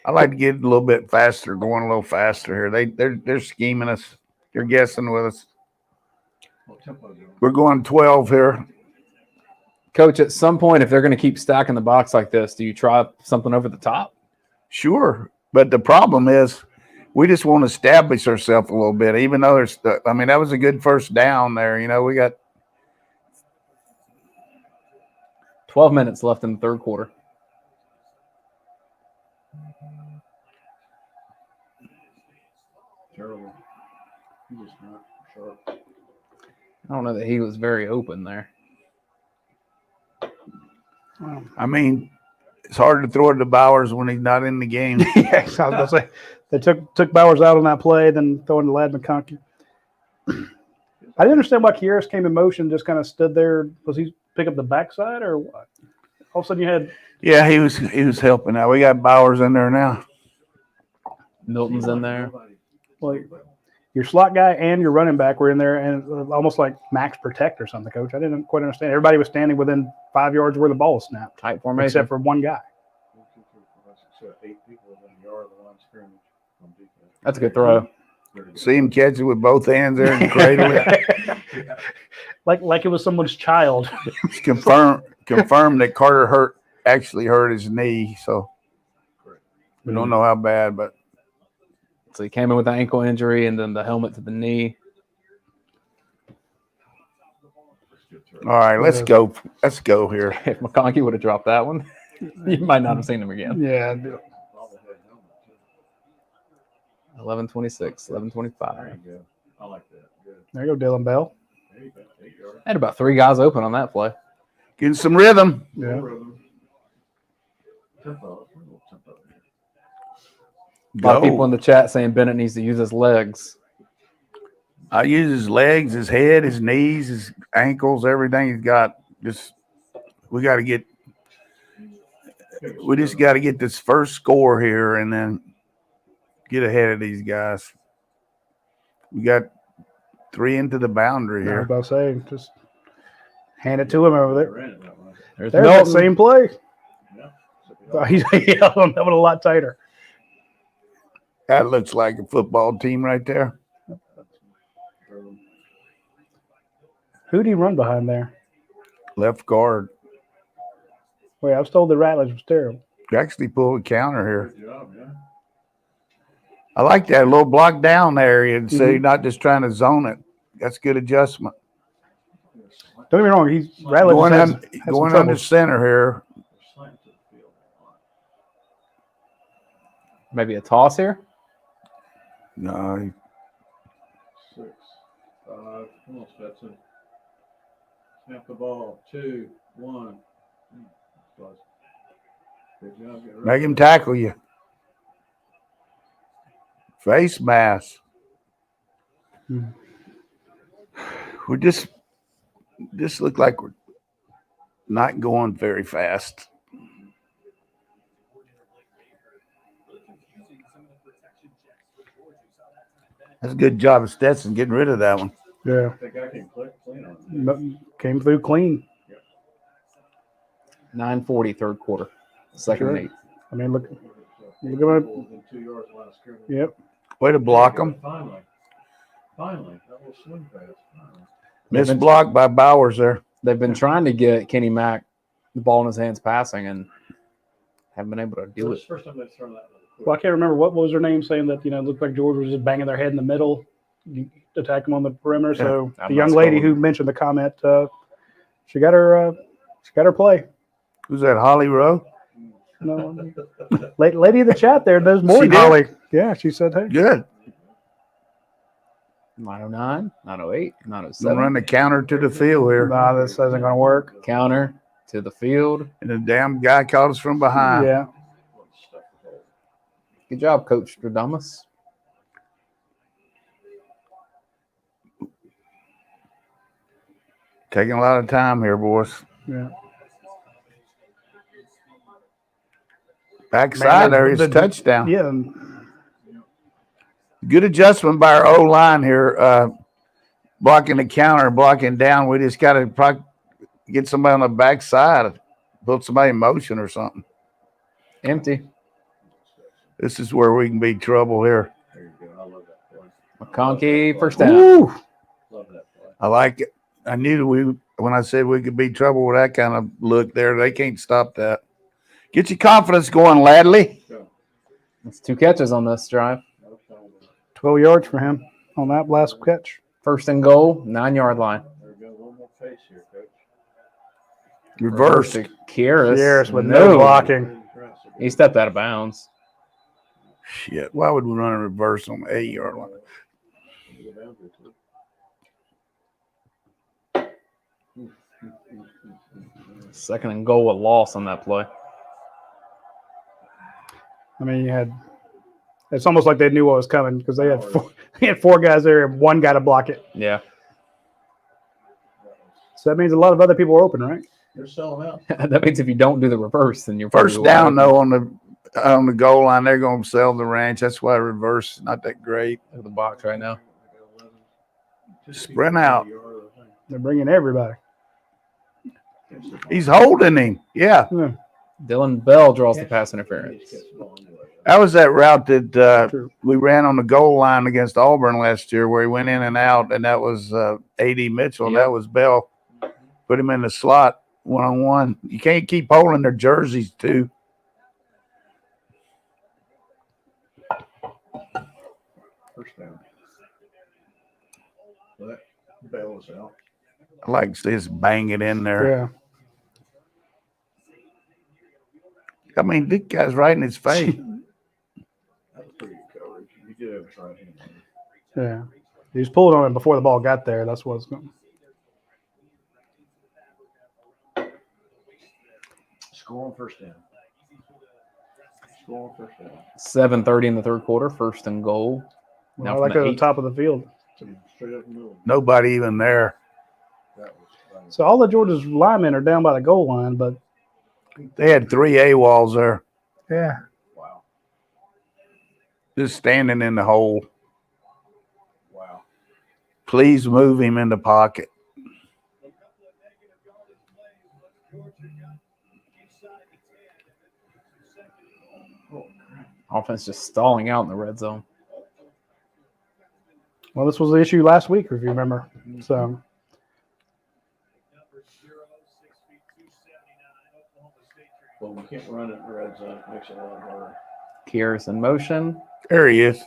I like to get a little bit faster, going a little faster here. They're scheming us. They're guessing with us. What tempo is it? We're going 12 here. Coach, at some point, if they're going to keep stacking the box like this, do you try something over the top? Sure. But the problem is we just want to establish ourselves a little bit, even though that was a good first down there. You know, we got 12 minutes left in the third quarter. Terrible. He was not sharp. I don't know that he was very open there. I mean, it's hard to throw it to Bowers when he's not in the game. Yeah, I was going to say. They took Bowers out on that play, then throwing to Lad McConkey. I didn't understand why Kieras came in motion, just kind of stood there. Was he pick up the backside or what? All of a sudden you had – Yeah, he was helping out. We got Bowers in there now. Milton's in there. like your slot guy and your running back were in there, and almost like max protect or something, Coach. I didn't quite understand. Everybody was standing within 5 yards where the ball was snapped. Tight formation. Except for one guy. 8 people within a yard of the line of scrimmage on defense. That's a good throw. See him catch it with both hands there and cradle it. like it was someone's child. It's confirmed that Carter actually hurt his knee, so we don't know how bad, but So he came in with an ankle injury and then the helmet to the knee. all right, let's go. Let's go here. If McConkey would have dropped that one, you might not have seen him again. Yeah. 11:26, 11:25. There you go. I like that. Good. There you go, Dylan Bell. There you go. 8 yards. Had about 3 guys open on that play. Getting some rhythm. Yeah. Tempo. A little tempo here. A lot of people Go. in the chat saying Bennett needs to use his legs. I use his legs, his head, his knees, his ankles, everything he's got. We just got to get this first score here and then get ahead of these guys. We got 3 into the boundary I was here. about to say, just hand it to him over there. Ran it that way. There's There's that Milton. same play. Yeah. Oh, he's on that one a lot tighter. That looks like a football team right there. Who'd he run behind there? Left guard. Wait, I was told the Rattlers was terrible. Actually pulled a counter here. Good job, yeah. I like that little block down area and say not just trying to zone it. That's good adjustment. Don't get me wrong, Rattlers Going, has un, some going trouble. under center here. Slant to the field. Maybe a toss here. No, 6, 5. Come on, Stetson. Snap the ball. 2, 1. Good job. Get make him tackle you. Face mask. We're just This looked like we're not going very fast. That's a good job of Stetson getting rid of that one. Yeah. The guy came clean on it. No, came through clean. 9:40 third quarter. Second and 8. I mean, look at Within 2 yards of the line of scrimmage. Yep. Way to block them. Finally. That little swing pass. Finally. Missed block by Bowers there. They've been trying to get Kenny Mack the ball in his hands passing and haven't been able to do This is it. the first time they've thrown that little quick. Well, I can't remember what was her name saying that, it looked like Georgia was just banging their head in the middle, you attack them on the perimeter. Yeah, So I'm the not young lady scrolling. who mentioned the comment, she got her play. Who's that, Holly Rowe? No, lady in the chat there knows more She than did? Holly. Yeah, she said, hey. Good. 909, 908, Don't 907. run the counter to the field here. Nah, this isn't going to work. Counter to the field. And the damn guy caught us from behind. Yeah. Good job, Coach Stradamus. Taking a lot of time here, boys. Yeah. Backside there is a touchdown. Yeah. Good adjustment by our O-line here, blocking the counter, blocking down. We just got to get somebody on the backside, put somebody in motion or something. Empty. This is where we can be trouble here. There you go. I love that play. McConkey, first down. Woo! Love that play. I like it. I knew when I said we could be trouble with that kind of look there, they can't stop that. Get your confidence going, Ladley. That's 2 catches on this drive. 12 yards for him on that last catch. First and goal, 9-yard line. There we go. A little more pace here, coach. Reverse. to Kieris. Kieris with no blocking. He stepped out of bounds. Shit. Why would we run a reverse on the 8-yard line? Second and goal, a loss on that play. I mean, it's almost like they knew what was coming because they had 4 guys there and 1 guy to block it. Yeah. So that means a lot of other people were open, right? They're selling out. That means if you don't do the reverse, then you're First probably down, wide though, on the goal line, they're going to sell the ranch. That's why reverse is not that great. open to the box right now. Sprint out. They're bringing everybody. He's holding him. Yeah. Dylan Bell draws the pass interference. That was that route that True. we ran on the goal line against Auburn last year where he went in and out, and that was A.D. Mitchell. Yep. That was Bell. Put him in the slot one-on-one. You can't keep holding their jerseys, too. First down. Well, that Bell is out. I like to just bang it in there. Yeah. I mean, this guy's right in his face. That was pretty good coverage. He did have a try hand. Yeah. He was pulling on it before the ball got there. That's what's going. Score on first down. Score on first down. 7:30 in the third quarter, first and goal. Well, I from like the it at the 8. top of the field. Straight up the middle. Nobody even there. That was So all the Georgia's linemen are down by the goal line, but They had 3 AWOLs there, yeah, wow. just standing in the hole. Wow. Please move him in the pocket. Offense just stalling out in the red zone. well, this was the issue last week, if you remember. So Well, we can't run it in the red zone. It makes it a lot harder. Kieris in motion. There he is.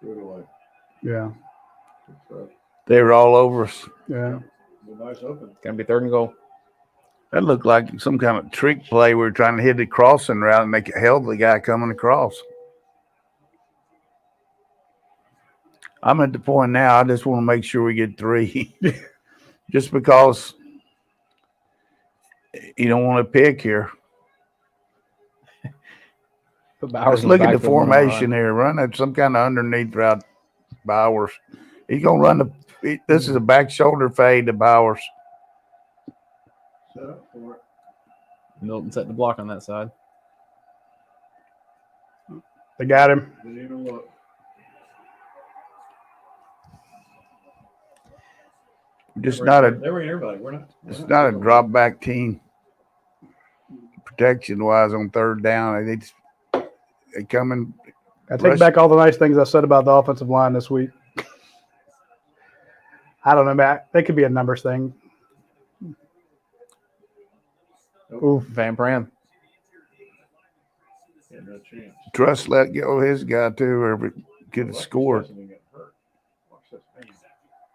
Throw it away. yeah, Throw it. They were all over us. yeah. Be nice open. Gonna be third and goal. That looked like some kind of trick play. We were trying to hit the crossing route and they held the guy coming across. I'm at the point now, I just want to make sure we get 3. Just because you don't want to pick here. Put Bowers Let's in look at the backfield, run. formation here. Run at some kind of underneath route, Bowers. He's going to run this is a back shoulder fade to Bowers. Set up for it. Milton set the block on that side. They got him. Didn't even look. Just They not a were in everybody. it's not a drop back team. Protection wise on third down, they come in. I take back all the nice things I said about the offensive line this week. I don't know, Matt. That could be a numbers thing. Ooh, Van Bram. Yeah, no chance. Trust let go his guy too, or we could have scored. Doesn't even get hurt. Watch this thing.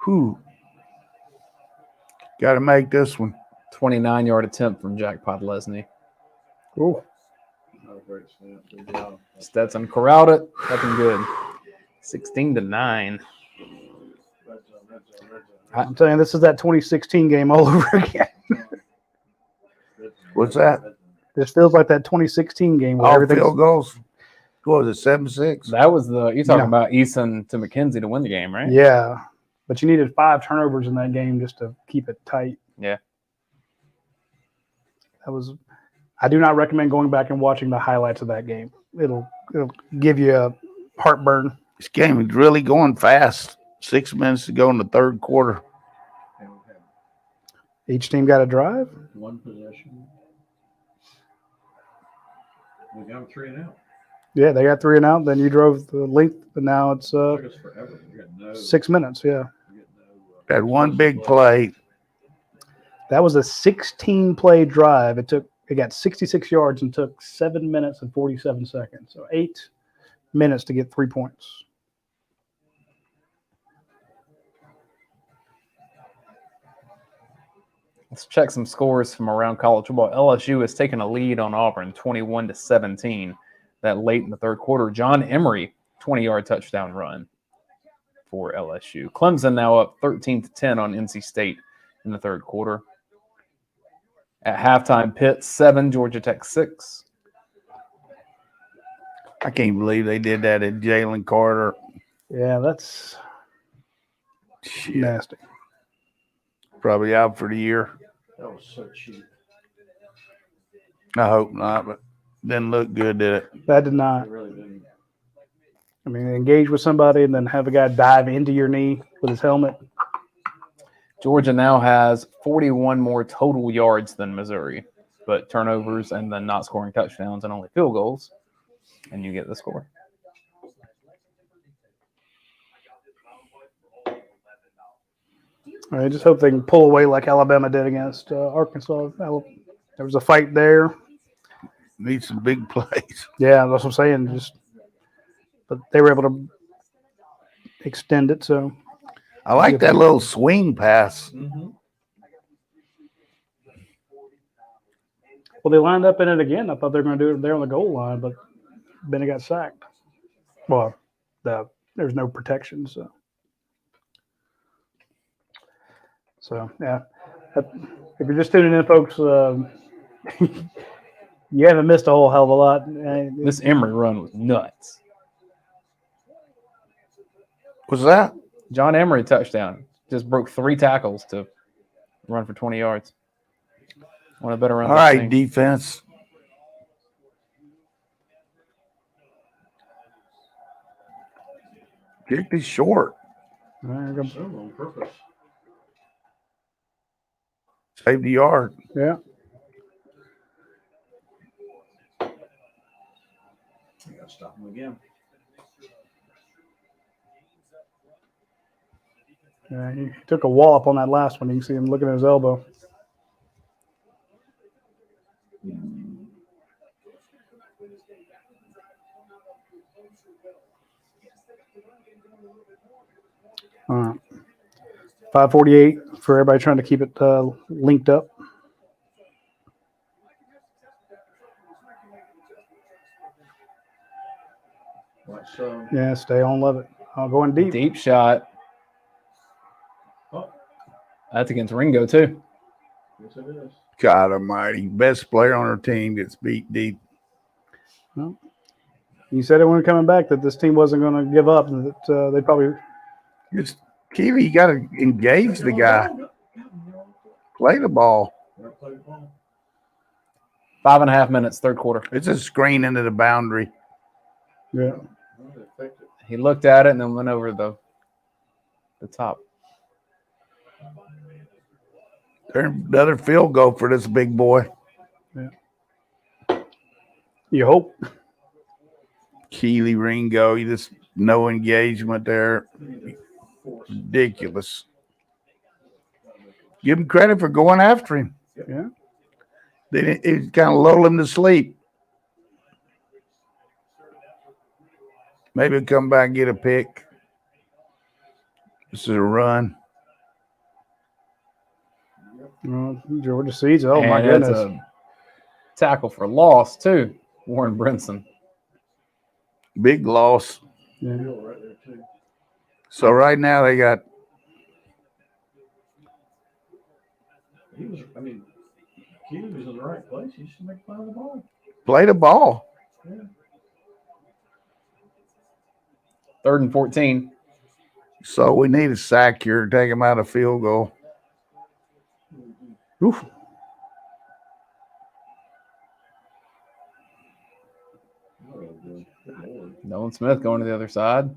Whew. Got to make this one. 29-yard attempt from Jack Podlesny. Ooh. Not a great snap. Good job. Stetson corralled it. Looking good. 16-9. Red zone. I'm telling you, this is that 2016 game all over again. What's that? This feels like that 2016 game where All everything's field goals. What was it, 7-6? That was you're talking Yeah. about Eason to McKenzie to win the game, right? Yeah, but you needed 5 turnovers in that game just to keep it tight. Yeah. I do not recommend going back and watching the highlights of that game. It'll give you a heartburn. This game is really going fast. 6 minutes to go in the third quarter. And we had Each team got a drive. one possession. We got 3 and out. Yeah, they got 3 and out. Then you drove the length, but now it's Took us forever. We got no. 6 minutes. Yeah, we got no, Had one big play. that was a 16-play drive. It got 66 yards and took 7 minutes and 47 seconds. So 8 minutes to get 3 points. Let's check some scores from around college football. LSU has taken a lead on Auburn, 21-17. That late in the third quarter, John Emery, 20-yard touchdown run for LSU. Clemson now up 13-10 on NC State in the third quarter. At halftime, Pitt 7, Georgia Tech 6. I can't believe they did that at Jalen Carter. Yeah, that's nasty. Probably out for the year. that was so cheap. I hope not, but didn't look good, did it? That did not. It really didn't. I mean, engage with somebody and then have a guy dive into your knee with his helmet. Georgia now has 41 more total yards than Missouri, but turnovers and then not scoring touchdowns and only field goals, and you get the score. I just hope they can pull away like Alabama did against Arkansas. There was a fight there. Need some big plays. Yeah, that's what I'm saying. But they were able to extend it. So I like that little swing pass. Mm-hmm. well, they lined up in it again. I thought they were going to do it there on the goal line, but Bennett got sacked. Well, there's no protection. So yeah. If you're just tuning in, folks, you haven't missed a whole hell of a lot. This Emery run was nuts. What's that? John Emery touchdown. Just broke 3 tackles to run for 20 yards. One of the better runs. All right, defense. Kicked it short. All right, So on purpose. Saved the yard. yeah. We got to stop him again. Yeah, he took a wallop on that last one. You can see him looking at his elbow. All right. 5:48 for everybody trying to keep it linked up. Like so. Yeah, stay on, love it. Going deep. Deep shot. Oh, That's against Ringo, too. yes it is. God almighty. Best player on our team gets beat deep. Well, you said it when coming back that this team wasn't going to give up and that they probably Just Keely, you got to engage the guy. Play the ball. 5.5 minutes, third quarter. It's a screen into the boundary. Yeah. He looked at it and then went over the top. There's another field goal for this big boy. Yeah. You hope. Keely Ringo, you just no engagement there. Ridiculous. Give him credit for going after him. Yeah. It kind of lulled him to sleep. Maybe he'll come back and get a pick. This is a run. Georgia sees it. Oh, my And goodness. it's a tackle for loss, too. Warren Brinson. Big loss. Yeah. So right now they got He was in the right place. He should make play on the ball. play the ball. Yeah. 3rd and 14. So we need a sack here, take him out of field goal. Oof. Nolan Smith going to the other side.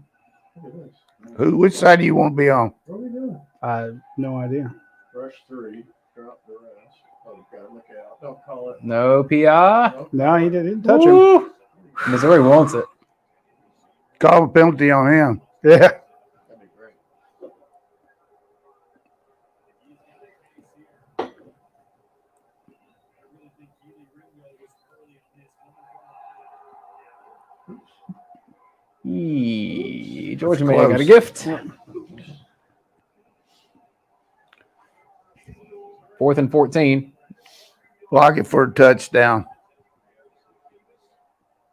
Which side do you want to be on? What are we doing? I have no idea. Rush 3, drop the rest. Oh, God, look out. Don't call it. No PI. No, he didn't touch him. Woo! Missouri wants it. Call a penalty on him. Yeah. That'd be great. Georgia may have got a Close. gift. 4th and 14. Block it for a touchdown.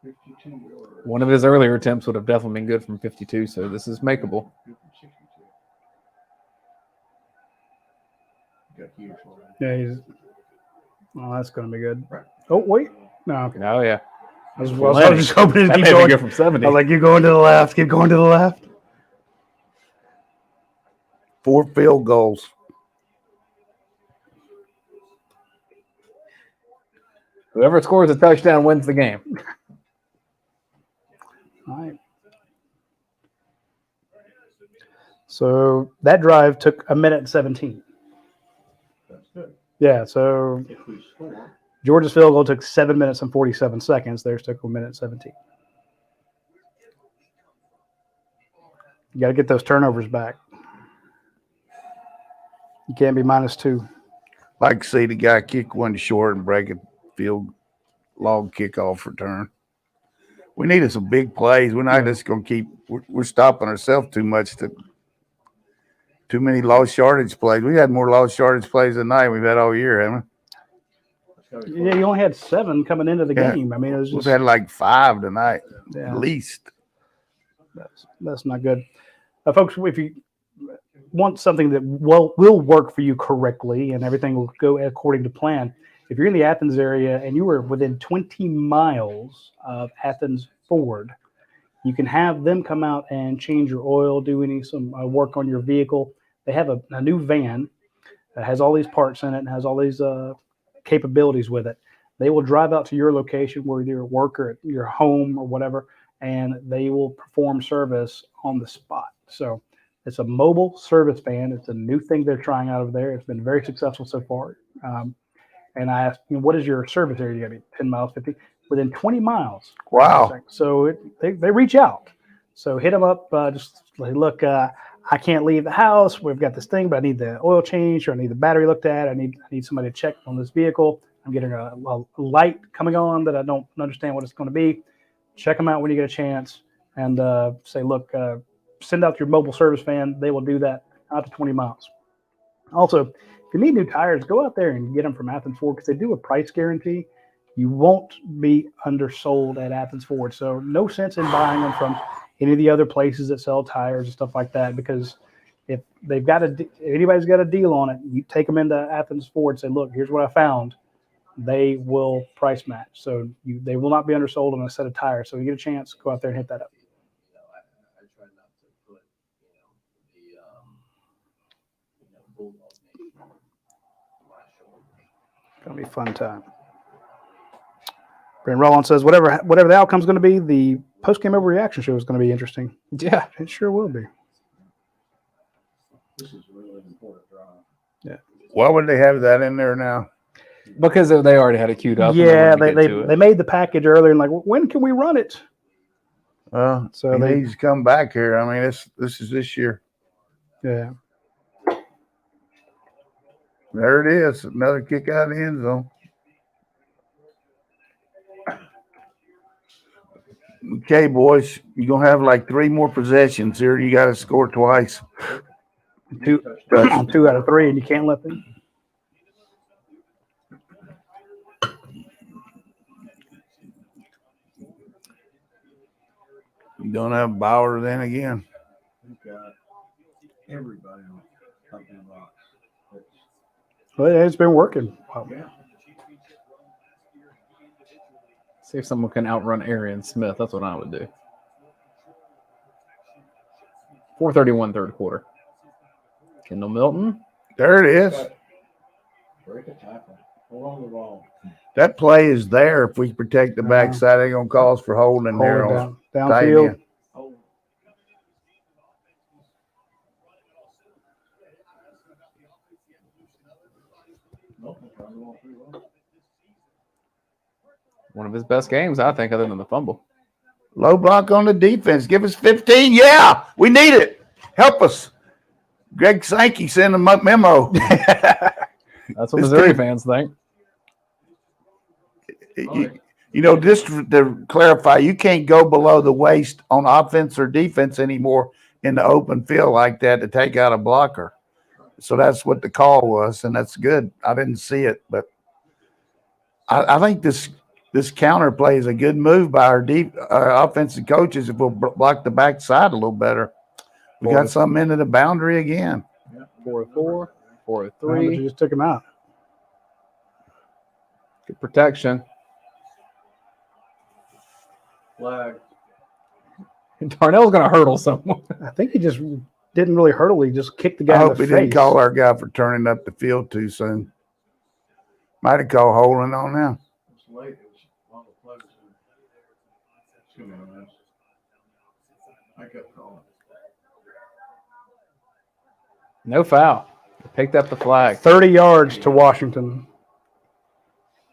52 yards. One of his earlier attempts would have definitely been good from 52, so this is makeable. Good from 62. Got huge one. Yeah, he's. Oh, that's going to be good. Oh, wait. No, okay. Oh, yeah. I was just hoping to That keep made me going. go from 70. I was like, you're going to the left. Keep going to the left. 4 field goals. Whoever scores a touchdown wins the game. All right. So that drive took 1:17. That's good. Yeah, so If we score, Georgia's field goal took 7 minutes and 47 seconds. Theirs took 1:17. You got to get those turnovers back. You can't be -2. Like to see the guy kick one short and break a field log kickoff return. We needed some big plays. We're not just going to keep – we're stopping ourselves too much. Too many lost yardage plays. We had more lost yardage plays tonight we've had all year, haven't that's gotta be Yeah, you only had 7 coming into the Yeah. game. I mean, it was we? We've just had like 5 tonight, yeah, at least. that's not good. Folks, if you want something that will work for you correctly and everything will go according to plan, if you're in the Athens area and you are within 20 miles of Athens Ford, you can have them come out and change your oil, do some work on your vehicle. They have a new van that has all these parts in it and has all these capabilities with it. They will drive out to your location, where you're at work or at your home or whatever, and they will perform service on the spot. So it's a mobile service van. It's a new thing they're trying out over there. It's been very successful so far. And I asked, what is your service area? You got to be 10 miles, 50, within 20 miles. Wow. So they reach out. So hit them up. Just like, look, I can't leave the house. We've got this thing, but I need the oil change, or I need the battery looked at. I need somebody to check on this vehicle. I'm getting a light coming on that I don't understand what it's going to be. Check them out when you get a chance, and say, look, send out your mobile service van. They will do that out to 20 miles. Also, if you need new tires, go out there and get them from Athens Ford, because they do a price guarantee. You won't be undersold at Athens Ford. So no sense in buying them from any of the other places that sell tires and stuff like that, because if anybody's got a deal on it, you take them into Athens Ford and say, look, here's what I found. They will price match. So they will not be undersold on a set of tires. So you get a chance, go out there and hit that up. I try not to put, Gonna be a fun time. Brandon Rollins says, whatever the outcome's going to be, the post-game overreaction show is going to be interesting. Yeah. It sure will be. This is really an important drive. Yeah. Why would they have that in there now? Because they already had it queued up. Yeah, and they made the package earlier and like, when can we run it? Well, So he they needs to come back here. I mean, this is this year. yeah. There it is. Another kick out of the end zone. Okay, boys, you're going to have like 3 more possessions here. You got to score twice. 2 out of 3, and you can't let them. You don't have Bauer then again. We've got everybody on top of the box. Well, it's been working. Yeah. See if someone can outrun Arian Smith. That's what I would do. 4:31 third quarter. Kendall Milton. There it is. Break a tackle. Hold on the ball. That play is there. If we protect the backside, they're going to call us for holding there. Hold it on tight downfield. end. Oh, One of his best games, I think, other than the fumble. Low block on the defense. Give us 15. Yeah, we need it. Help us. Greg Sankey sent a memo. That's what Missouri fans think. Just to clarify, you can't go below the waist on offense or defense anymore in the open field like that to take out a blocker. So that's what the call was, and that's good. I didn't see it, but I think this counter play is a good move by our offensive coaches if we'll block the backside a little better. We got something into the boundary again. 4-4, But you 4-3. just took him out. Good protection. flag. Darnell's going to hurdle someone. I think he just didn't really hurdle. He just kicked the guy I in hope the he face. didn't call our guy for turning up the field too soon. Might have called holding on now. It's late. It was one of the plays. Excuse me, man. I kept calling. No foul. Picked up the flag. 30 yards to Washington.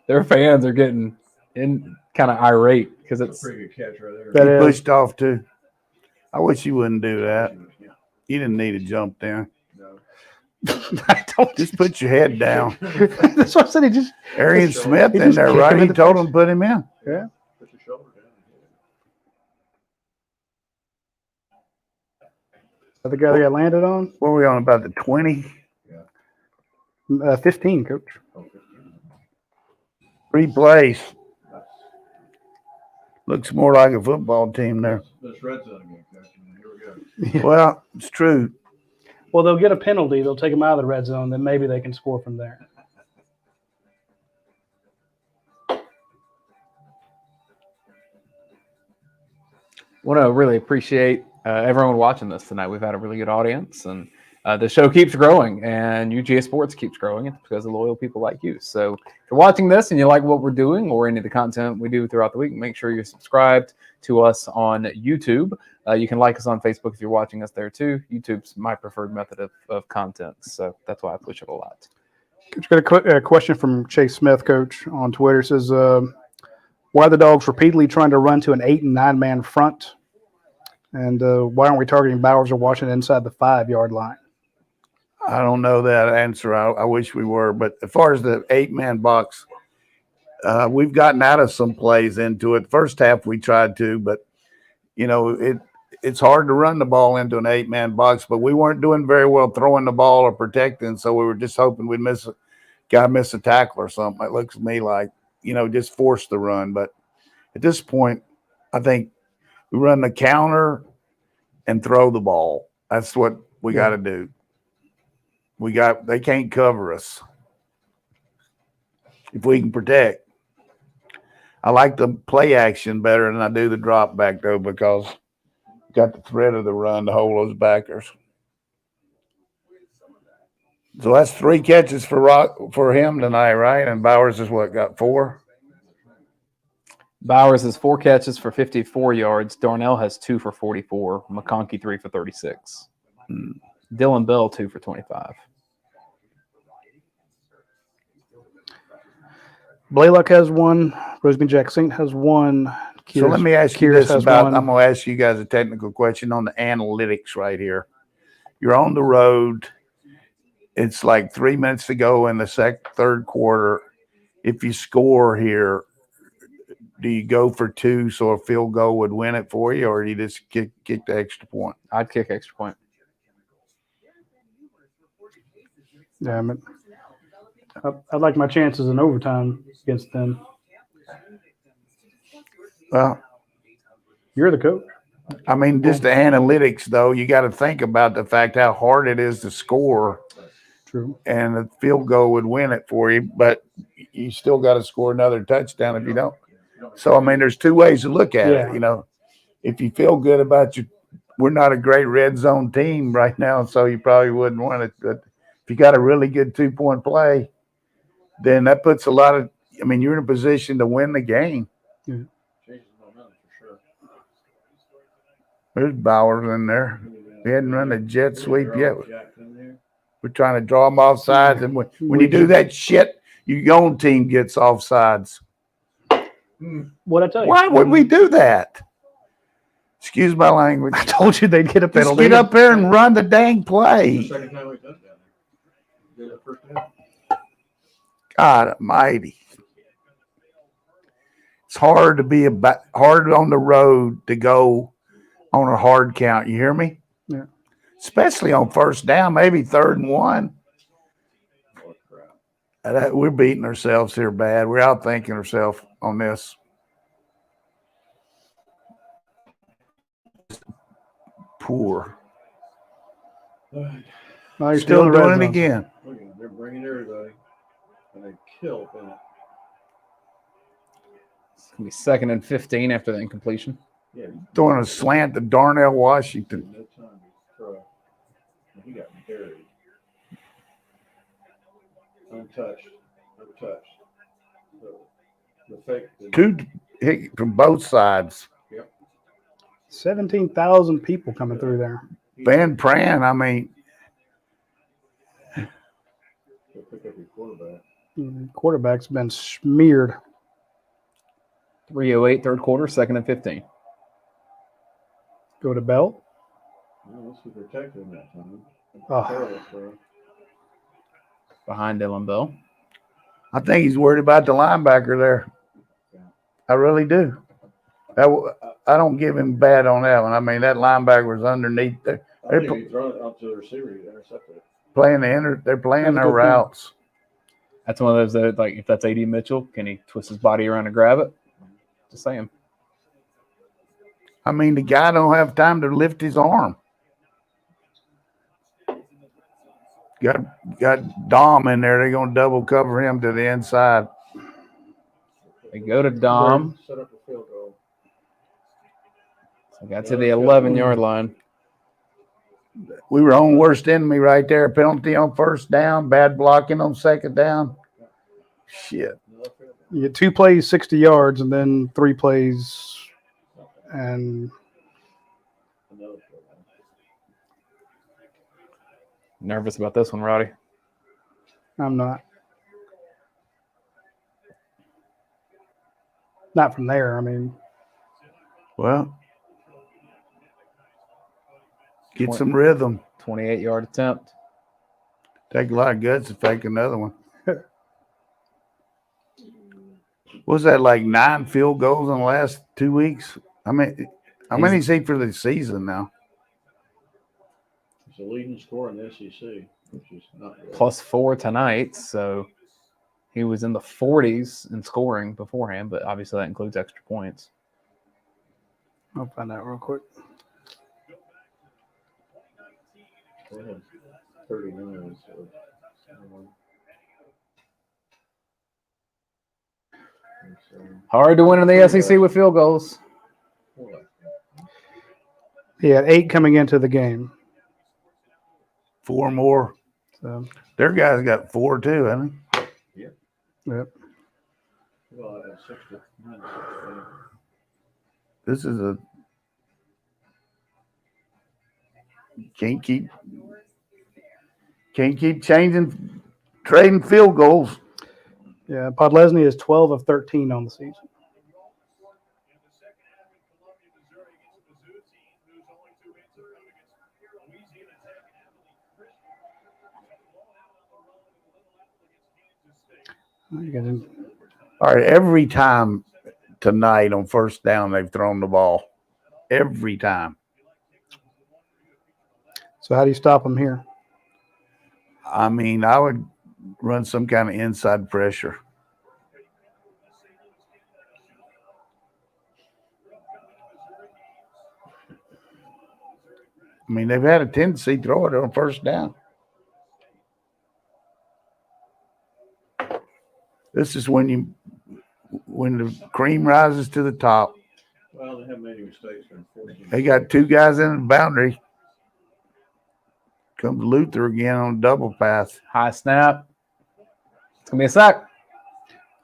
Their fans are getting in kind of irate because That's it's a pretty good catch right there. That He is. pushed off too. I wish he wouldn't do that. Yeah. He didn't need to jump down. No. I don't Just put your head down. That's what I said. He just Arian Smith He in just there, kicked him right? in He the told face. him to put him in. Put your shoulder down. the guy that got landed on. What were we on, about the 20? 15, coach. Okay. 3 plays. Looks more like a football team there. This red zone again, Coach. Here we go. Well, it's true. Well, they'll get a penalty. They'll take him out of the red zone. Then maybe they can score from there. want to really appreciate everyone watching this tonight. We've had a really good audience, and the show keeps growing, and UGA Sports keeps growing. It's because of loyal people like you. So if you're watching this and you like what we're doing or any of the content we do throughout the week, make sure you're subscribed to us on YouTube. You can like us on Facebook if you're watching us there too. YouTube's my preferred method of content, so that's why I push it a lot. Coach, got a question from Chase Smith, Coach, on Twitter. It says, why are the Dogs repeatedly trying to run to an 8- and 9-man front? And why aren't we targeting Bowers or Washington inside the 5-yard line? I don't know that answer. I wish we were. But as far as the 8-man box, we've gotten out of some plays into it. First half we tried to, but, it's hard to run the ball into an 8-man box. But we weren't doing very well throwing the ball or protecting, so we were just hoping we'd miss a tackle or something. It looks to me like, just force the run. But at this point, I think we run the counter and throw the ball. That's what we got to do. They can't cover us if we can protect. I like the play action better than I do the drop back though, because you got the threat of the run to hold those backers. So that's 3 catches for him tonight, right? And Bowers is what, got 4? Bowers has 4 catches for 54 yards. Darnell has 2 for 44. McConkey 3 for 36. Dylan Bell 2 for 25. Blaylock has 1. Roseman Jackson has 1. So let me ask you this about. I'm going to ask you guys a technical question on the analytics right here. You're on the road. It's like 3 minutes to go in the third quarter. If you score here, do you go for 2 so a field goal would win it for you, or do you just kick the extra point? I'd kick extra point. Yeah, I like my chances in overtime against them. Well, you're the coach. I mean, just the analytics, though, you got to think about the fact how hard it is to score. True. And the field goal would win it for you, but you still got to score another touchdown if you don't. So, I mean, there's 2 ways to look at it. You know, if you feel good about we're not a great red zone team right now, so you probably wouldn't want it. But if you got a really good 2-point play, then that puts a lot of – I mean, you're in a position to win the game. Yeah. There's Bowers in there. We hadn't run a jet sweep yet. We're trying to draw them off sides. And when you do that shit, your own team gets off sides. What'd I tell you? Why would we do that? Excuse my language. I told you they'd get a penalty. Just get up there and run the dang play. The second time we've done that. Did it first down. God almighty. It's hard to be hard on the road to go on a hard count. You hear me? Yeah. Especially on first down, maybe 3rd and 1. We're beating ourselves here bad. We're outthinking ourselves on this. Poor. No, you're Still in the red doing it zone. again. Look at them. They're bringing everybody. And they kill Bennett. It's going to be 2nd and 15 after the incompletion. Yeah. Throwing a slant to Darnell Washington. No time to throw. He got buried. Untouched. No touch. The fake. 2 hit from both sides. 17,000 people coming through there. Van Pran, I mean, Pick up your quarterback. Quarterback's been smeared. 3:08 third quarter, 2nd and 15. Go to Bell. Well, let's be protected in that time. Oh. Behind Dylan Bell. I think he's worried about the linebacker there. I really do. I don't give him bad on that one. I mean, that linebacker was underneath there. I think if you throw it up to the receiver, you intercept it. They're playing their routes. That's one of those that, like, if that's A.D. Mitchell, can he twist his body around and grab it? Just saying. I mean, the guy don't have time to lift his arm. Got Dom in there. They're going to double cover him to the inside. They go to Dom. Set up a field goal. So got to the 11-yard line. We were on worst enemy right there. Penalty on first down. Bad blocking on second down. Shit. You get 2 plays, 60 yards, and then 3 plays, and Nervous about this one, Roddy? I'm not. Not from there. I mean, Well, get some rhythm. 28-yard attempt. Take a lot of guts to fake another one. Was that like 9 field goals in the last 2 weeks? I mean, how many is he for the season now? He's the leading scorer in the SEC, which is not good. +4 tonight, so he was in the 40s in scoring beforehand, but obviously that includes extra points. I'll find out real quick. They had 39. So, Hard to win in the SEC with field goals. He had 8 coming into the game. 4 more. So Their guys got 4 too, hasn't he? Yep. Well, at 60. This is a can't keep changing, trading field goals. Yeah, Podlesny is 12 of 13 on the season. All right, every time tonight on first down they've thrown the ball. Every time. So how do you stop them here? I mean, I would run some kind of inside pressure. I mean, they've had a tendency to throw it on first down. This is when the cream rises to the top. Well, they haven't made any mistakes. They got 2 guys in the boundary. Comes Luther again on a double pass. High snap. It's going to be a sack.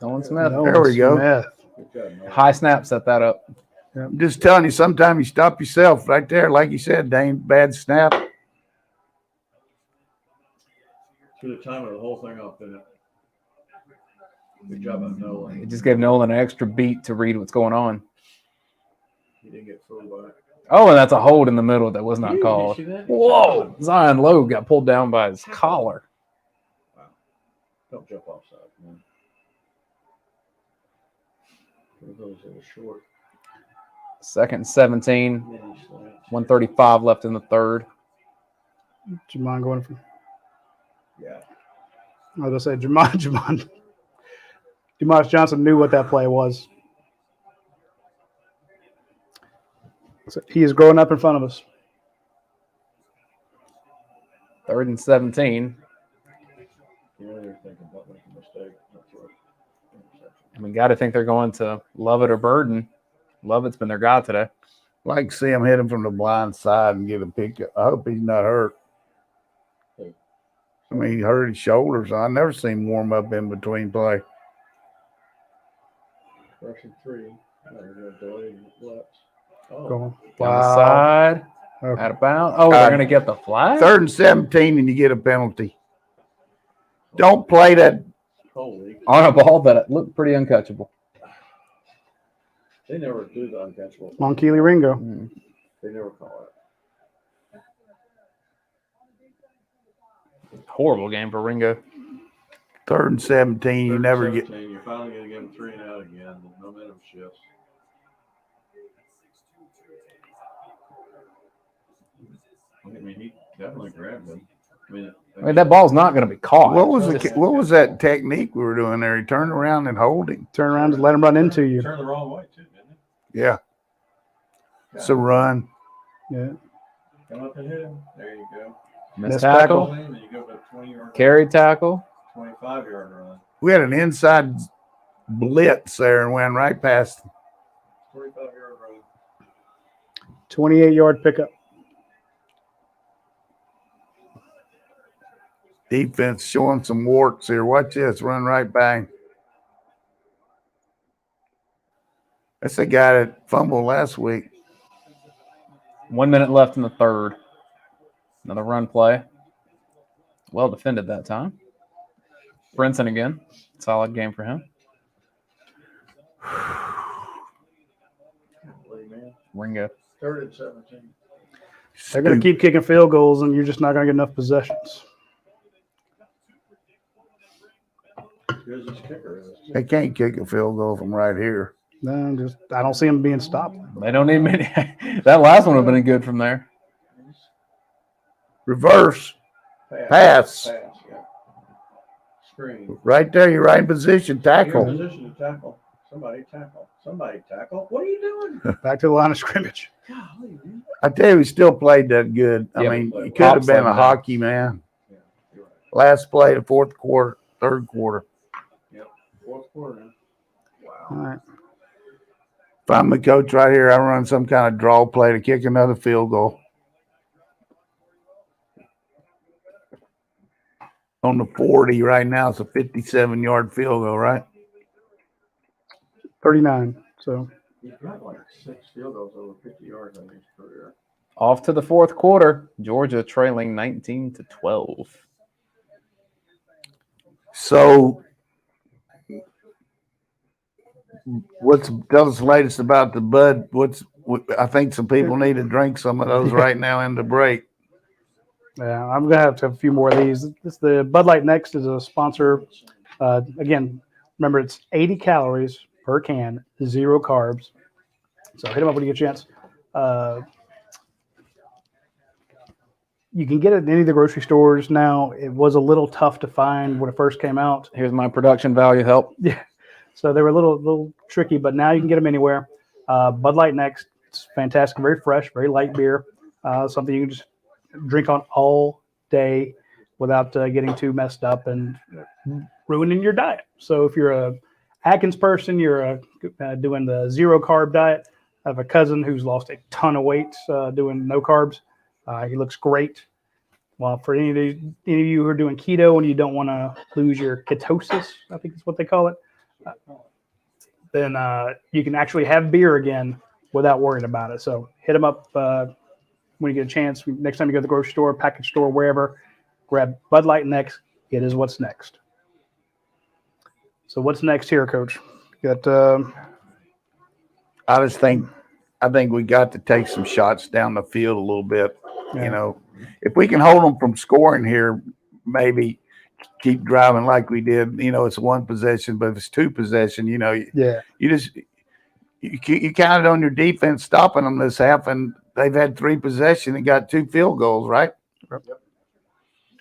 Nolan Smith. There we go. High snap set that up. I'm just telling you, sometimes you stop yourself right there. Like you said, Dayne, bad snap. Should have timed the whole thing off, didn't it? Good job on Nolan. It just gave Nolan an extra beat to read what's going on. He didn't get fooled by it. Oh, and that's a hold in the middle that was not called. You see that? Whoa! Zion Lowe got pulled down by his collar. Wow. Don't jump offside, man. Those that are short. 2nd and 17. 135 left in the third. Jamon going for. Yeah. I was going to say, Jamon. Demarcus Johnson knew what that play was. So he is growing up in front of us. 3rd and 17. You know, they're thinking about making a mistake. I mean, got to think they're going to Lovett or Burden. Lovett's been their guy today. Like to see him hit him from the blind side and get a pick. I hope he's not hurt. I mean, he hurt his shoulders. I never seen him warm up in between play. 1st and 3. They're going to delay left. Oh. Going. Down the side. Okay. Out of bounds. Oh, they're going to get the flag? 3rd and 17 and you get a penalty. Don't play that. Holy. On a ball that looked pretty uncatchable. They never do the uncatchable. Monkeely Ringo. They never call it. Horrible game for Ringo. 3rd and 17, you never get. You're finally going to give them 3 and out again. The momentum shifts. I mean, he definitely grabbed him. I mean, that ball's not going to be caught. What was that technique we were doing there? He turned around and holding. Turn around and let him run into you. Turned the wrong way, too, didn't it? Yeah. It's a run. Yeah. Come up and hit him. There you go. Missed tackle. And you go for a 20-yard Carry tackle. 25-yard run. We had an inside blitz there and went right past him. 25-yard run. 28-yard pickup. Defense showing some warts here. Watch this. Run right by. That's the guy that fumbled last week. 1 minute left in the third. Another run play. Well defended that time. Brinson again. Solid game for him. Ringo. 3rd and 17. They're going to keep kicking field goals, and you're just not going to get enough possessions. Here's this kicker. They can't kick a field goal from right here. No, I don't see him being stopped. They don't need many. That last one would have been good from there. Reverse. Pass. Yeah. Screen. Right there. You're right in position. You're in Tackle. position to tackle. Somebody tackle. Somebody tackle. What are you doing? Back to the line of scrimmage. Golly, man. I tell you, he still played that good. I Yeah, mean, he he could have been a Pops hockey man. Yeah, you're right. Last play, the 4th quarter, 3rd quarter. Yep. 4th quarter now. All Wow. right. If I'm the coach right here, I run some kind of draw play to kick another field goal. on the 40 right now. It's a 57-yard field goal, right? 39. So He's got like 6 field goals over 50 yards in his career. Off to the fourth quarter. Georgia trailing 19-12. So tell us the latest about the Bud. I think some people need to drink some of those right now in the break. yeah, I'm gonna have to have a few more of these. The Bud Light Next is a sponsor. Again, remember it's 80 calories per can, 0 carbs. So hit them up when you get a chance. You can get it in any of the grocery stores now. It was a little tough to find when it first came out. Here's my production value help. Yeah, so they were a little tricky, but now you can get them anywhere. Bud Light Next, it's fantastic, very fresh, very light beer. Something you can just drink on all day without getting too messed up and ruining your diet. So if you're a Atkins person, you're doing the 0 carb diet. I have a cousin who's lost a ton of weight doing no carbs. He looks great. Well, for any of you who are doing keto and you don't want to lose your ketosis, I think is what they call it, then you can actually have beer again without worrying about it. So hit them up when you get a chance. Next time you go to the grocery store, package store, wherever, grab Bud Light Next. It is what's next. So what's next here, Coach? You got. I think we got to take some shots down the field a little bit. Yeah. You know, if we can hold them from scoring here, maybe keep driving like we did. You know, it's 1 possession, but if it's 2 possession, you know, you counted on your defense stopping them this half, and they've had 3 possessions and got 2 field goals, right? Yep.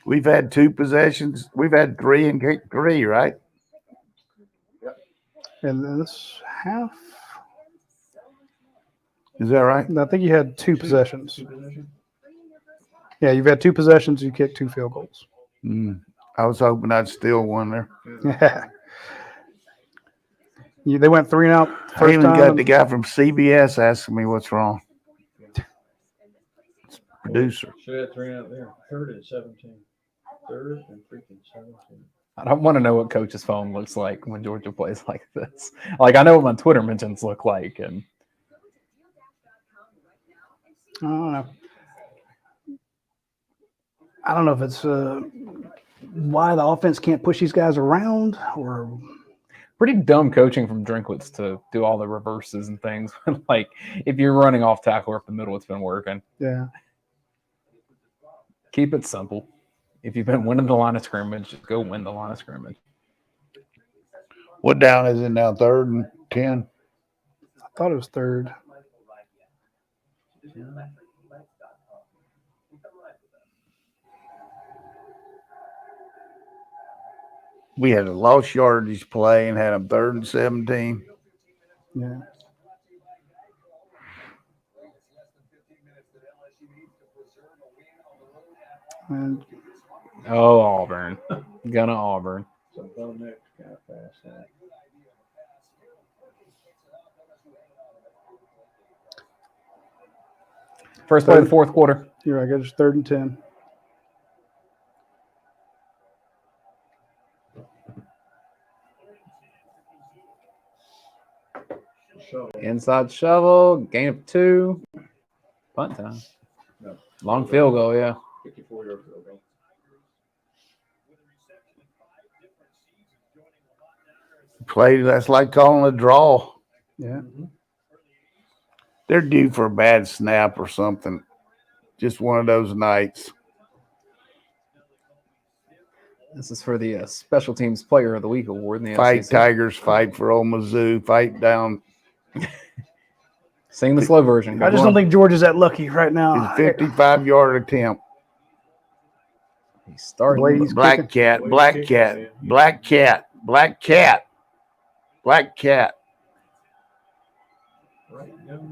We've had 2 possessions. We've had 3 and kicked 3, right? Yep. And this half, Is that right? I think you had 2 possessions. Yeah, you've had 2 possessions. You kicked 2 field goals. I was hoping I'd steal one there. Yeah. They went 3 and out I even first got time. the guy from CBS asking me what's wrong. Producer. Should have 3 out there. 3rd and 17. 3rd and freaking 17. I don't want to know what coach's phone looks like when Georgia plays like this. Like, I know what my Twitter mentions look like, and I don't know. I don't know if it's why the offense can't push these guys around, or pretty dumb coaching from Drinkwitz to do all the reverses and things. Like, if you're running off tackle up the middle, it's been working. yeah. Keep it simple. If you've been winning the line of scrimmage, just go win the line of scrimmage. What down is it now? 3rd and 10? I thought it was 3rd. We had a lost yardage play and had them 3rd and 17. Yeah. And Oh, Auburn. Gonna Auburn. So Bo Nix kind of fast that. First play of the fourth quarter. you're right, I guess it's 3rd and 10. Inside shovel. Gain of 2. Punt time. No. Long field goal, yeah. 54-yard field goal. Play, that's like calling a draw. Yeah. They're due for a bad snap or something. Just one of those nights. This is for the Special Teams Player of the Week award in the Fight SEC. Tigers, fight for Old Mizzou, fight down. Sing the slow version. I just don't think Georgia's that lucky right now. His 55-yard attempt. He's starting. Ladies. Black cat, black cat, black cat, black cat, black cat.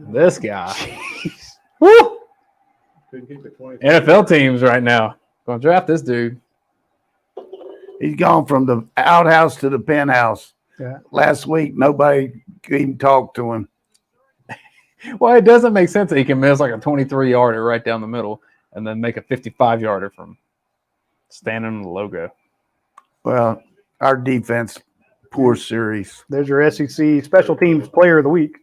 This guy. Woo! Couldn't get the 20. NFL teams right now. Gonna draft this dude. He's gone from the outhouse to the penthouse. Yeah. Last week, nobody could even talk to him. Well, it doesn't make sense that he can miss like a 23-yarder right down the middle and then make a 55-yarder from standing on the logo. Well, our defense, poor series. There's your SEC Special Teams Player of the Week.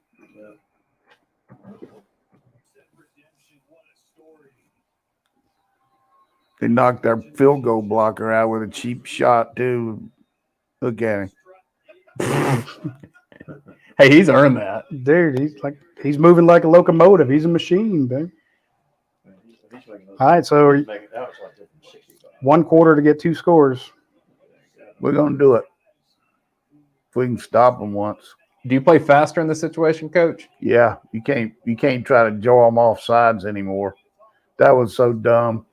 They knocked our field goal blocker out with a cheap shot, too. Look at him. Hey, he's earned that. Dude, he's moving like a locomotive. He's a machine, dude. All right, so 1 quarter to get 2 scores. We're going to do it. If we can stop them once. Do you play faster in this situation, Coach? Yeah, you can't try to jaw them off sides anymore. That was so dumb.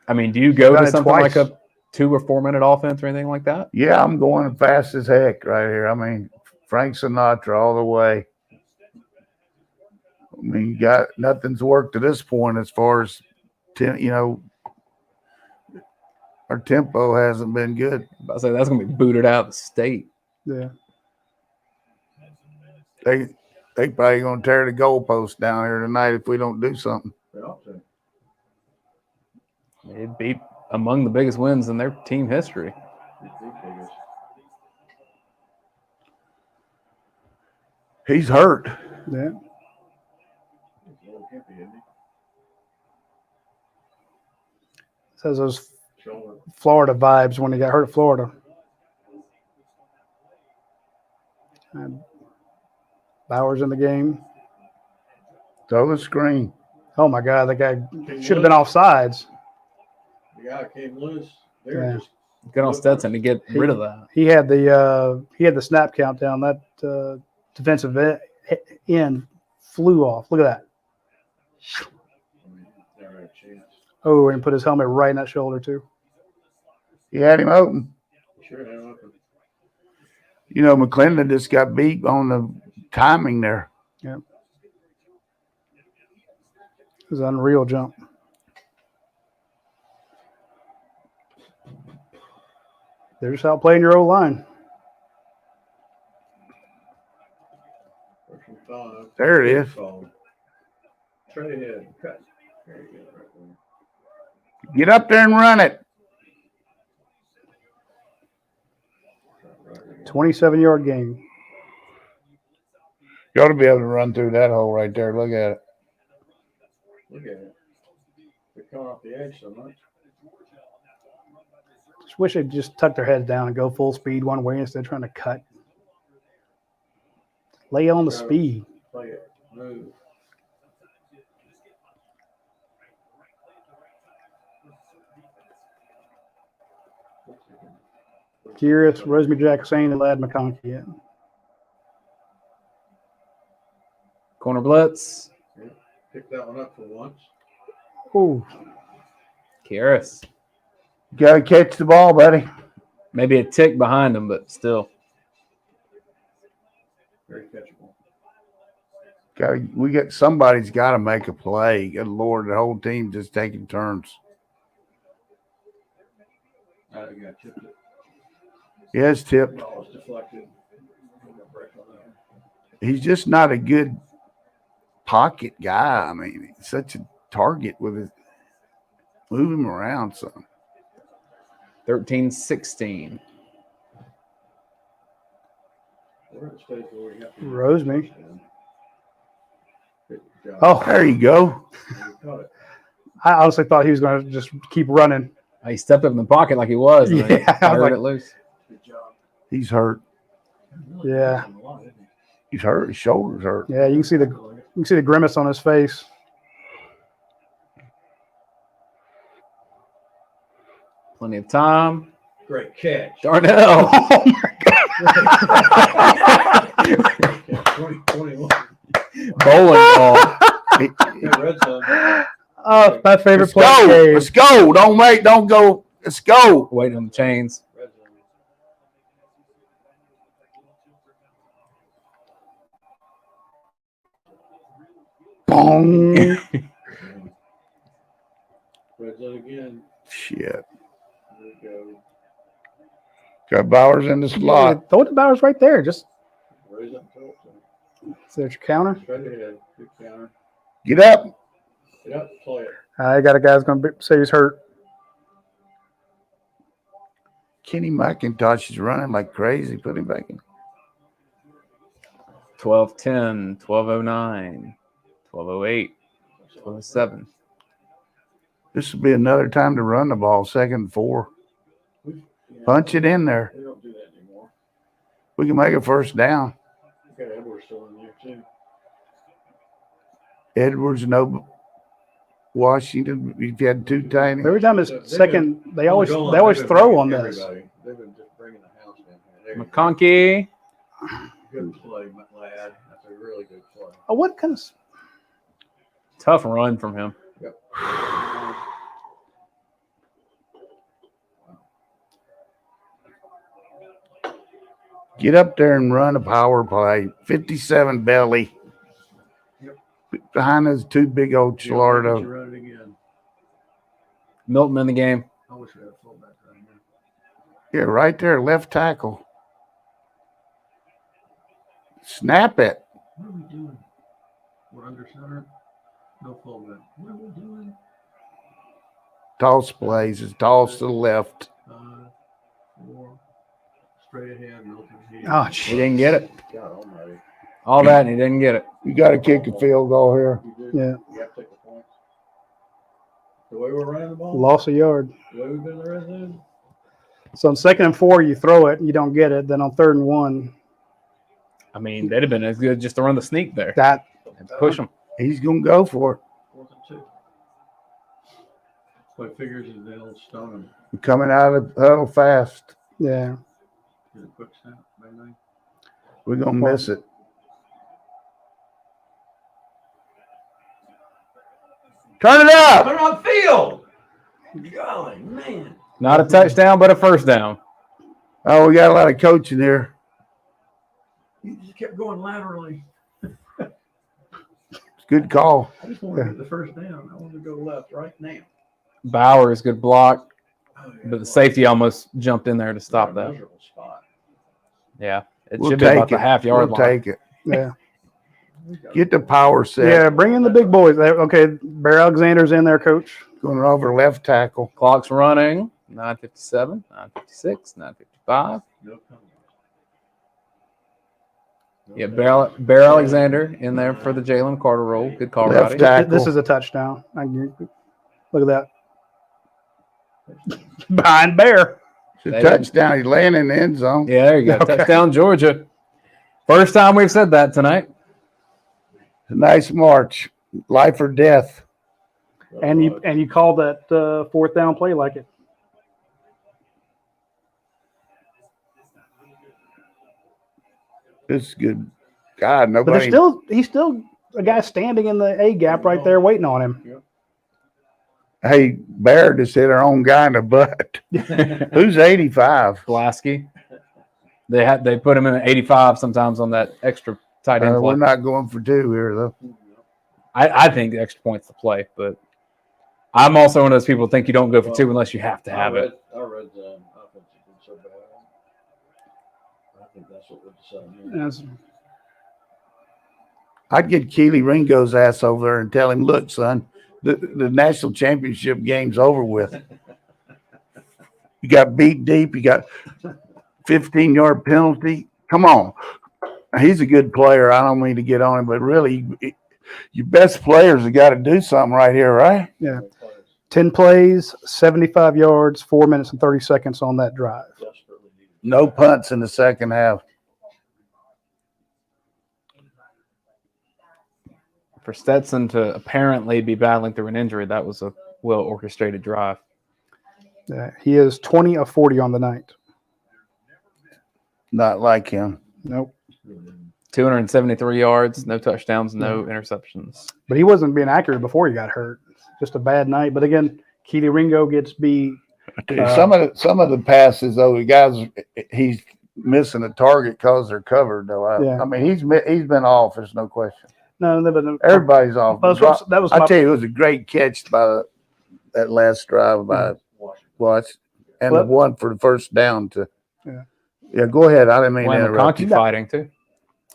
I mean, do you go Done to it something twice. like a 2 or 4 minute offense or anything like that? Yeah, I'm going fast as heck right here. I mean, Frank Sinatra all the way. I mean, you got nothing's worked to this point as far as, our tempo hasn't been good. I say that's going to be booted out of the state. Yeah. They probably going to tear the goalpost down here tonight if we don't do something. It'd be among the biggest wins in their team history. He's hurt. Yeah. Says those Florida vibes when he got hurt at Florida. And Bowers in the game. Throw the screen. Oh my God, that guy should have been off sides. The guy came loose. Yeah. Good on Stetson to get rid of that. He had the snap countdown. That defensive end flew off. Look at that. Oh, and put his helmet right in that shoulder too. He had him open. Sure had him open. McClendon just got beat on the timing there. Yeah. It was an unreal jump. They're just out playing your O-line. There it is. Straight ahead. Cut. There you go. Right there. Get up there and run it. 27-yard gain. You ought to be able to run through that hole right there. Look at it. Look at it. They're coming off the edge so much. Just wish they'd just tuck their heads down and go full speed one way instead of trying to cut. Lay on the speed. Play it. Move. Kyrus, Rosemary Jackson, and Lad McConkey in. Corner blitz. Yeah. Pick that one up for once. Ooh. Kyrus. You got to catch the ball, buddy. Maybe a tick behind him, but still. Very catchable. Somebody's got to make a play. Good Lord, the whole team just taking turns. You got tipped it. Yeah, it's tipped. Ball was deflected. He's just not a good pocket guy. I mean, he's such a target with his move him around some. 13-16. Rosemary. Oh, there you go. I honestly thought he was going to just keep running. He stepped up in the pocket like he was. And Yeah, I was fired like- it loose. He's hurt. Yeah. He's hurt. His shoulder's hurt. Yeah, you can see the grimace on his face. Plenty of time. Great catch. Darnell. Oh my God. 21. Bowling ball. Red zone. Oh, my favorite Let's play of the go. game. Let's go. Don't go. Let's go. Waiting on the chains. Red zone. Boom. Red zone again. Shit. There we go. Got Bowers in the slot. Throw the Bowers right there. Just Raise up tilt. there's your counter. Straight ahead. Good counter. Get up. Get up. Play it. I got a guy's going to say he's hurt. Kenny McIntosh is running like crazy. Put him back in. 12:10, 12:09, 12:08, 12:07. This will be another time to run the ball, 2nd and 4. Punch it in there. They don't do that anymore. We can make a first down. We got Edwards still in there too. Edwards, no Washington. You've had 2 tight ends. Every time it's second, they always They've been throw bringing on this. everybody. They've been just bringing the house down here. McConkey. Good play, lad. That's a really good play. Oh, what kind of? Tough run from him. Yep. Get up there and run a power play. 57 belly. Yep. Behind those 2 big old You Chilardo. run it again. Milton in the game. I wish we had a fullback right here. Yeah, right there, left tackle. Snap it. What are we doing? We're under center. No fullback. What are we doing? Toss plays. It's toss to the left. 4. Straight ahead. Milton. Oh, He gee. didn't get it. God almighty. All that, and he didn't get it. You got to kick a field goal here. You do. Yeah. You have to take the points. The way we're running the ball. Loss a yard. The way we've been in the red zone. So on 2nd and 4, you throw it, you don't get it. Then on 3rd and 1, I mean, they'd have been as good just to run the sneak there. that Push them. He's going to go for it. 4th and 2. So figures is they'll stone him. Coming out of the huddle fast. yeah. Get a quick snap. Bang, bang. We're going to miss it. Turn it up. Put it on field. Golly, man. Not a touchdown, but a first down. Oh, we got a lot of coaching here. You just kept going laterally. It's a good call. I just wanted to get the first down. I wanted to go left right now. Bowers, good block, Oh, yeah. but the safety almost jumped in there to stop They're a that. miserable spot. Yeah, it We'll should be take about the it. half-yard We'll line. take it. Yeah. Get the power set. Yeah, bring in the big boys. Okay, Bear Alexander's in there, coach. Going over left tackle. Clock's running. 9:57, 9:56, 9:55. No comeback. No Yeah, comeback. Bear Alexander in there for the Jalen Carter role. Good call, Left Radi. tackle. This is a touchdown. Look at that. Behind Bear. It's a touchdown. He's laying in the end zone. Yeah, there you go. Okay. Touchdown, Georgia. First time we've said that tonight. A nice march. Life or death. And you called that 4th down play like it. This is good. God, But nobody. he's still a guy standing in the A gap right there waiting on him. Hey, Bear just hit our own guy in the butt. Who's 85? Pulaski. They put him in at 85 sometimes on that extra tight end play. We're not going for 2 here, though. I think the extra point's the play, but I'm also one of those people who think you don't go for 2 unless you have to have it. Our red zone offense has been so bad. I think that's what we're deciding. Yes. I'd get Keely Ringo's ass over there and tell him, look, son, the national championship game's over with. You got beat deep. You got 15-yard penalty. Come on. He's a good player. I don't mean to get on him, but really, your best players have got to do something right here, right? Yeah. 10 plays, 75 yards, 4 minutes and 30 seconds on that drive. Desperately needed. No punts in the second half. For Stetson to apparently be battling through an injury, that was a well-orchestrated drive. He is 20 of 40 on the night. Not like him. Nope. 273 yards, no touchdowns, no interceptions. But he wasn't being accurate before he got hurt. Just a bad night. But again, Keely Ringo gets beat. Some of the passes, though, the guys, he's missing a target because they're covered, though. Yeah. I mean, he's been off. There's no question. No, but Everybody's off. that was I my, tell you, it was a great catch by that last drive by Watch, and the one for the first down to. Yeah, go ahead. I didn't mean to interrupt you. McConkey fighting too.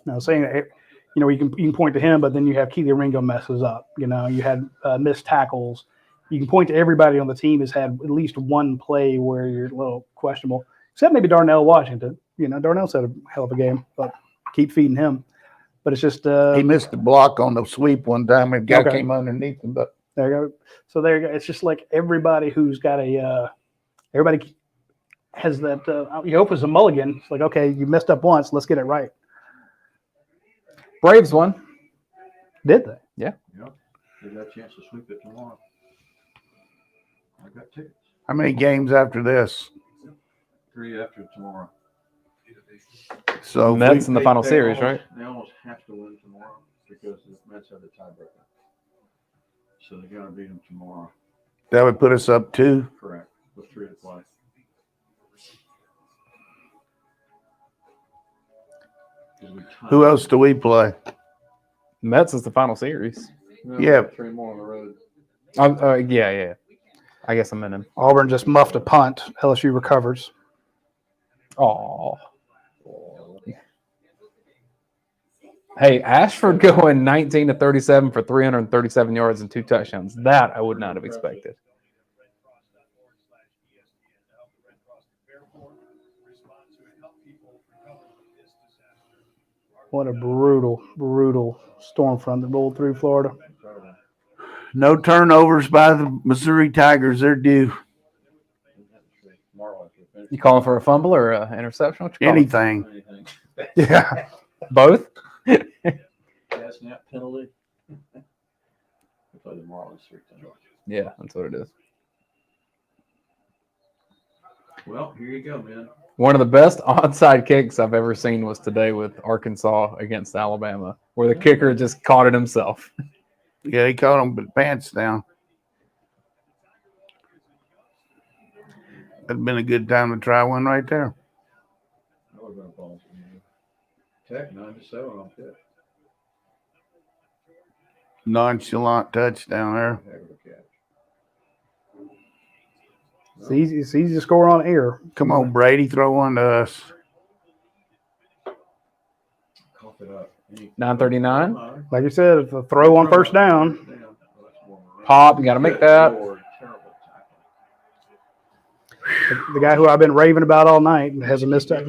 no, saying that, you can point to him, but then you have Keely Ringo messes up. You had missed tackles. You can point to everybody on the team has had at least one play where you're a little questionable. except maybe Darnell Washington. Darnell's had a hell of a game, but keep feeding him. But it's just He missed the block on the sweep one time. And guy Okay. came underneath him, but there you go. So there you go. It's just like everybody who's got everybody has that. You hope it's a mulligan. It's like, okay, you messed up once. Let's get it right. Braves won. Did they? Yep. They got a chance to sweep it tomorrow. I got tickets. how many games after this? 3 after tomorrow. So if Mets we- in the final series, right? They almost have to win tomorrow because the Mets have the tiebreaker. So they're going to beat them tomorrow. that would put us up 2. Correct. With 3 to play. Who else do we play? Mets is the final series. Yeah. 3 more on the road. Yeah. I guess I'm in him. Auburn just muffed a punt. LSU recovers. Oh. Hey, Ashford going 19 to 37 for 337 yards and 2 touchdowns. That I would not have expected. What a brutal storm front that rolled through Florida. No turnovers by the Missouri Tigers. They're due. You calling for a fumble or an interception? What you calling? Anything. Yeah. Both? Gas snap penalty. They play the Marlins 3 times. Yeah, that's what it is. Well, here you go, man. One of the best onside kicks I've ever seen was today with Arkansas against Alabama, where the kicker just caught it himself. Yeah, he caught him with pants down. That'd been a good time to try one right there. That would have been a ball. Tech 9-7 on Pitt. Nonchalant touchdown there. Heck of a catch. It's easy to score on air. Come on, Brady, throw one to us. Cough it up. 9:39. Like you said, if a throw on first down. Pop, you got to make that. The guy who I've been raving about all night hasn't missed it.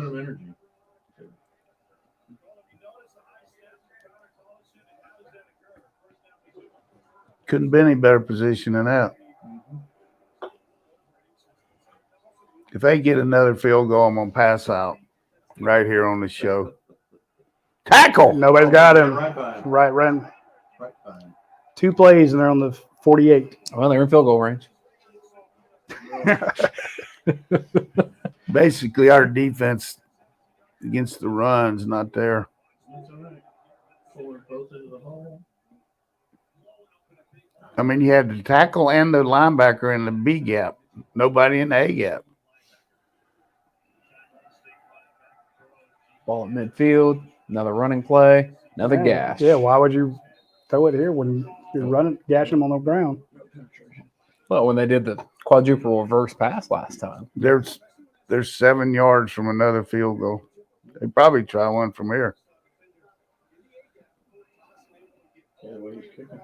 Couldn't be any better position than that. If they get another field goal, I'm going to pass out right here on the show. Tackle! Nobody's got him. Right Right. by him. 2 plays and they're on the 48. Well, they're in field goal range. Basically, our defense against the run's not there. It's all right. Forward both into the hole. I mean, you had the tackle and the linebacker in the B gap. Nobody in the A gap. Ball at midfield. Another running play. Another gash. Yeah, why would you throw it here when you're running, gashing them on the ground? Well, when they did the quadruple reverse pass last time. They're 7 yards from another field goal. They probably try one from here. Yeah, the way he's kicking.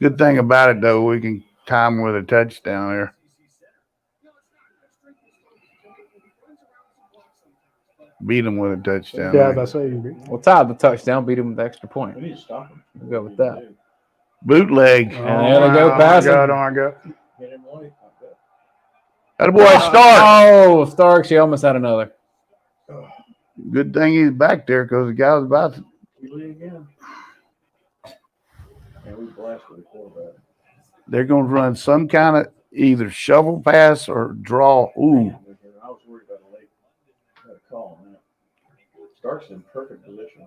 Good thing about it, though, we can time with a touchdown here. Beat them with a touchdown. Yeah, that's what you Well, tied the touchdown, beat him with the extra point. We need to stop him. We'll go with that. Bootleg. And there they go, passing. Oh, my God. Hit him late. Attaboy, Stark. Oh, Stark, she almost had another. Good thing he's back there because the guy was about to. We lead again. And we blasted the quarterback. They're going to run some kind of either shovel pass or draw. Ooh. I was worried about a late call on that. Stark's in perfect position.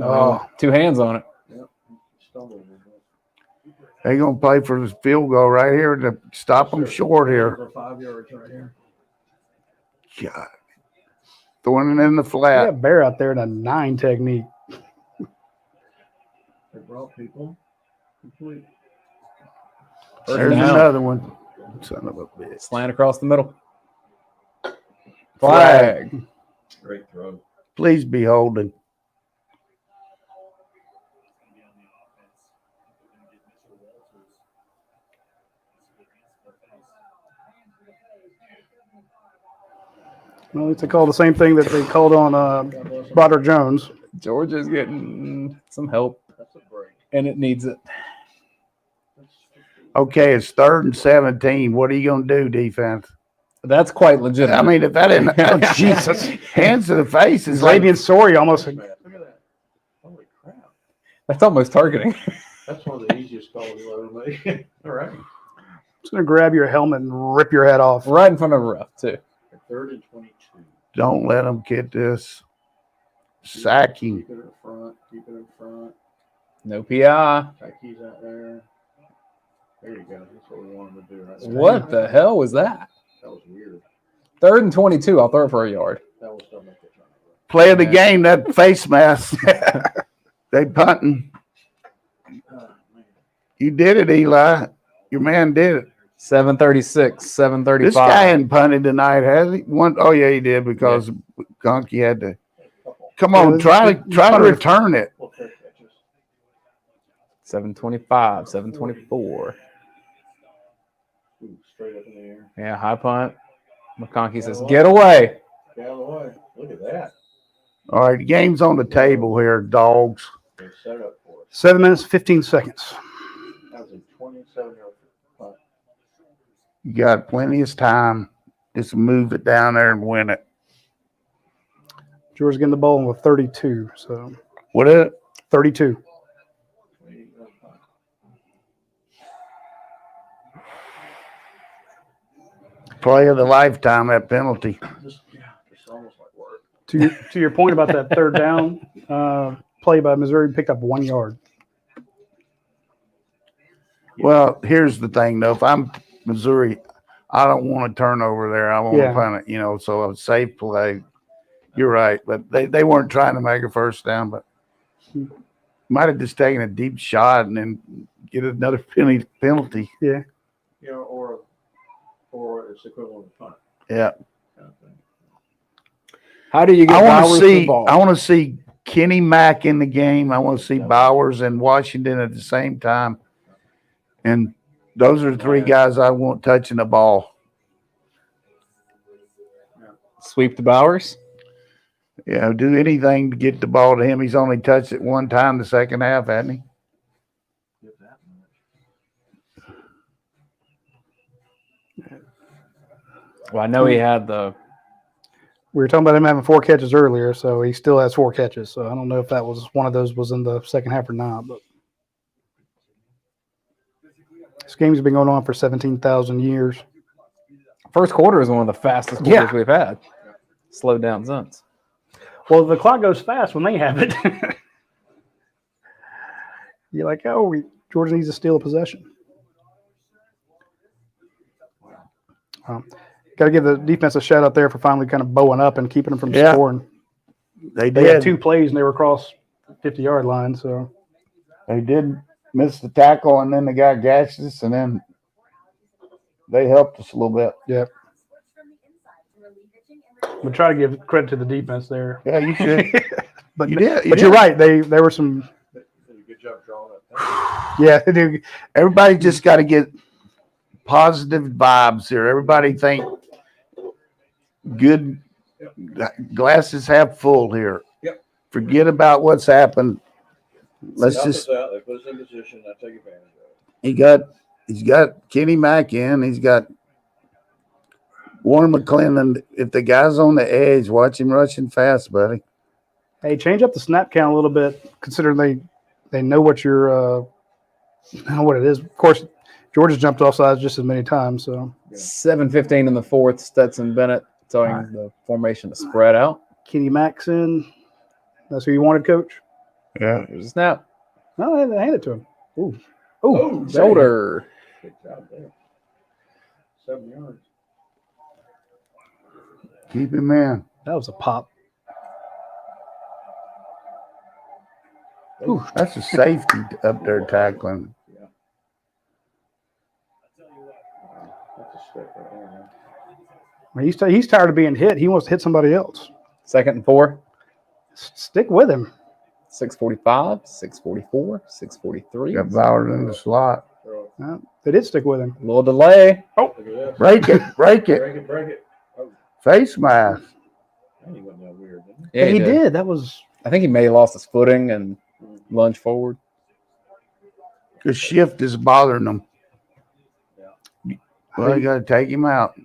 Oh, 2 hands on it. Yep. Stumbled a little bit. They're going to play for this field goal right here to stop them short here. For 5 yards right here. God. Throwing it in the They flat. got Bear out there in a 9 technique. They brought people. Complete. First There's down. another one. Son of a bitch. Slant across the middle. Flag. Great throw. Please be holding. Well, it's called the same thing that they called on Broderick Jones. Georgia's getting some help, and it needs it. Okay, it's 3rd and 17. What are you going to do, defense? That's quite legitimate. I mean, if that isn't oh, Jesus, hands to the face is like Xavier Sorey almost. Look at that. Holy crap. That's almost targeting. That's one of the easiest calls you'll ever make. All right. It's going to grab your helmet and rip your head off. Right in front of a ref, too. 3rd and 22. don't let them get this. Sack him. Keep it in front. Keep it in front. No PI. Keys out there. There you go. That's what we wanted to do. Right there. What the hell was that? That was weird. 3rd and 22. I'll throw it for a yard. That was don't make it turn. Play of the game, that face mask. They punting. You did it, Eli. Your man did it. 7:36, 7:35. This guy hadn't punted tonight, has he? Oh yeah, he did because Gunky had to. Come on, try to return it. 7:25, 7:24. Straight up in the air. Yeah, high punt. McConkey says, "Get away." Get out of the way. Look at that. All right, the game's on the table here, dogs. They set it up for us. 7 minutes, 15 seconds. That was a 27-yard punt. You got plenty of time. Just move it down there and win it. Georgia's getting the ball with 32. So What is it? 32. Play of the lifetime, that penalty. Just almost like work. To your point about that third down play by Missouri, picked up 1 yard. Well, here's the thing, though. If I'm Missouri, I don't want a turnover there. I want to punt it, so a safe play. You're right. But they weren't trying to make a first down, but might have just taken a deep shot and then get another penalty. Yeah. Or it's equivalent to punt. Yeah. Kind of thing. How do you get Bowers the ball? I want to see Kenny Mack in the game. I want to see Bowers and Washington at the same time. And those are the three guys I want touching the ball. Sweep to Bowers? Yeah, do anything to get the ball to him. He's only touched it one time the second half, hasn't he? Well, I know he had the. We were talking about him having 4 catches earlier, so he still has 4 catches. So I don't know if that was one of those was in the second half or not. But this game's been going on for 17,000 years. First quarter is one of the fastest quarters we've had. Slowed down since. Well, the clock goes fast when they have it. You're like, Georgia needs to steal a possession. Got to give the defense a shout out there for finally kind of bowing up and keeping them from scoring. They had 2 plays and they were across 50-yard line. So they did miss the tackle, and then they got gashes, and then they helped us a little bit. Yeah. We try to give credit to the defense there. Yeah, you should. But you did. But you're right. There were some. They did a good job drawing up. Yeah, they do. Everybody just got to get positive vibes here. Everybody think good glasses half full here. Yep. Forget about what's happened. Let's just. Out. They put us in position. I take advantage of it. He's got Kenny Mack in. He's got Warren McClendon. If the guy's on the edge, watch him rushing fast, buddy. Hey, change up the snap count a little bit, considering they know what you're what it is. Of course, Georgia's jumped off sides just as many times. So 7:15 in the fourth. Stetson Bennett telling the formation to spread out. Kenny Mack's in. That's who you wanted, Coach? Yeah. Here's a snap. No, they hand it to him. Ooh, Shoulder. Good job there. 7 yards. Keep him in. That was a pop. Ooh, that's a safety up there tackling. Yeah. That's a stick right there, man. I mean, he's tired of being hit. He wants to hit somebody else. 2nd and 4. Stick with him. 6:45, 6:44, 6:43. Got Bowers in the slot. They did stick with him. A little delay. Break it. Break it. Face mask. Yeah, he did. That was I think he may have lost his footing and lunged forward. The shift is bothering them. Well, you got to take him out.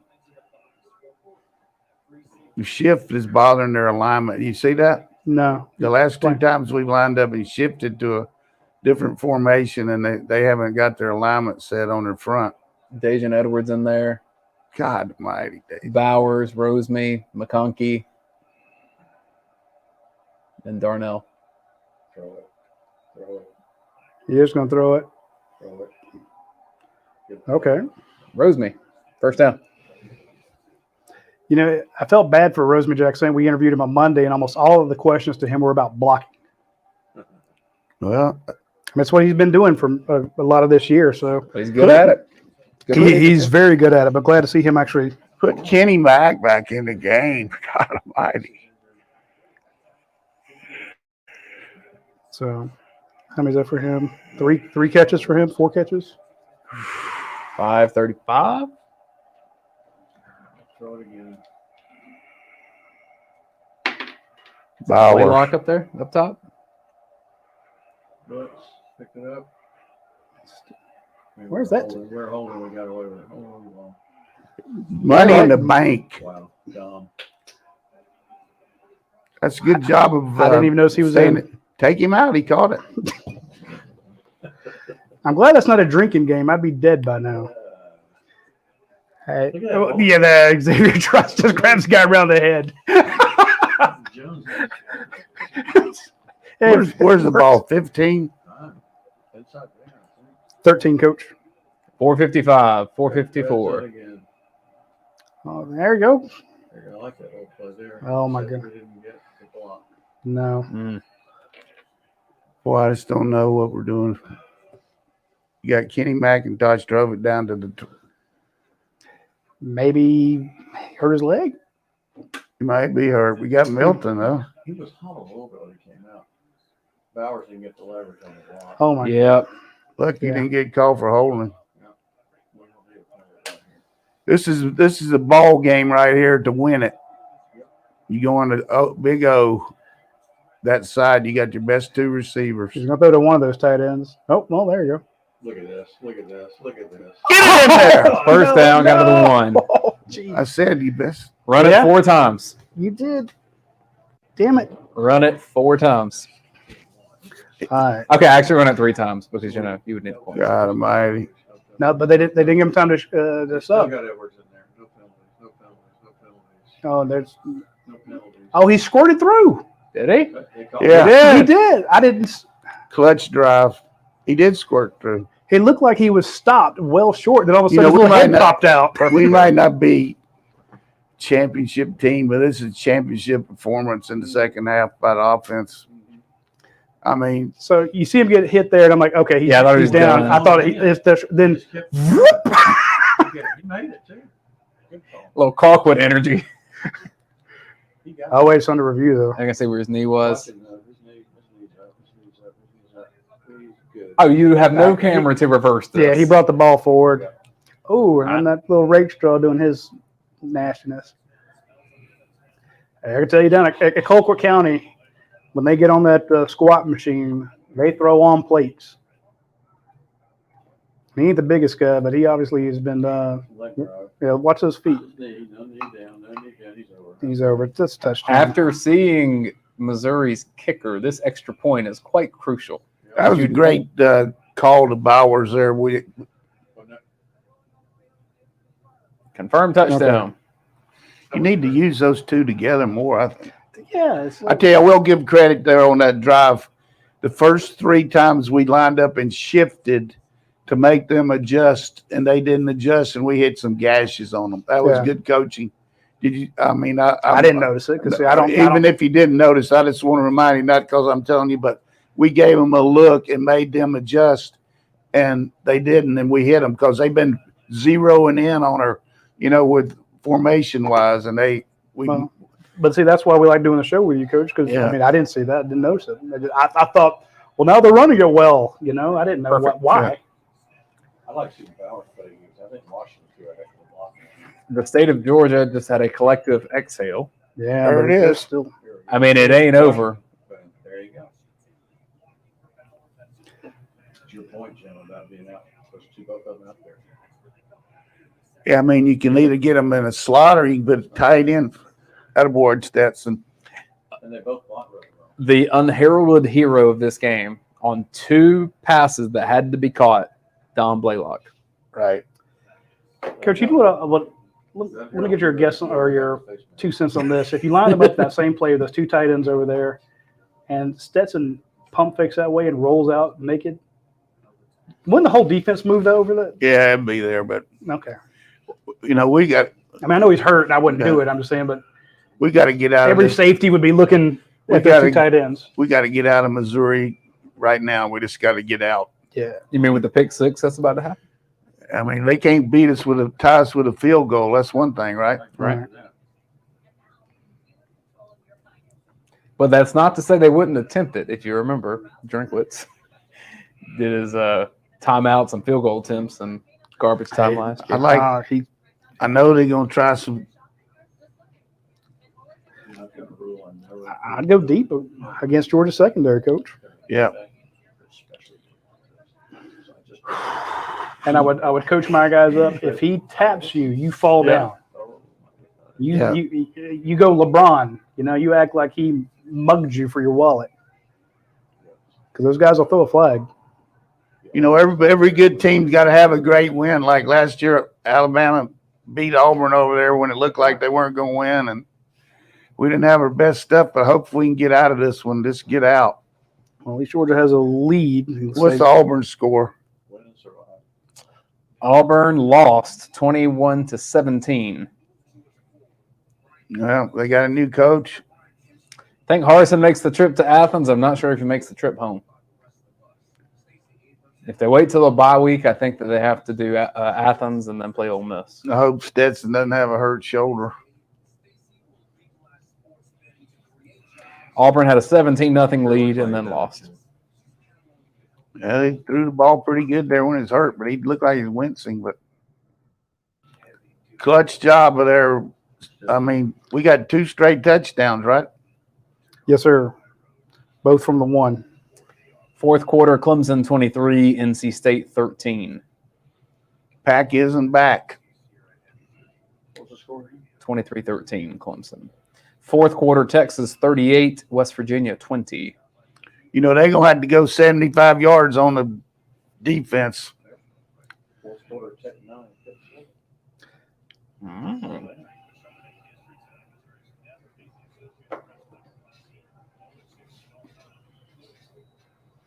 The shift is bothering their alignment. You see that? no. The last 2 times we've lined up, he shifted to a different formation, and they haven't got their alignment set on their front. Dejan Edwards in there. God almighty. Bowers, Roseme, McConkey, and Darnell. Throw it. Throw it. He is going to throw it. Throw it. Okay. Roseme, first down. You know, I felt bad for Rosemary Jackson. We interviewed him on Monday, and almost all of the questions to him were about blocking. Well, That's what he's been doing for a lot of this year. So But he's good at it. he's very good at it. But glad to see him actually. put Kenny Mack back in the game. God almighty. So how many is that for him? Three catches for him? 4 catches? 535. Throw it again. Play Bauer. lock up there, up top. Brooks, pick it up. Where's that? We're holding. We got away with it. Hold on the ball. Money in the bank. Wow. Dumb. That's a good job of. I didn't even notice he was saying in. it. Take him out. He caught it. I'm glad that's not a drinking game. I'd be dead by now. Hey, Look at that ball. yeah, the Xavier Trust just grabs the guy around the head. Jones. Hey, Where's the ball? 15. Inside there. 13, coach. 455, Grab 454. that again. Oh, there you go. There, I like that old play there. Oh, my Except goodness. we didn't get the block. No. Boy, I just don't know what we're doing. You got Kenny McIntosh drove it down to the. Maybe hurt his leg. He might be hurt. We got Milton though. He was huddled a little bit when he came out. Bowers didn't get the leverage on the block. Oh, my Yep. Look, he Yeah. didn't get called for holding. We don't need a player right here. This is a ball game right here to win it. You go on to Big O. That side, you got your best 2 receivers. He's going to throw to one of those tight ends. Oh, well, there you go. Look at this. Look at this. Look at this. Get it in there. First down, got to the 1. Oh, geez. I said you best. Run Yeah. it 4 times. You did. Damn it. Run it 4 times. All right. Okay, actually run it 3 times because you would need the point. God almighty. No, but they didn't give him time to Still sub. got Edwards in there. No penalties. No penalties. No penalties. Oh, there's. No penalties. Oh, he squirted through. Did he? They call Yeah. He did. I didn't. Clutch drive. He did squirt through. It looked like he was stopped well short. Then all of a You sudden, know, his we little head might not- popped out. We might not be championship team, but this is championship performance in the second half by the offense. I mean, So you see him get hit there, and I'm like, okay, Yeah, I thought he he's was down. done. I thought then Just kept- He made it too. Good call. A little Colquitt energy. He got I'll wait on the review though. I can see where his knee was. Watching, his knees up. His knees up. His knees up. He's good. Oh, you have no camera to reverse this. Yeah, he brought the ball forward. Oh, and then that little Rakestraw doing his nastiness. Hey, I can tell you down at Colquitt County, when they get on that squat machine, they throw on plates. He ain't the biggest guy, but he obviously has been. Leg drive. Yeah, watch those feet. No knee down. No knee down. He's over. He's over. That's a touchdown. After seeing Missouri's kicker, this extra point is quite crucial. that was a great call to Bowers there. Confirmed touchdown. You need to use those 2 together more, I think. Yeah, it's I tell you, I will give credit there on that drive. The first 3 times we lined up and shifted to make them adjust, and they didn't adjust, and we hit some gashes on them. That was Yeah. good coaching. Did you? I mean, I didn't notice it because I don't. Even if you didn't notice, I just want to remind you, not because I'm telling you, but we gave them a look and made them adjust, and they didn't, and we hit them because they've been zeroing in on her, with formation wise, and Well, but see, that's why we like doing the show with you, Coach. Because Yeah. I mean, I didn't see that, didn't notice it. I thought, well, now they're running it well. I didn't know Perfect. why. I like seeing Bowers play games. I think Washington too. I heck of a block. The state of Georgia just had a collective exhale. Yeah, There but it they're is. Still, Here we I mean, it ain't over. There you go. It's your point, Jim, about being out. Supposed to both of them out there. Yeah, I mean, you can either get them in a slot or you can put it tight end. Attaboy, Stetson. And they both block really well. The unheralded hero of this game on 2 passes that had to be caught, Don Blaylock. Right. Coach, you know what? Let me get your guess or your 2 cents on this. If you line them up that same play with those 2 tight ends over there, and Stetson pump fakes that way and rolls out naked, wouldn't the whole defense move over that? Yeah, it'd be there, but Okay. you know, we got I mean, I know he's hurt, and I wouldn't do it. I'm just saying, but to get out every of this. safety would be looking at those 2 tight ends. We got to get out of Missouri right now. We just got to get out. Yeah. You mean with the pick 6 that's about to happen? I mean, they can't beat us tie us with a field goal. That's one thing, right? Right. But that's not to say they wouldn't attempt it. If you remember, Drinkwitz did his timeouts and field goal attempts and garbage time last year. I know they're gonna try some. I'd go deep against Georgia secondary, Coach. Yeah. And I would coach my guys up. If he taps you, you fall down. You go LeBron. You know, you act like he mugged you for your wallet. Because those guys will throw a flag. You know, every good team's got to have a great win. Like last year, Alabama beat Auburn over there when it looked like they weren't going to win, and we didn't have our best stuff. But hopefully, we can get out of this one. Just get out. Well, at least Georgia has a lead. What's the Auburn score? Auburn lost 21-17. Well, they got a new coach. I think Harrison makes the trip to Athens. I'm not sure if he makes the trip home. If they wait till the bye week, I think that they have to do Athens and then play Ole Miss. I hope Stetson doesn't have a hurt shoulder. Auburn had a 17-0 lead and then lost. Yeah, they threw the ball pretty good there when he was hurt, but he looked like he was wincing. But clutch job of there. I mean, we got 2 straight touchdowns, right? Yes, sir. Both from the 1. Fourth quarter, Clemson 23, NC State 13. Pack isn't back. What's the score? 23-13, Clemson. Fourth quarter, Texas 38, West Virginia 20. You know, they're going to have to go 75 yards on the defense. Fourth quarter, Tech 9.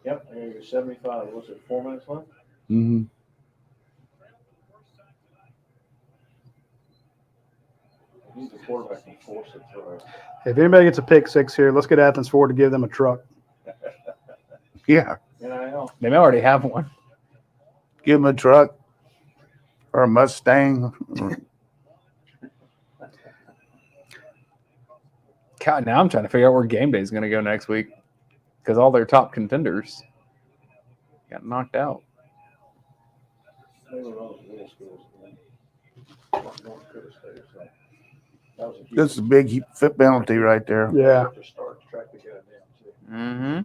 Yep, I got your 75. What's it, 4 minutes left? Mm-hmm. He's the quarterback and force it through. If anybody gets a pick 6 here, let's get Athens forward to give them a truck. Yeah. NIL. They may already have one. Give them a truck or a Mustang. God, now I'm trying to figure out where game day is going to go next week because all their top contenders got knocked out. They were all little schools. North Dakota State, so that was a huge This is a big fit penalty right there. Yeah. start to track the guy down, too. Mm-hmm.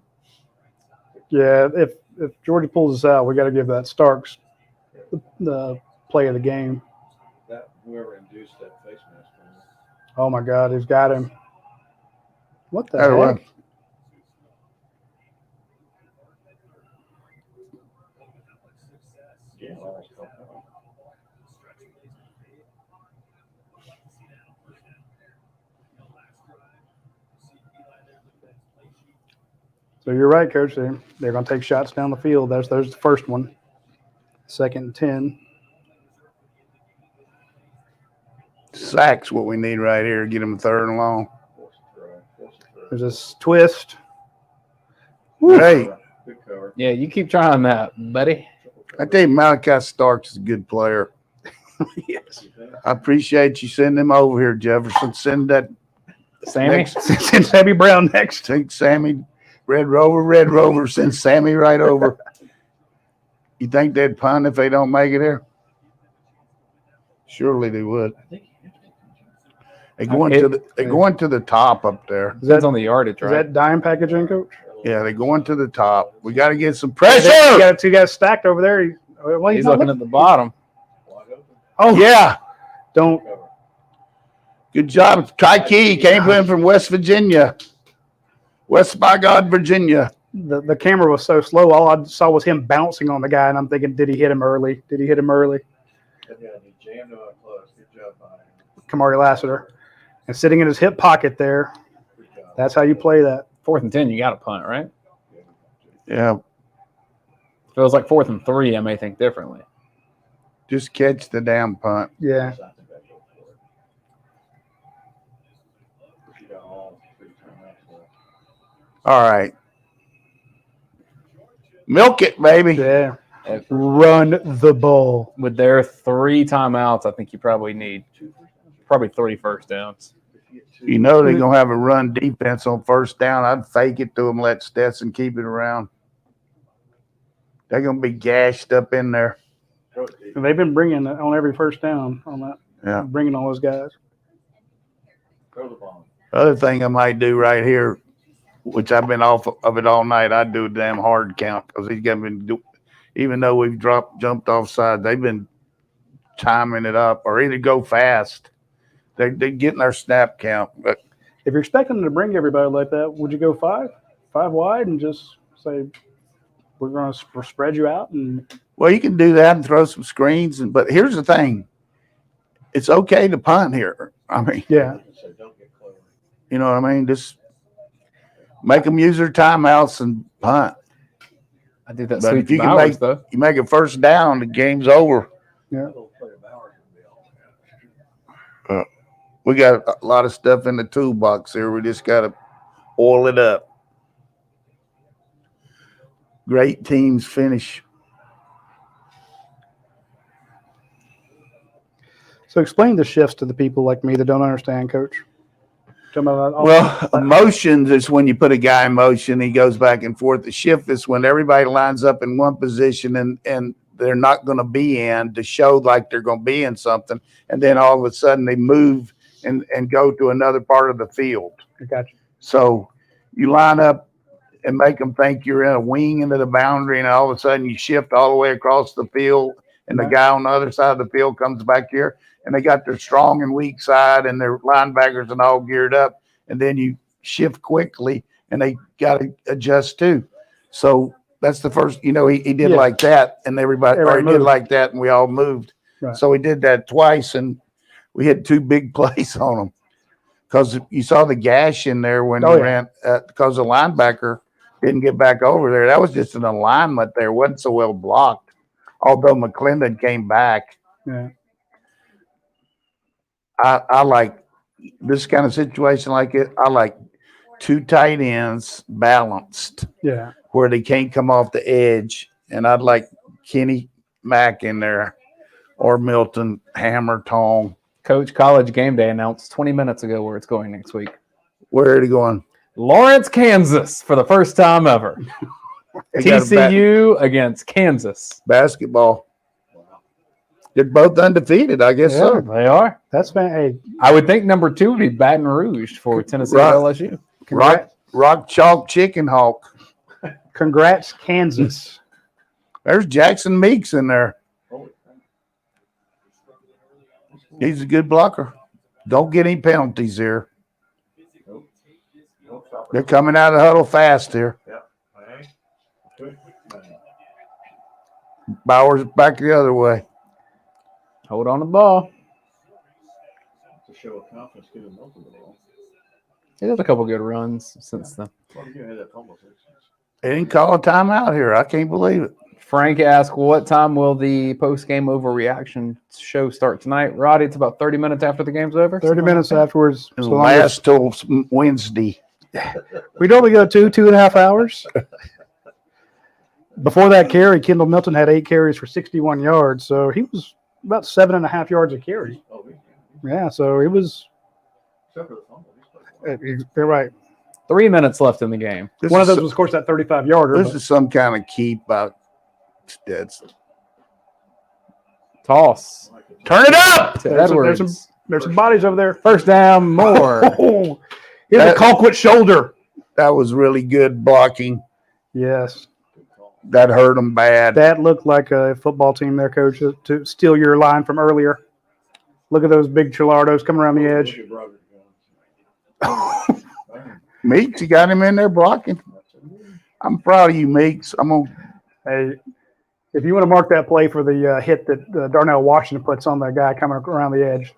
Yeah, if Georgia pulls this out, we got to give that Starks the play of the game. That whoever induced that face mask. Oh, my God, he's got him. What the Oh, heck? Yeah, last couple. So you're right, Coach. They're going to take shots down the field. There's the first one. 2nd and 10. Sack's what we need right here. Get them 3rd and long. There's this twist. Hey, Good cover. Yeah, you keep trying that, buddy. I tell you, Malachi Starks is a good player. Yes. I appreciate you sending him over here, Jefferson. Send that Sammy? Send Sammy Brown next. Take Sammy, Red Rover, send Sammy right over. You think they'd punt if they don't make it here? Surely they would. They're going to the top up there. Depends on the yardage, Is right? that dime packaging, Coach? Yeah, they're going to the top. We got to get some pressure. You got two guys stacked over there. Well, He's looking at the bottom. Oh, Yeah. don't. Good job. Kai Key came in from West Virginia. West by God, Virginia. The camera was so slow. All I saw was him bouncing on the guy, and I'm thinking, did he hit him early? Did he hit him early? Kamari Lassiter. And sitting in his hip pocket there. That's how you play that. 4th and 10, you got to punt, right? Yeah. If it was like 4th and 3, I may think differently. Just catch the damn punt. Yeah. All right. Milk it, baby. Yeah. Run the ball. With their 3 timeouts, I think you probably need 3 first downs. You know they're going to have a run defense on first down. I'd fake it to them, let Stetson keep it around. They're going to be gashed up in there. They've been bringing on every first down on that. Yeah. Bringing all those guys. Other thing I might do right here, which I've been off of it all night, I'd do a damn hard count because he's been, even though we've jumped offside, they've been timing it up or either go fast. They're getting our snap count. But if you're expecting them to bring everybody like that, would you go 5 wide and just say we're going to spread you out? And well, you can do that and throw some screens. But here's the thing: it's okay to punt here. I mean, yeah, you know what I mean. Just make them use their timeouts and punt. I did that. But if you can make a first down, the game's over. Yeah. We got a lot of stuff in the toolbox here. We just got to oil it up. Great teams finish. So explain the shifts to the people like me that don't understand, Coach. Well, motions is when you put a guy in motion, he goes back and forth. The shift is when everybody lines up in one position and they're not going to be in to show like they're going to be in something. And then all of a sudden they move and go to another part of the field. I got you. So you line up and make them think you're in a wing into the boundary, and all of a sudden you shift all the way across the field, and the guy on the other side of the field comes back here, and they got their strong and weak side and their linebackers and all geared up, and then you shift quickly, and they got to adjust too. So that's the first, he did like that, and everybody did like that, and we all moved. Right. So we did that twice, and we had 2 big plays on them because you saw the gash in there when we ran because the linebacker didn't get back over there. That was just an alignment there. It wasn't so well blocked, although McClendon came back. Yeah. I like this kind of situation like it. I like 2 tight ends balanced. Yeah. Where they can't come off the edge. And I'd like Kenny Mack in there or Milton Hammer Tong. Coach, College Game Day announced 20 minutes ago where it's going next week. Where are they going? Lawrence, Kansas for the first time ever. TCU against Kansas. Basketball. They're both undefeated, I guess so. They are. That's been, hey. I would think number 2 would be Baton Rouge for Tennessee LSU. Rock Chalk Chicken Hawk. Congrats, Kansas. There's Jackson Meeks in there. He's a good blocker. Don't get any penalties here. They're coming out of the huddle fast here. Bowers back the other way. Hold on the ball. To show a confidence, give him the ball. He has a couple good runs since then. They didn't call a timeout here. I can't believe it. Frank asked, what time will the post-game overreaction show start tonight? Roddy, it's about 30 minutes after the game's over. 30 minutes afterwards. It'll last till Wednesday. We normally go 2.5 hours. Before that carry, Kendall Milton had 8 carries for 61 yards. So he was about 7.5 yards a carry. Yeah, so it was. They're right. 3 minutes left in the game. One of those was, of course, that 35-yarder. This is some kind of keep by Stetson. Toss. Turn it up! To Edwards. There's some bodies over there. First down, more. Oh, here's a Colquitt shoulder. That was really good blocking. Yes. That hurt them bad. That looked like a football team there, Coach, to steal your line from earlier. Look at those big Chilardos coming around the edge. Meeks, you got him in there blocking. I'm proud of you, Meeks. Hey, if you want to mark that play for the hit that Darnell Washington puts on the guy coming around the edge.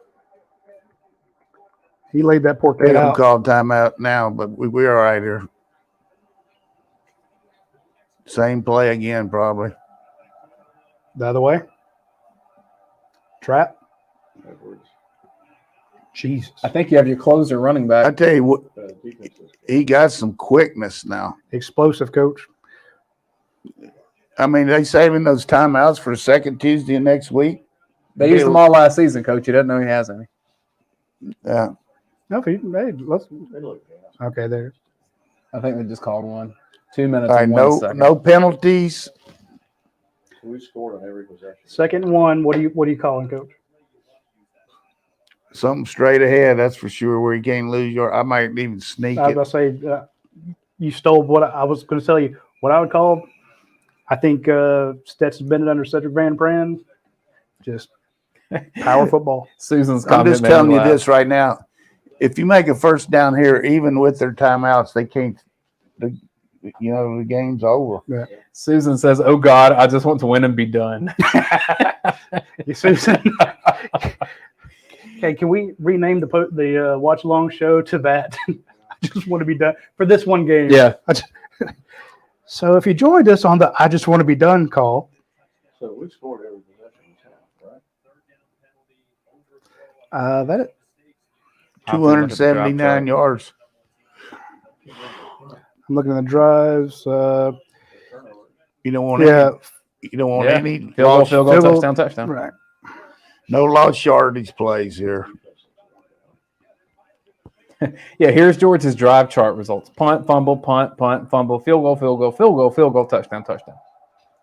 He laid that poor They kid don't out. call timeout now, but we're all right here. Same play again, probably. The other way. Trap. Jesus. I think you have your closer running back. I tell you what, he got some quickness now. Explosive, Coach. I mean, they saving those timeouts for the second Tuesday of next week. They used them all last season, Coach. He doesn't know he has any. Yeah. No, hey, let's. Okay, there. I think they just called one. 2 minutes All right, and 1 second. no penalties. We scored on every possession. Second and one. What are you calling, Coach? Something straight ahead, that's for sure, where you can't lose your. I might even sneak I it. was going to say, you stole what I was going to tell you. What I would call, I think Stetson Bennett under Cedric Van Pran, just power football. Susan's I'm comment just made telling me you laugh. this right now. If you make a first down here, even with their timeouts, they can't. The game's over. Yeah. Susan says, "Oh God, I just want to win and be done." Susan. Okay, can we rename the watch along show to that? I just want to be done for this one game. Yeah. So if you joined us on the I just want to be done call. So we scored every possession in town, right? That it. 279 yards. I'm looking at the drives. You don't want any Field goal, Field goal. touchdown. Right. no lost yardage plays here. Yeah, here's George's drive chart results: punt, fumble, field goal, touchdown.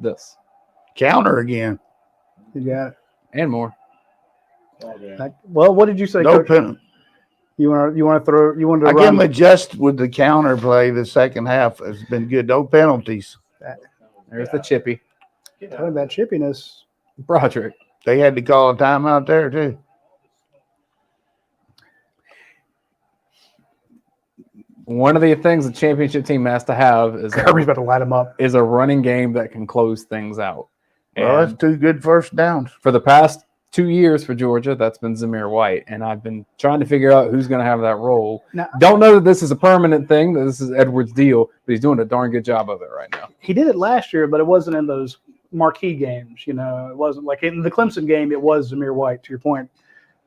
This Counter again. You got it. and more. Well, what did you say, No Coach? penalty. You want to throw? You want to I run? give them adjust with the counter play. The second half has been good. No penalties. There's the chippy. Talking about chippiness. Broderick. They had to call a timeout there too. One of the things the championship team has to have is Kirby's about to light him up. a running game that can close things out. Well, And that's two good first downs. for the past 2 years for Georgia, that's been Zamir White, and I've been trying to figure out who's going to have that role. Now, Don't know that this is a permanent thing, that this is Edwards' deal, but he's doing a darn good job of it right now. he did it last year, but it wasn't in those marquee games. It wasn't like in the Clemson game. It was Zamir White, to your point.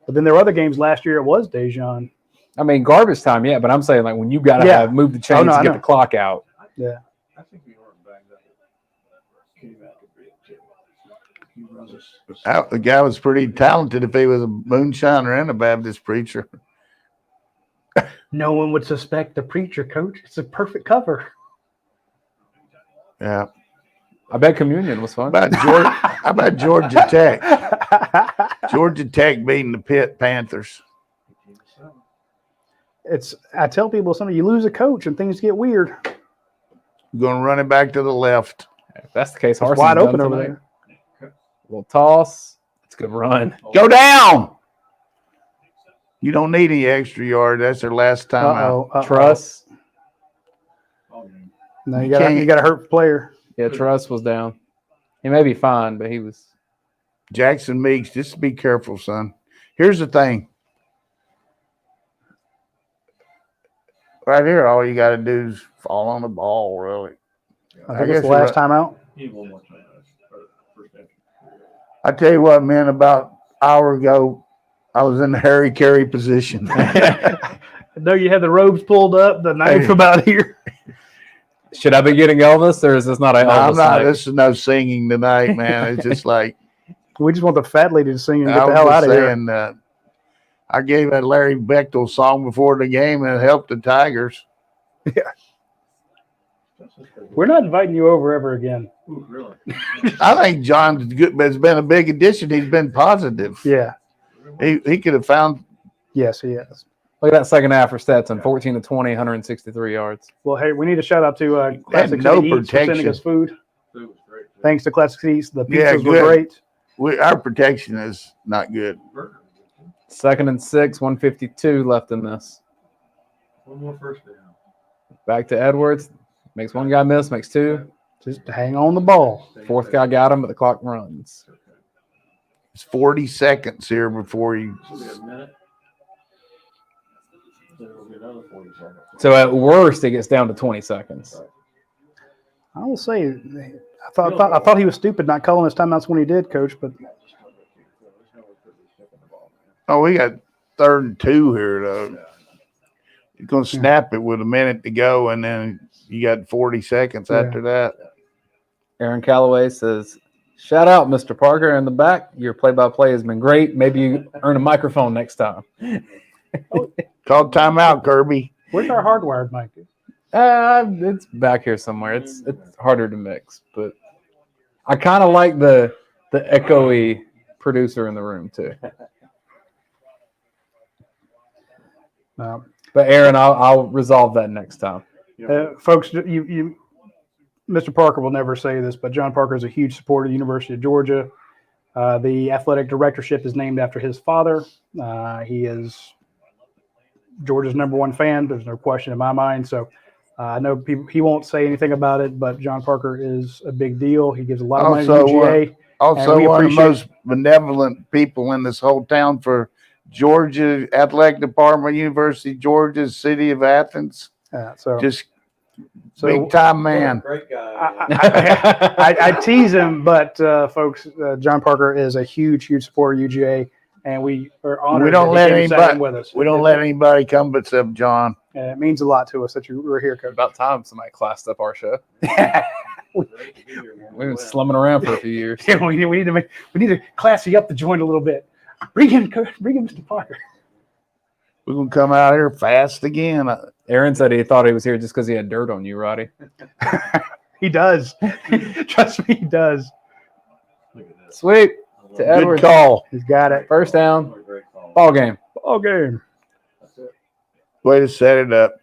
But then there were other games last year. It was Dejan. I mean, garbage time, yeah, but I'm saying like when you got to Yeah. move the chains no, to I get know. the clock out. Yeah. I think we weren't backed up. K-Mac could be a tip. He runs us. The guy was pretty talented if he was a moonshiner and a Baptist preacher. No one would suspect the preacher, Coach. It's a perfect cover. Yeah. I bet communion was fun. How about Georgia Tech? Georgia Tech beating the Pitt Panthers. I tell people, you lose a coach and things get weird. Going to run it back to the left. If that's the case, It's Harson's wide done open over tonight. there. Little toss. It's a good run. Go down. You don't need any extra yard. That's their last time out. Truss. No, you got a hurt player. Yeah, Truss was down. He may be fine, but he was. Jackson Meeks, just be careful, son. Here's the thing. Right here, all you got to do is fall on the ball, really. I think guess it's the you're last right. time out. He had one more time. First down. I tell you what, man, about an hour ago, I was in the Harry Carey position. Though you had the robes pulled up, the knife about here. Should I be getting Elvis, or is this not an No, Elvis I'm not. night? This is no singing tonight, man. It's just like We just want the fat lady to sing and I get the was hell just out of here. saying. I gave that Larry Bechtel song before the game, and it helped the Tigers. We're not inviting you over ever again. Ooh, really? I think John's good, but it's been a big addition. He's been positive. Yeah. He could have found Yes, he is. Look at that second half for Stetson, 14 to 20, 163 yards. Well, hey, we need a shout out to Classic no City Eats for sending protection. us food. Food was great. Thanks to Classic Eats, the Yeah, pizzas were good. great. Our protection is not good. Burger. 2nd and 6, 152 left in this. One more first down. Back to Edwards. Makes one guy miss, makes two. Just hang on the ball. Fourth guy got him, but the clock runs. It's 40 seconds here before you. It'll be a minute. Then it'll be another 40 seconds. So at worst, it gets down to 20 seconds. I will say, I thought he was stupid not calling his timeouts when he did, Coach. But Oh, we got 3rd and 2 here, though. You're going to snap it with a minute to go, and then you got 40 seconds after that. Aaron Calloway says, shout out, Mr. Parker in the back. Your play-by-play has been great. Maybe you earn a microphone next time. Call timeout, Kirby. where's our hardwired mic? It's back here somewhere. It's harder to mix, but I kind of like the echoey producer in the room too. But Aaron, I'll resolve that next time. Folks, you Mr. Parker will never say this, but John Parker is a huge supporter of the University of Georgia. The athletic directorship is named after his father. He is Georgia's #1 fan. There's no question in my mind. So I know he won't say anything about it, but John Parker is a big deal. He gives a lot of money to UGA. Also, one of the most benevolent people in this whole town for Georgia Athletic Department, University of Georgia, City of Athens. Just big time man. Great guy. I tease him, but folks, John Parker is a huge supporter of UGA, and we are honored. We don't let anybody with us. We don't let anybody come but except John. It means a lot to us that you were here, Coach. About time somebody classed up our show. We've been slumming around for a few years. Yeah, we need to classy up the joint a little bit. Bring in Mr. Parker. We're gonna come out here fast again. Aaron said he thought he was here just because he had dirt on you, Roddy. He does. Trust me, he does. Sweep to Edwards. Good call. He's got it. First down. Ball game. Ball game. Way to set it up.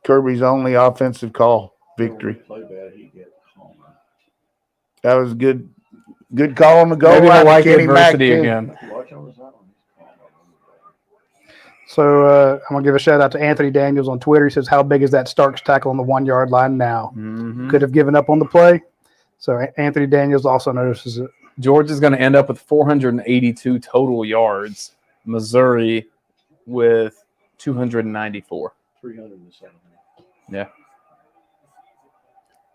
Kirby's only offensive call victory. That was good. Good call on the goal. Maybe line. like Kenny adversity Mack, again. So I'm going to give a shout out to Anthony Daniels on Twitter. He says, how big is that Starks tackle on the 1 yard line now? Mm-hmm. Could have given up on the play. So Anthony Daniels also notices it. Georgia's going to end up with 482 total yards. Missouri with 294. 307. Yeah.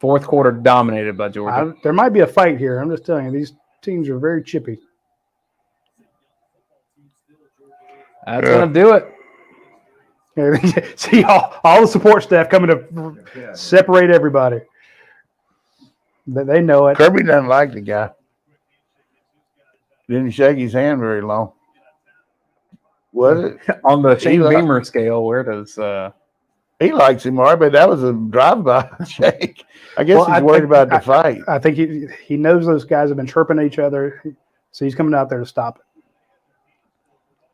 Fourth quarter dominated by Georgia. There might be a fight here. I'm just telling you, these teams are very chippy. That's going to do it. See all the support staff coming to separate everybody. They know it. Kirby doesn't like the guy. Didn't shake his hand very long. Was it? On the Shane Beamer scale, where does he likes him, all right, but that was a drive-by shake. I guess he's worried about the fight. I think he knows those guys have been chirping at each other, so he's coming out there to stop it.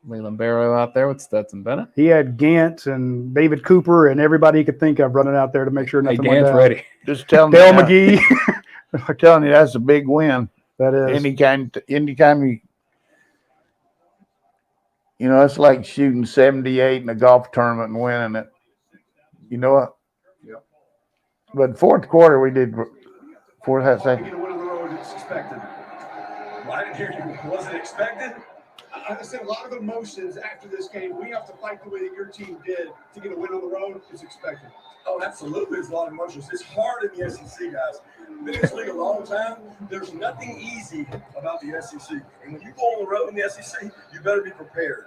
Leland Barrow out there with Stetson Bennett. He had Gant and David Cooper and everybody he could think of running out there to make sure nothing went Gant's down. ready. Just tell Dale me. McGee. I'm telling you, that's a big win. That is. Anytime you know, it's like shooting 78 in a golf tournament and winning it. You know what? Yep. But fourth quarter, we did fourth half Get second. a win on the road, it's expected. Well, I didn't hear you. Was it expected? I said a lot of emotions after this game. We have to fight the way that your team did to get a win on the road. It's expected. Oh, absolutely. It's a lot of emotions. It's hard in the SEC, guys. Been in this league a long time. There's nothing easy about the SEC. And when you go on the road in the SEC, you better be prepared.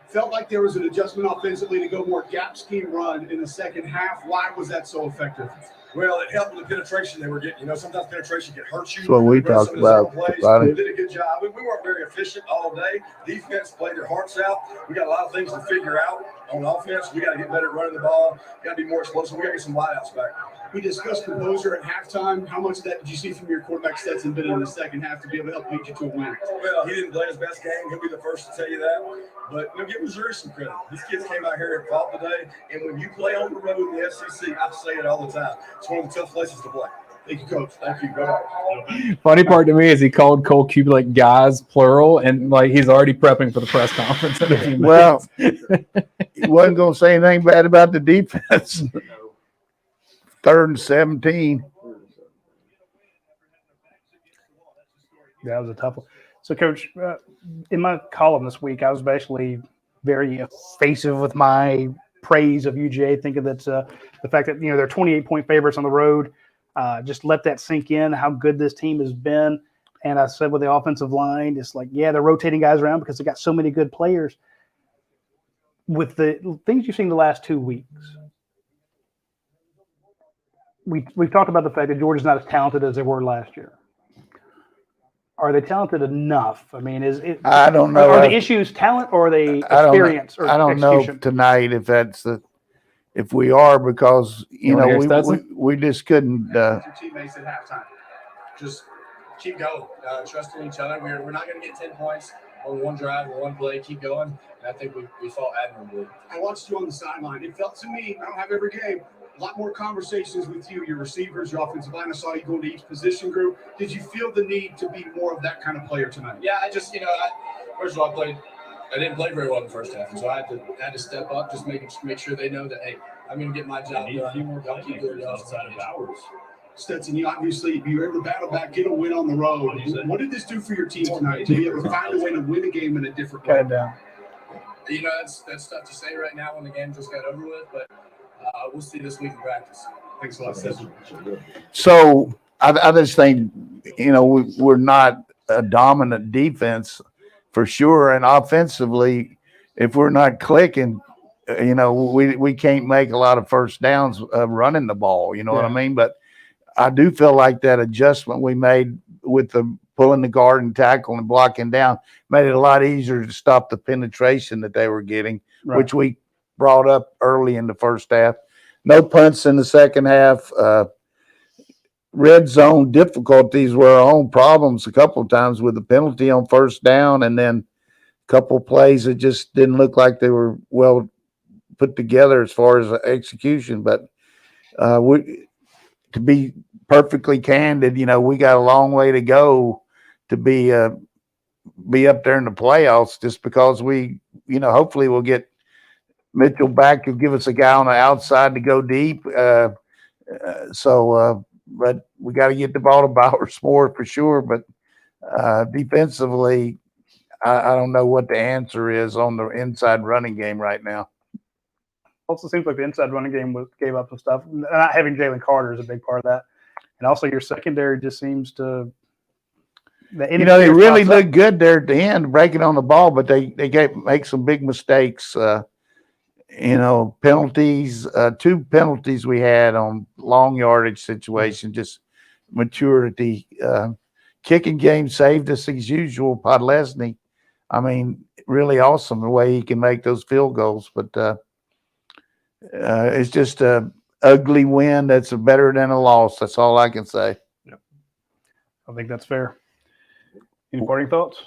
Felt like there was an adjustment offensively to go more gap scheme run in the second half. Why was that so effective? Well, it helped with the penetration they were getting. You know, sometimes penetration can hurt you. That's what we talked about. They did a good job. We weren't very efficient all day. Defense played their hearts out. We got a lot of things to figure out on offense. We got to get better at running the ball. Got to be more explosive. We got to get some wideouts back. We discussed composure at halftime. How much of that did you see from your quarterback Stetson Bennett in the second half to be able to help lead you to a win? Well, he didn't play his best game. He'll be the first to tell you that. But give Missouri some credit. These kids came out here and fought today. And when you play on the road in the SEC, I say it all the time, it's one of the tough places to play. Thank you, Coach. Thank you. Go ahead. Funny part to me is he called Cole Kubelik guys plural, and like he's already prepping for the press conference in a few minutes. Well, he wasn't going to say anything bad about the defense. 3rd and 17. That was a tough one. So, Coach, in my column this week, I was basically very evasive with my praise of UGA, thinking that the fact that, they're 28-point favorites on the road, just let that sink in, how good this team has been. And I said with the offensive line, it's like, yeah, they're rotating guys around because they got so many good players. With the things you've seen the last 2 weeks, we've talked about the fact that Georgia's not as talented as they were last year. Are they talented enough? I mean, I don't know. Are the issues talent or are they experience? I don't know tonight if we are, because we just couldn't. Your teammates at halftime. Just keep going. Trust in each other. We're not going to get 10 points on one drive or one play. Keep going. And I think we fought admirably. I watched you on the sideline. It felt to me, I don't have every game, a lot more conversations with you, your receivers, your offensive line. I saw you go to each position group. Did you feel the need to be more of that kind of player tonight? Yeah, I just, first of all, I didn't play very well in the first half, and so I had to step up, just make sure they know that, hey, I'm going to get my job done. Y'all keep doing y'all outside of hours. Stetson, you were able to battle back, get a win on the road. What did this do for your team tonight to be able to find a way to win a game in a different way? That's tough to say right now when the game just got over with, but we'll see this week in practice. Thanks a lot, Stetson. So I just think, we're not a dominant defense for sure. And offensively, if we're not clicking, we can't make a lot of first downs running the ball. You know what I mean? But I do feel like that adjustment we made with the pulling the guard and tackle and blocking down made it a lot easier to stop the penetration that they were getting, which we brought up early in the first half. No punts in the second half. Red zone difficulties were our own problems a couple of times with the penalty on first down, and then a couple of plays that just didn't look like they were well put together as far as execution. But to be perfectly candid, we got a long way to go to be up there in the playoffs, just because we, hopefully we'll get Mitchell back to give us a guy on the outside to go deep. But we got to get the ball to Bowers more for sure. But defensively, I don't know what the answer is on the inside running game right now. Also seems like the inside running game gave up some stuff. Not having Jalen Carter is a big part of that. And also your secondary just seems to they really look good there at the end, breaking on the ball, but they make some big mistakes. Penalties, 2 penalties we had on long yardage situation, just maturity. Kicking game saved us as usual. Podlesny, really awesome the way he can make those field goals, but it's just a ugly win that's better than a loss. That's all I can say. Yep. I think that's fair. Any parting thoughts?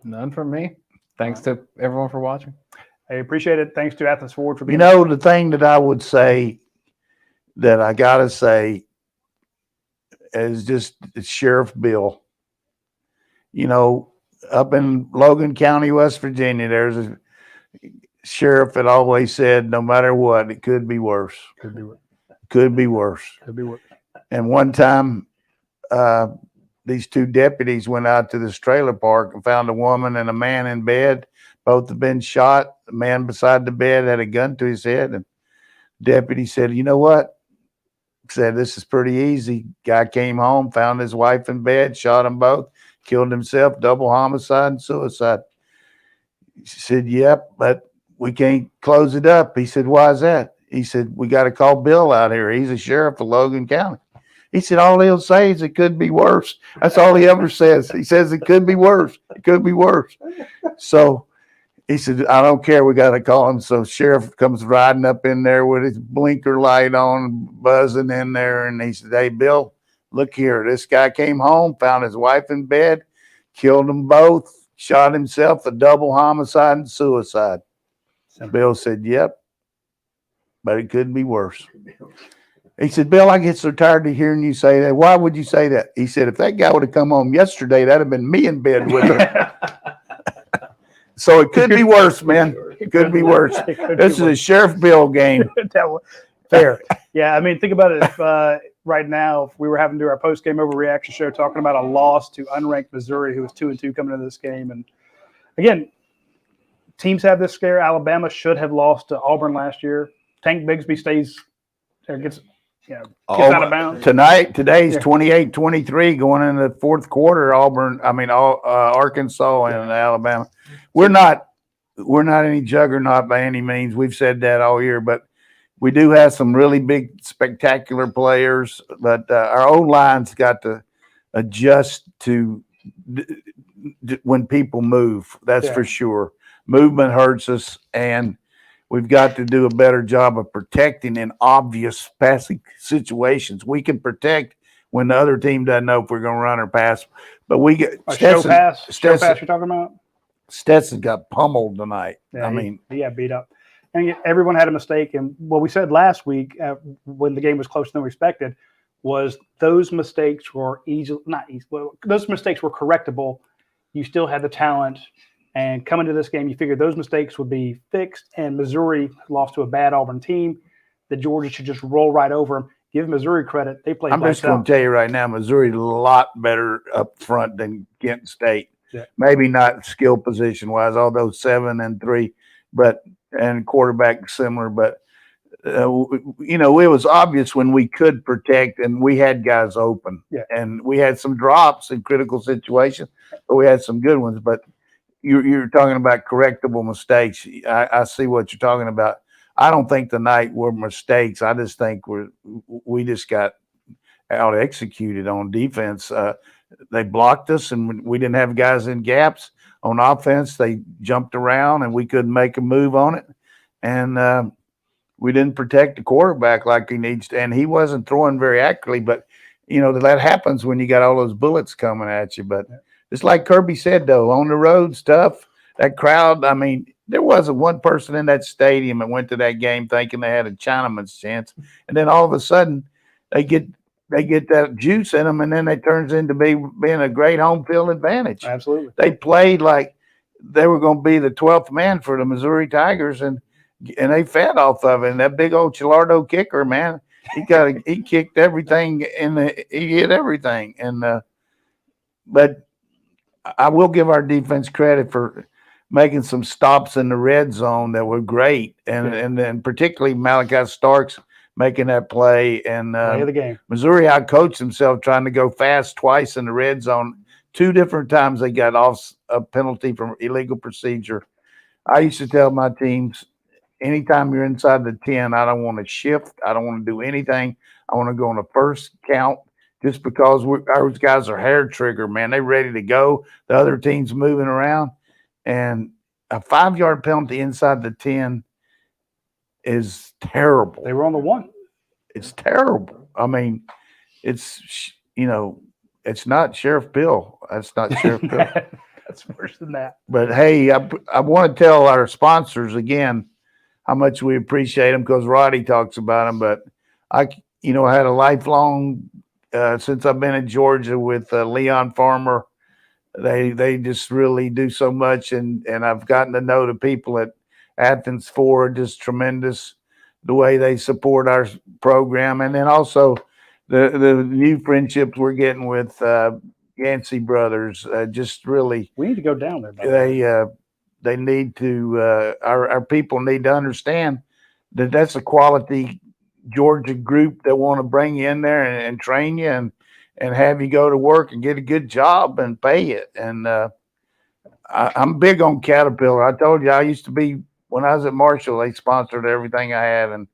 None from me. Thanks to everyone for watching. I appreciate it. Thanks to Athens Forward for being the thing that I would say that I got to say is just Sheriff Bill. Up in Logan County, West Virginia, there's a sheriff that always said, no matter what, it could be worse. Could be worse. Could be worse. Could be worse. And one time, these 2 deputies went out to this trailer park and found a woman and a man in bed. Both have been shot. The man beside the bed had a gun to his head. And deputy said, you know what? Said, this is pretty easy. Guy came home, found his wife in bed, shot them both, killed himself, double homicide and suicide. She said, yep, but we can't close it up. He said, why is that? he said, we got to call Bill out here. He's a sheriff of Logan County. He said, all he'll say is it could be worse. That's all he ever says. He says it could be worse. It could be worse. So he said, I don't care. We got to call him. So sheriff comes riding up in there with his blinker light on, buzzing in there. And he said, hey, Bill, look here. This guy came home, found his wife in bed, killed them both, shot himself, a double homicide and suicide. Bill said, yep, but it could be worse. He said, Bill, I get so tired of hearing you say that. Why would you say that? He said, if that guy would have come home yesterday, that'd have been me in bed with her. So it could be worse, man. It could be worse. This is a Sheriff Bill game. Fair. Yeah, I mean, think about it. If right now, if we were having to do our post-game overreaction show talking about a loss to unranked Missouri, who was 2-2 coming into this game. And again, teams have this scare. Alabama should have lost to Auburn last year. Tank Bigsby stays or gets out of bounds. Today's 28-23 going into the fourth quarter. Arkansas and Alabama. We're not any juggernaut by any means. We've said that all year, but we do have some really big, spectacular players. But our O-line's got to adjust to when people move. That's for sure. Movement hurts us, and we've got to do a better job of protecting in obvious passing situations. We can protect when the other team doesn't know if we're going to run or pass. But we get show pass you're talking about? Stetson got pummeled tonight. Yeah, he got beat up. And everyone had a mistake. And what we said last week when the game was closer than we expected was those mistakes were those mistakes were correctable. You still had the talent. And coming to this game, you figured those mistakes would be fixed, and Missouri lost to a bad Auburn team that Georgia should just roll right over them. Give Missouri credit. They played. I'm just going to tell you right now, Missouri's a lot better up front than Kent State. Yeah. Maybe not skill position-wise, although 7-3, and quarterback similar. But, it was obvious when we could protect and we had guys open. Yeah. And we had some drops in critical situations, but we had some good ones. But you're talking about correctable mistakes. I see what you're talking about. I don't think tonight were mistakes. I just think we just got out executed on defense. They blocked us, and we didn't have guys in gaps. On offense, they jumped around, and we couldn't make a move on it. And we didn't protect the quarterback like he needs to. And he wasn't throwing very accurately, but that happens when you got all those bullets coming at you. But it's like Kirby said, though, on the road stuff, that crowd, I mean, there wasn't one person in that stadium that went to that game thinking they had a Chinaman's chance. And then all of a sudden they get that juice in them, and then it turns into being a great home field advantage. Absolutely. They played like they were going to be the 12th man for the Missouri Tigers, and they fed off of it. And that big old Chilardo kicker, man, he kicked everything he hit everything. And but I will give our defense credit for making some stops in the red zone that were great, and then particularly Malachi Starks making that play. And play of the game. Missouri outcoached himself trying to go fast twice in the red zone. 2 different times they got off a penalty from illegal procedure. I used to tell my teams, anytime you're inside the 10, I don't want to shift. I don't want to do anything. I want to go on the first count. Just because our guys are hair trigger, man. They're ready to go. The other team's moving around. And a 5-yard penalty inside the 10 is terrible. They were on the 1. It's terrible. I mean, it's not Sheriff Bill. That's not Sheriff Bill. That's worse than that. But, hey, I want to tell our sponsors again how much we appreciate them, because Radi talks about them. But I had a lifelong since I've been in Georgia with Leon Farmer. They just really do so much, and I've gotten to know the people at Athens Ford, just tremendous the way they support our program. And then also the new friendships we're getting with Yancey brothers, just really. We need to go down there. They need to, our people need to understand that that's a quality Georgia group that want to bring you in there and train you and have you go to work and get a good job and pay it. And I'm big on Caterpillar. I told you I used to be, when I was at Marshall, they sponsored everything I had.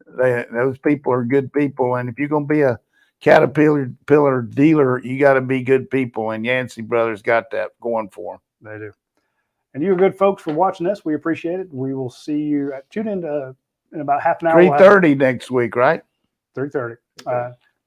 Those people are good people, and if you're going to be a Caterpillar dealer, you got to be good people, and Yancey Brothers got that going for them. They do. And you good folks for watching this. We appreciate it. We will see you. Tune in in about half an hour. 3:30 next week, right? 3:30.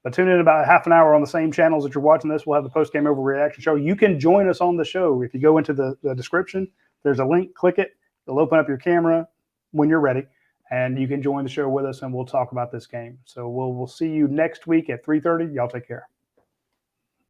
But tune in about half an hour on the same channels that you're watching this. We'll have the post-game overreaction show. You can join us on the show. If you go into the description, there's a link. Click it. It'll open up your camera when you're ready, and you can join the show with us, and we'll talk about this game. So we'll see you next week at 3:30. Y'all take care.